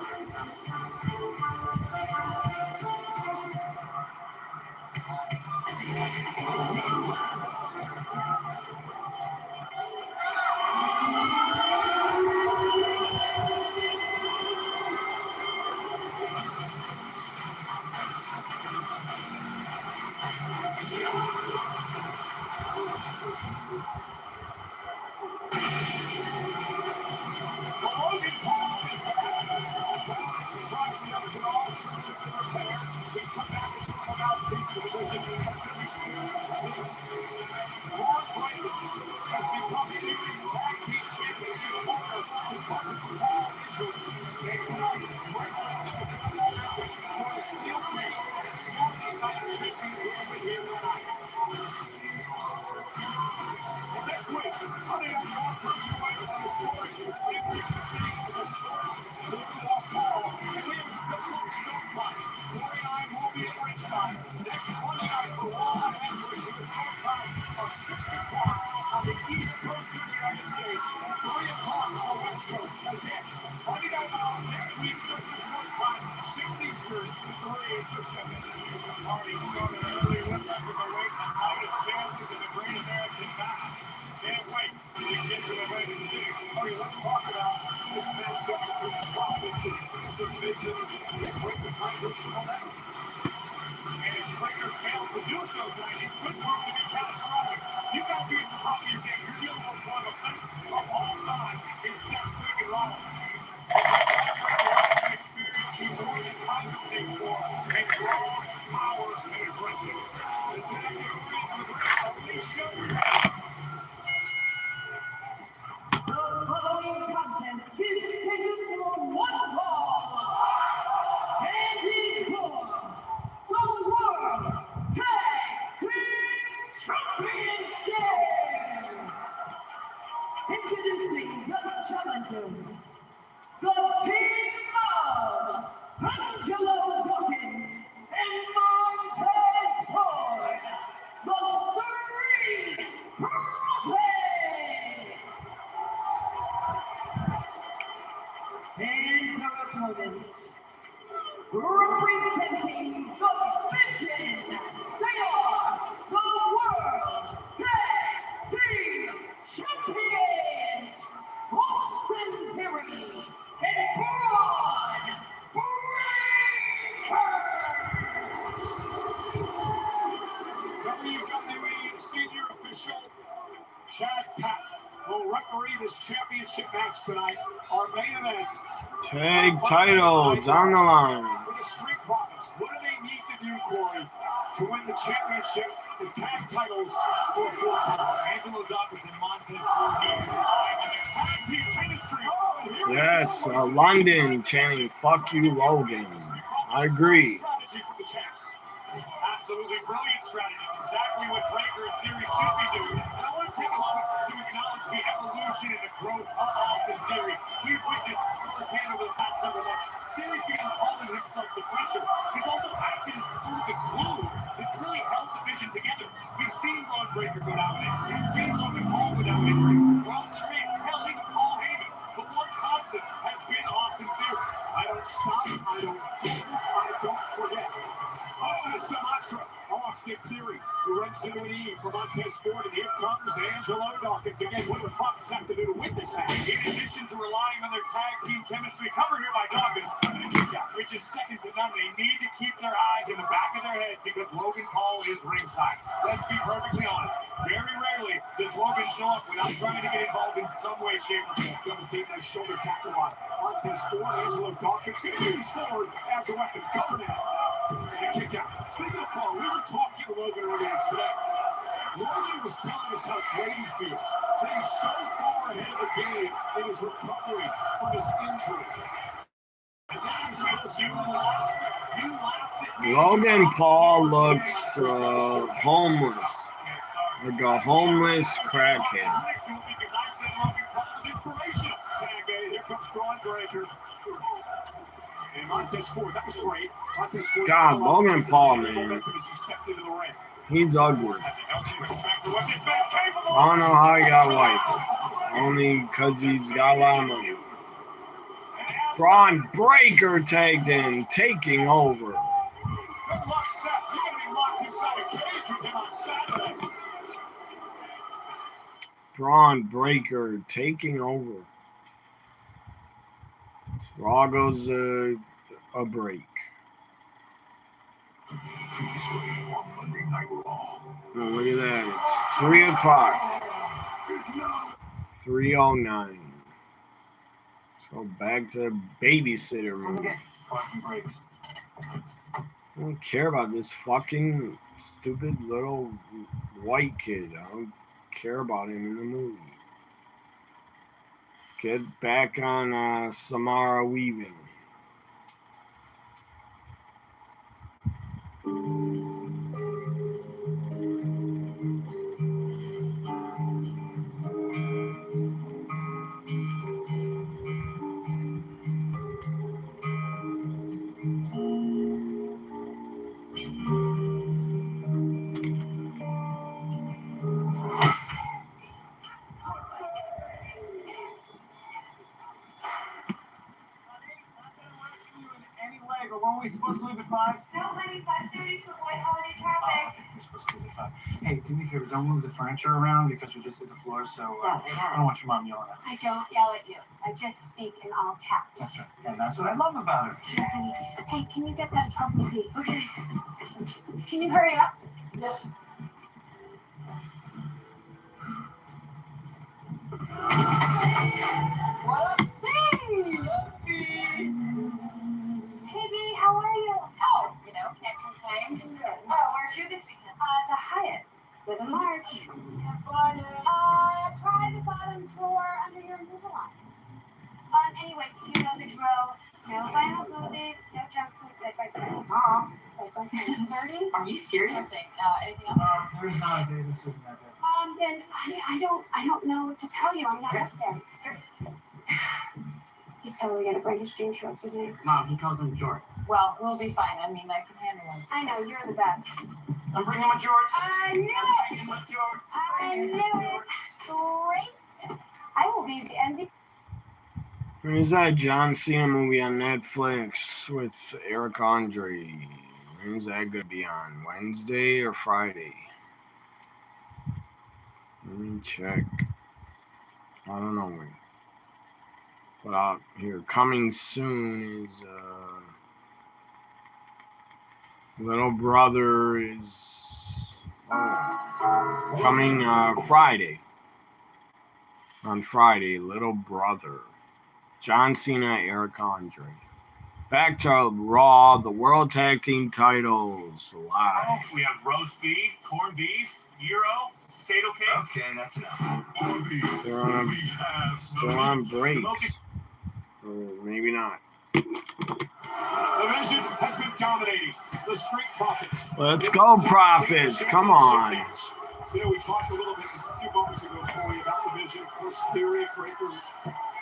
Introducing the challengers, the team of Angelo Dawkins and Montez Ford, the Street Profits, and their opponents, representing the Vision, they are the World Tag Team Champions, Austin Theory and Braun Breakker. WWE Senior Official Chad Patton will referee this championship match tonight. Our main event. Tag titles on the line. For the Street Profits, what do they need to do, Corey, to win the championship, the tag titles for a fourth time? Angelo Dawkins and Montez Ford need to rely on their tag team chemistry. Yes, London chanting "Fuck you, Logan." I agree. Strategy for the champs. Absolutely brilliant strategies. Exactly what Breaker in theory should be doing. And I want to take a moment to acknowledge the evolution and the growth of Austin Theory. We've witnessed firsthand over the past several months. Theory's begun calling himself the Pusher. He's also acted as sort of the glue that's really held the vision together. We've seen Ron Breaker go down with injury. We've seen Logan Paul go down with injury. Robinson Reed, hell, even Paul Heyman. The one constant has been Austin Theory. I don't stop, I don't fold, I don't forget. Oh, that's the mantra. Austin Theory, who runs into an E for Montez Ford, and here comes Angelo Dawkins. Again, what do the Bucks have to do to win this match? In addition to relying on their tag team chemistry, covered here by Dawkins, which is second to none, they need to keep their eyes in the back of their head because Logan Paul is ringside. Let's be perfectly honest. Very rarely does Logan show up without trying to get involved in some way, shape, or form. Double team, that shoulder tackle on Montez Ford. Angelo Dawkins going to use forward as a weapon. Cover now. And a kick out. Speaking of Paul, we were talking to Logan earlier today. Logan was telling us how great he feels. That he's so far ahead of the game in his recovery from his injury. And that is because you laughed at me. Logan Paul looks homeless. Like a homeless crackhead. Because I said Logan Paul was inspirational. Tag in. Here comes Braun Breaker. And Montez Ford, that was great. Montez Ford. God, Logan Paul, man. Momentum as he stepped into the ring. He's ugly. Has a healthy respect for what this man's capable of. I don't know how he got wife. Only because he's got a lot of money. Braun Breaker tagged in, taking over. Good luck, Seth. You're going to be locked inside a cage with him on Saturday. Braun Breaker taking over. Raw goes a break. Oh, look at that. It's 3 o'clock. 3:09. So back to the babysitter room. I don't care about this fucking stupid little white kid. I don't care about him in the movie. Get back on Samara Weaving. Weren't we supposed to leave at 5? No, honey, 5:30 to avoid holiday traffic. We're supposed to leave at 5. Hey, do me a favor, don't move the furniture around because we just hit the floor, so I don't want your mom yelling at me. I don't yell at you. I just speak in all caps. That's right. And that's what I love about her. Sure, honey. Hey, can you get that help me, please? Okay. Can you hurry up? Yes. What up, Steve? Hey, B, how are you? Oh, can't complain. Oh, where'd you this weekend? The Hyatt. With a March. Try the bottom floor under your Invisalign. Anyway, you know the drill. No final movies, no junk food, bed by 10. Mom, bed by 10:30. Are you serious? Anything else? There's not a David sitting that day. Then, honey, I don't know what to tell you. I'm not up there. He's totally gonna bring his jean shorts, isn't he? Mom, he calls them jorts. Well, we'll be fine. I mean, I can handle it. I know, you're the best. I'm bringing my jorts. I knew I'm bringing it! my jorts. I knew it! Great! I will be the MVP. When is that John Cena movie on Netflix with Eric Andre? When is that going to be on? Wednesday or Friday? Let me check. I don't know when. But out here, coming soon is Little Brother is coming Friday. On Friday, Little Brother. John Cena, Eric Andre. Back to Raw, the World Tag Team titles live. We have roast beef, corned beef, gyro, potato cake. Okay, that's enough. Still on breaks. Or maybe not. The Vision has been dominating the Street Profits. Let's go, Profits. Come on. You know, we talked a little bit a few moments ago, Corey, about the Vision. Of course, Theory, Breaker,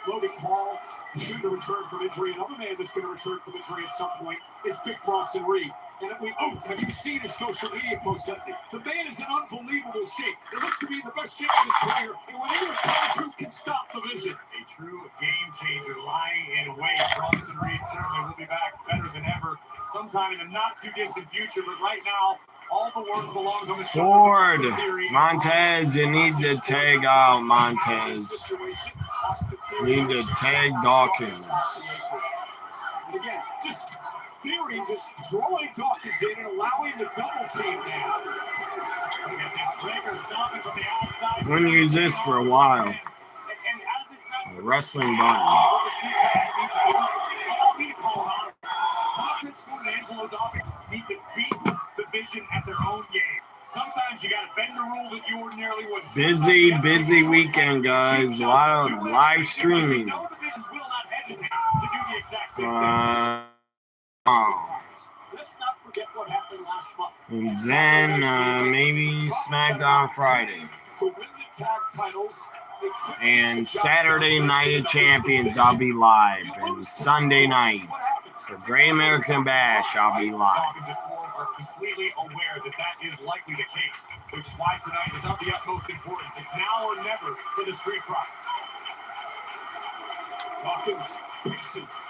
Logan Paul, soon to return from injury. Another man that's going to return from injury at some point is Big Bronson Reed. And have you seen his social media post lately? The man is in unbelievable shape. It looks to be the best shape of his career. And when he returns, who can stop the Vision? A true game changer lying in wait. Bronson Reed certainly will be back better than ever sometime in the not too distant future. But right now, all the work belongs on the Ford, Montez, you need to tag out Montez. Need to tag Dawkins. And again, just Theory just throwing Dawkins in and allowing the double team now. I'm going to use this for a while. A wrestling button. Need to beat the Vision at their own game. Sometimes you got to bend the rule that you ordinarily wouldn't. Busy weekend, guys. A lot of live streaming. Let's not forget what happened last month. And then maybe SmackDown Friday. To win the tag titles, and Saturday Night of Champions, I'll be live. And Sunday night, for Great American Bash, I'll be live. Are completely aware that is likely the case, which is why tonight is of the utmost importance. It's now or never for the Street Profits.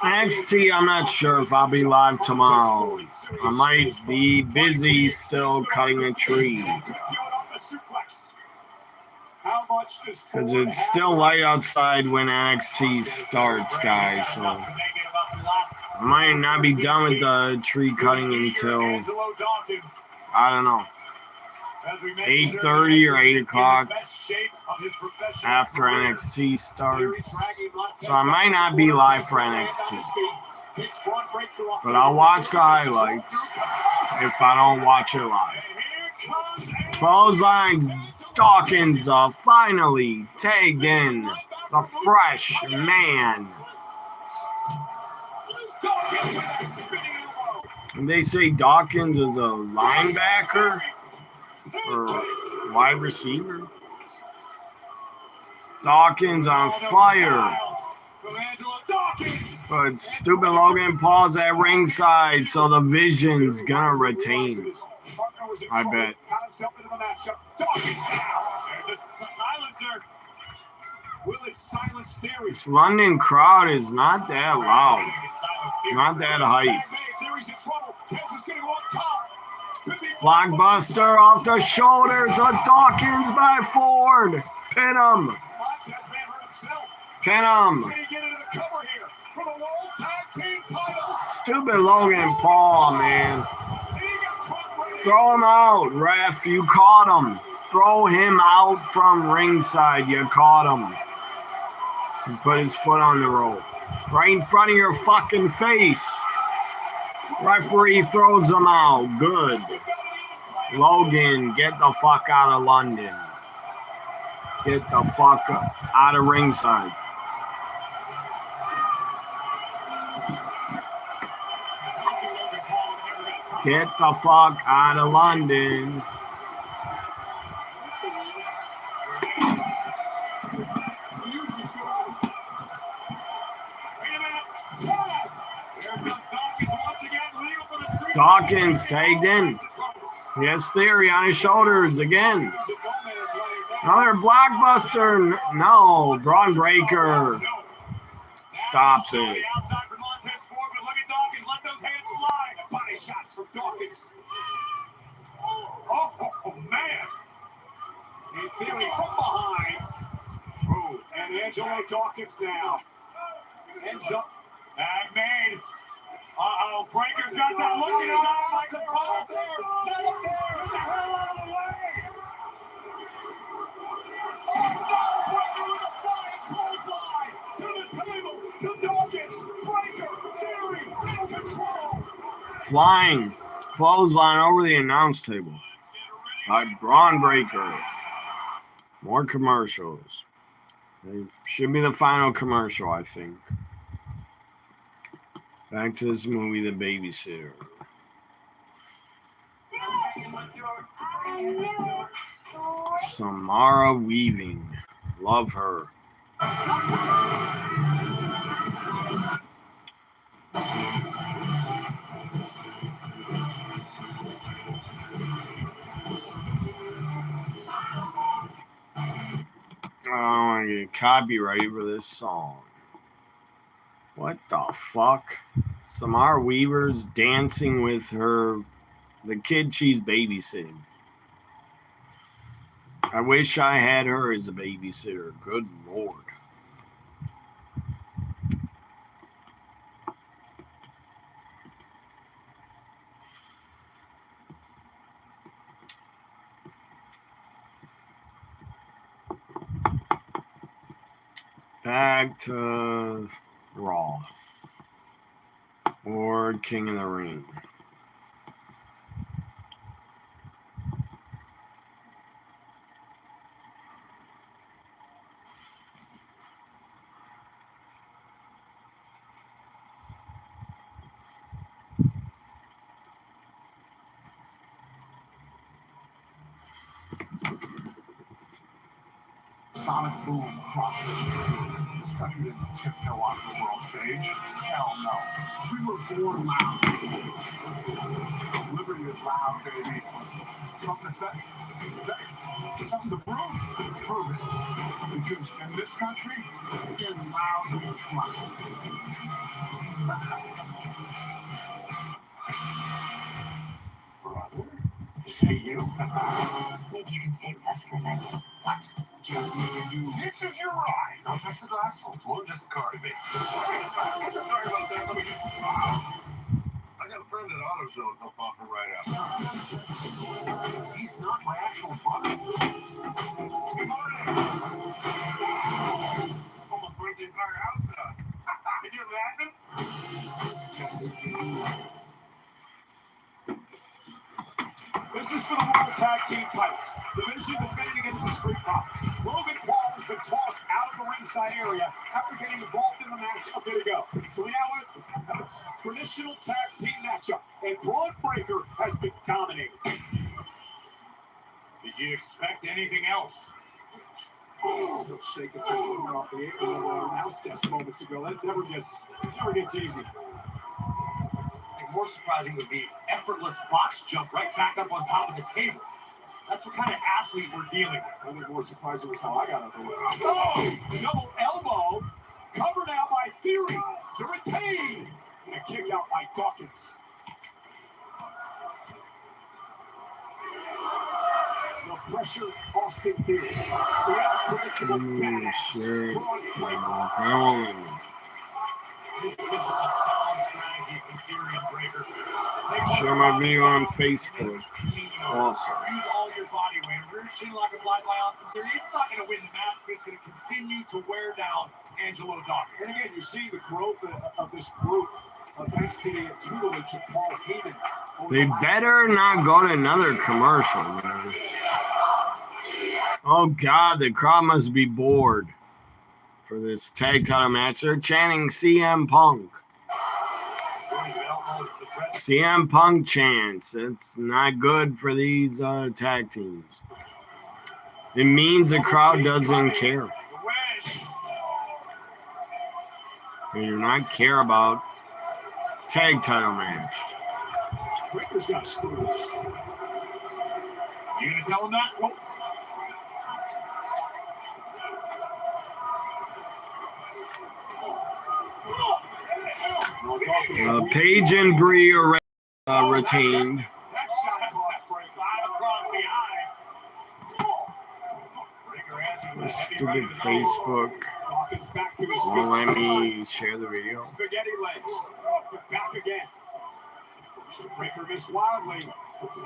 NXT, I'm not sure if I'll be live tomorrow. I might be busy still cutting a tree. Because it's still light outside when NXT starts, guys. So I might not be done with the tree cutting until, I don't know, 8:30 or 8 o'clock after NXT starts. So I might not be live for NXT. But I'll watch the highlights if I don't watch it live. Clotheslines, Dawkins finally tagged in the fresh man. And they say Dawkins is a linebacker or wide receiver. Dawkins on fire. But stupid Logan Paul's at ringside, so the Vision's gonna retain. I bet. This London crowd is not that loud. Not that hype. Blockbuster off the shoulders of Dawkins by Ford. Pin him. Pin him. Stupid Logan Paul, man. Throw him out, ref. You caught him. Throw him out from ringside. You caught him. He put his foot on the rope. Right in front of your fucking face. Referee throws him out. Good. Logan, get the fuck out of London. Get the fuck out of ringside. Get the fuck out of London. Dawkins tagged in. He has Theory on his shoulders again. Another blockbuster. No, Braun Breaker stops it. Body shots from Dawkins. Oh, man. And Theory from behind. Oh, and Angelo Dawkins now. Ends up. Bag made. Uh-oh, Breaker's got that look in his eye like a ball. Get the hell out of the way. Oh, no, Breaker with a flying clothesline. To the table, to Dawkins. Breaker, Theory, in control. Flying clothesline over the announce table by Braun Breaker. More commercials. They should be the final commercial, I think. Back to this movie, The Babysitter. Samara Weaving. Love her. I don't want to get copyrighted for this song. What the fuck? Samara Weaver's dancing with the kid she's babysitting. I wish I had her as a babysitter. Good Lord. Back to Raw or King of the Ring. Sonic boom across the street. This country didn't tiptoe onto the world stage. Hell no. We were born loud. Liberty is loud, baby. Something to say? Something to prove? Prove it. Because in this country, in loud we trust. Brother? Say you? Maybe you can stay with us for a minute. What? Just me and you. This is your ride. Not just the glass. Well, just the car, baby. Sorry about that. Let me just... I got a friend at AutoZone. He'll offer right out. He's not my actual brother. Good morning. Almost burnt the entire house down. Can you imagine? This is for the World Tag Team titles. Division defending against the Street Profits. Logan Paul has been tossed out of the ringside area after getting involved in the match a bit ago. So we now have a traditional tag team matchup, and Braun Breaker has been dominating. Did you expect anything else? Still shaking off the apron of our house desk moments ago. That never gets easy. More surprising was the effortless box jump right back up on top of the table. That's what kind of athlete we're dealing with. I think more surprising was how I got up there. Oh! Double elbow! Covered out by Theory to retain! And a kick out by Dawkins. The pressure, Austin Theory. The unpredictable badass. Braun Breaker. This is a sound strategy from Theory and Breaker. Share my video on Facebook. Also. Use all your body weight. Rear chin lock applied by Austin Theory. It's not going to win the match, but it's going to continue to wear down Angelo Dawkins. And again, you see the growth of this group thanks to the tutelage of Paul Heyman. They better not go to another commercial, man. Oh God, the crowd must be bored for this tag title match. They're chanting CM Punk. CM Punk chants. It's not good for these tag teams. It means the crowd doesn't care. They do not care about tag title match. Breaker's got screws. You gonna tell him that? Nope. Paige and Bree are retained. Stupid Facebook won't let me share the video. Spaghetti legs. Back again. Breaker missed wildly.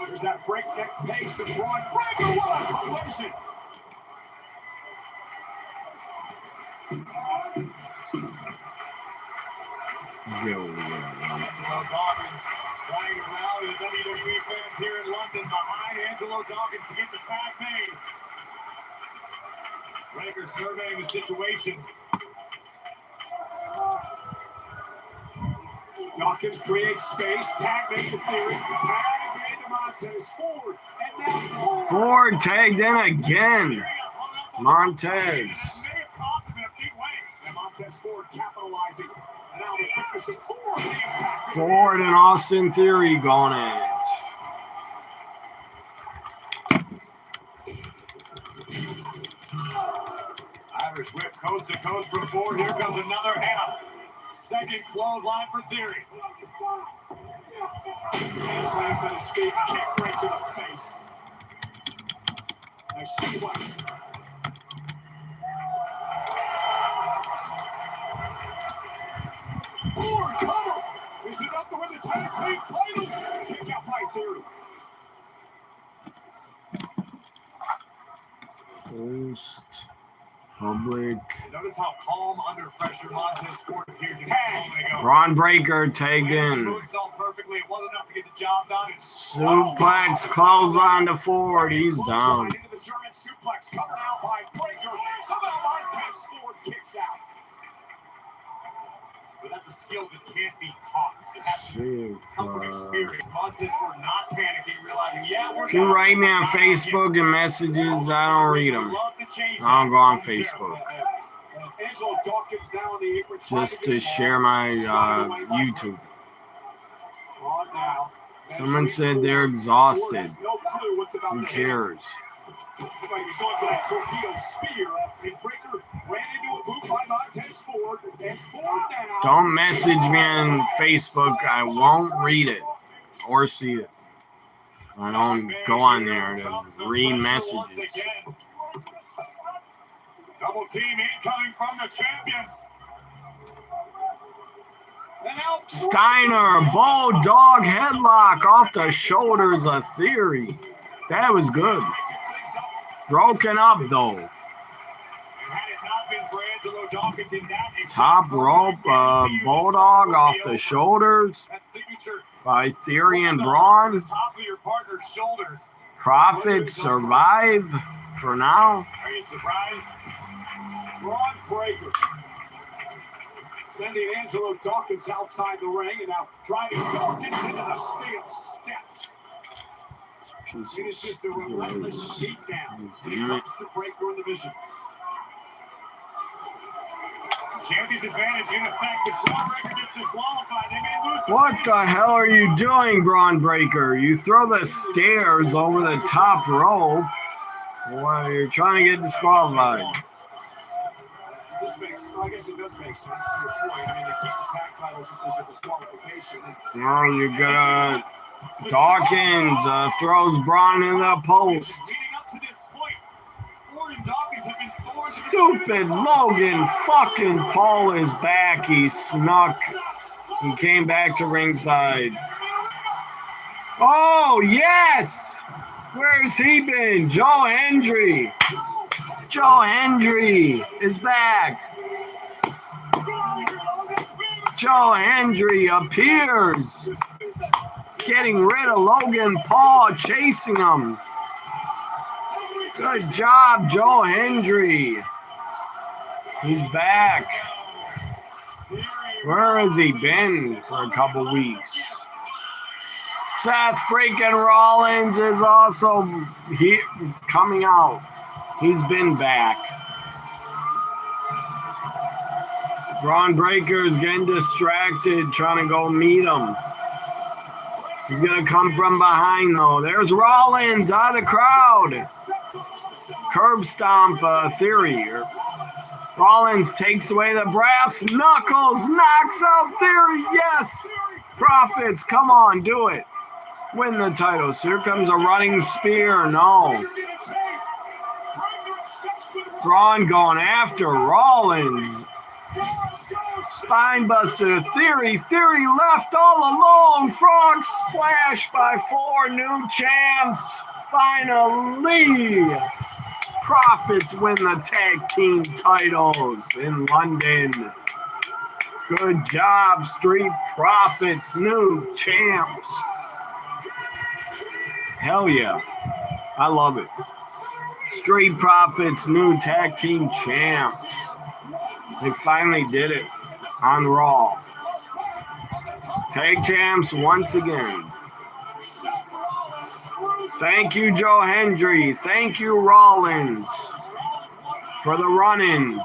There's that breakneck pace of Braun Breaker. What a collision! Angelo Dawkins trying to rally the WWE fans here in London behind Angelo Dawkins to get the tag made. Breaker surveying the situation. Dawkins creates space. Tag made to Theory. Tag made to Montez. Ford. And now Ford tagged in again. Montez. That may have cost him in a big way. And Montez Ford capitalizing. And now the quickness of Ford. Ford and Austin Theory going at it. Irish whip coast to coast from Ford. Here comes another head. Second clothesline for Theory. Slams on his feet, kick right to the face. Nice sequence. Ford, cover! Is enough to win the tag team titles? Kick out by Theory. Post. Public. Notice how calm under pressure Montez Ford appeared to be. Braun Breaker tagged in. Perfectly. It wasn't enough to get the job done. Suplex clothesline to Ford. He's down. Into the German suplex coming out by Breaker. Somehow Montez Ford kicks out. But that's a skill that can't be taught. It has to come from experience. Montez Ford not panicking, realizing, if you write me on Facebook and messages, I don't read them. I don't go on Facebook. Just to share my YouTube. Someone said they're exhausted. Who cares? He's going for that torpedo spear, and Breaker ran into a boot by Montez Ford, and Ford now. Don't message me on Facebook. I won't read it or see it. I don't go on there to read messages. Double team incoming from the champions. Steiner, bulldog headlock off the shoulders of Theory. That was good. Broken up though. Top rope, bulldog off the shoulders by Theory and Braun. Profits survive for now. Are you surprised? Braun Breaker sending Angelo Dawkins outside the ring, and now driving Dawkins into the steel steps. It is just a relentless beatdown. He comes to Breaker in the vision. Champion's advantage in effect. If Braun Breaker gets disqualified, they may lose. What the hell are you doing, Braun Breaker? You throw the stairs over the top rope. Well, you're trying to get disqualified. This makes, well, I guess it does make sense to your point. I mean, they keep the tag titles if there's a disqualification. No, you're gonna. Dawkins throws Braun in the post. Stupid Logan fucking Paul is back. He snuck. He came back to ringside. Oh, yes! Where's he been? Joe Hendry. Joe Hendry is back. Joe Hendry appears. Getting rid of Logan Paul, chasing him. Good job, Joe Hendry. He's back. Where has he been for a couple weeks? Seth freaking Rollins is also coming out. He's been back. Braun Breaker is getting distracted, trying to go meet him. He's going to come from behind, though. There's Rollins out of the crowd. Curb stomp Theory. Rollins takes away the brass knuckles, knocks out Theory. Yes! Profits, come on, do it. Win the titles. Here comes a running spear. No. Braun going after Rollins. Spinebuster Theory. Theory left all alone. Frog splash by 4 new champs. Finally. Profits win the tag team titles in London. Good job, Street Profits, new champs. Hell yeah. I love it. Street Profits, new tag team champs. They finally did it on Raw. Tag champs once again. Thank you, Joe Hendry. Thank you, Rollins, for the run-ins.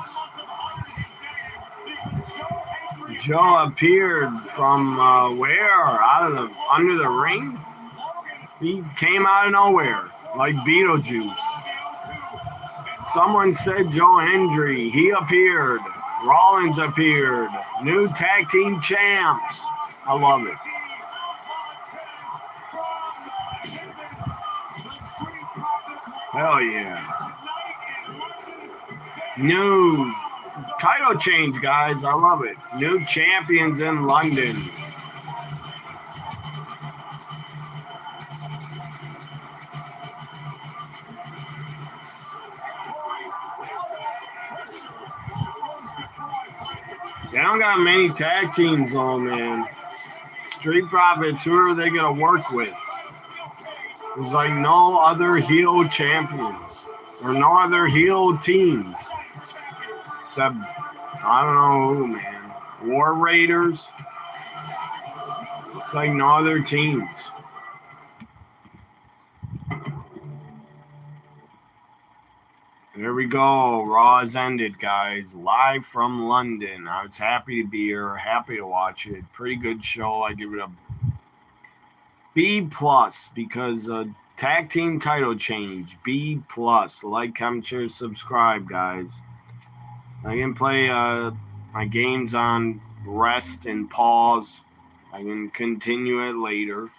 Joe appeared from where? Under the ring? He came out of nowhere, like Beetlejuice. Someone said Joe Hendry. He appeared. Rollins appeared. New tag team champs. I love it. Hell yeah. New title change, guys. I love it. New champions in London. They don't got many tag teams though, man. Street Profits, who are they going to work with? There's like no other heel champions or no other heel teams. Except, I don't know who, man. War Raiders. It's like no other teams. There we go. Raw has ended, guys. Live from London. I was happy to be here. Happy to watch it. Pretty good show. I give it a B+ because tag team title change. B+. Like, comment, share, subscribe, guys. I can play my games on rest and pause. I can continue it later.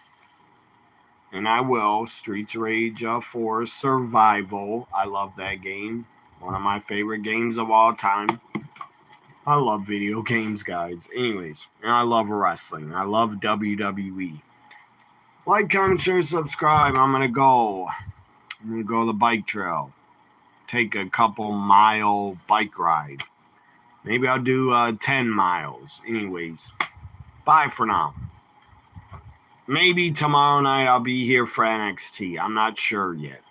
And I will. Streets of Rage 4 Survival. I love that game. One of my favorite games of all time. I love video games, guys. Anyways, and I love wrestling. I love WWE. Like, comment, share, subscribe. I'm going to go the bike trail. Take a couple mile bike ride. Maybe I'll do 10 miles. Anyways, bye for now. Maybe tomorrow night I'll be here for NXT. I'm not sure yet.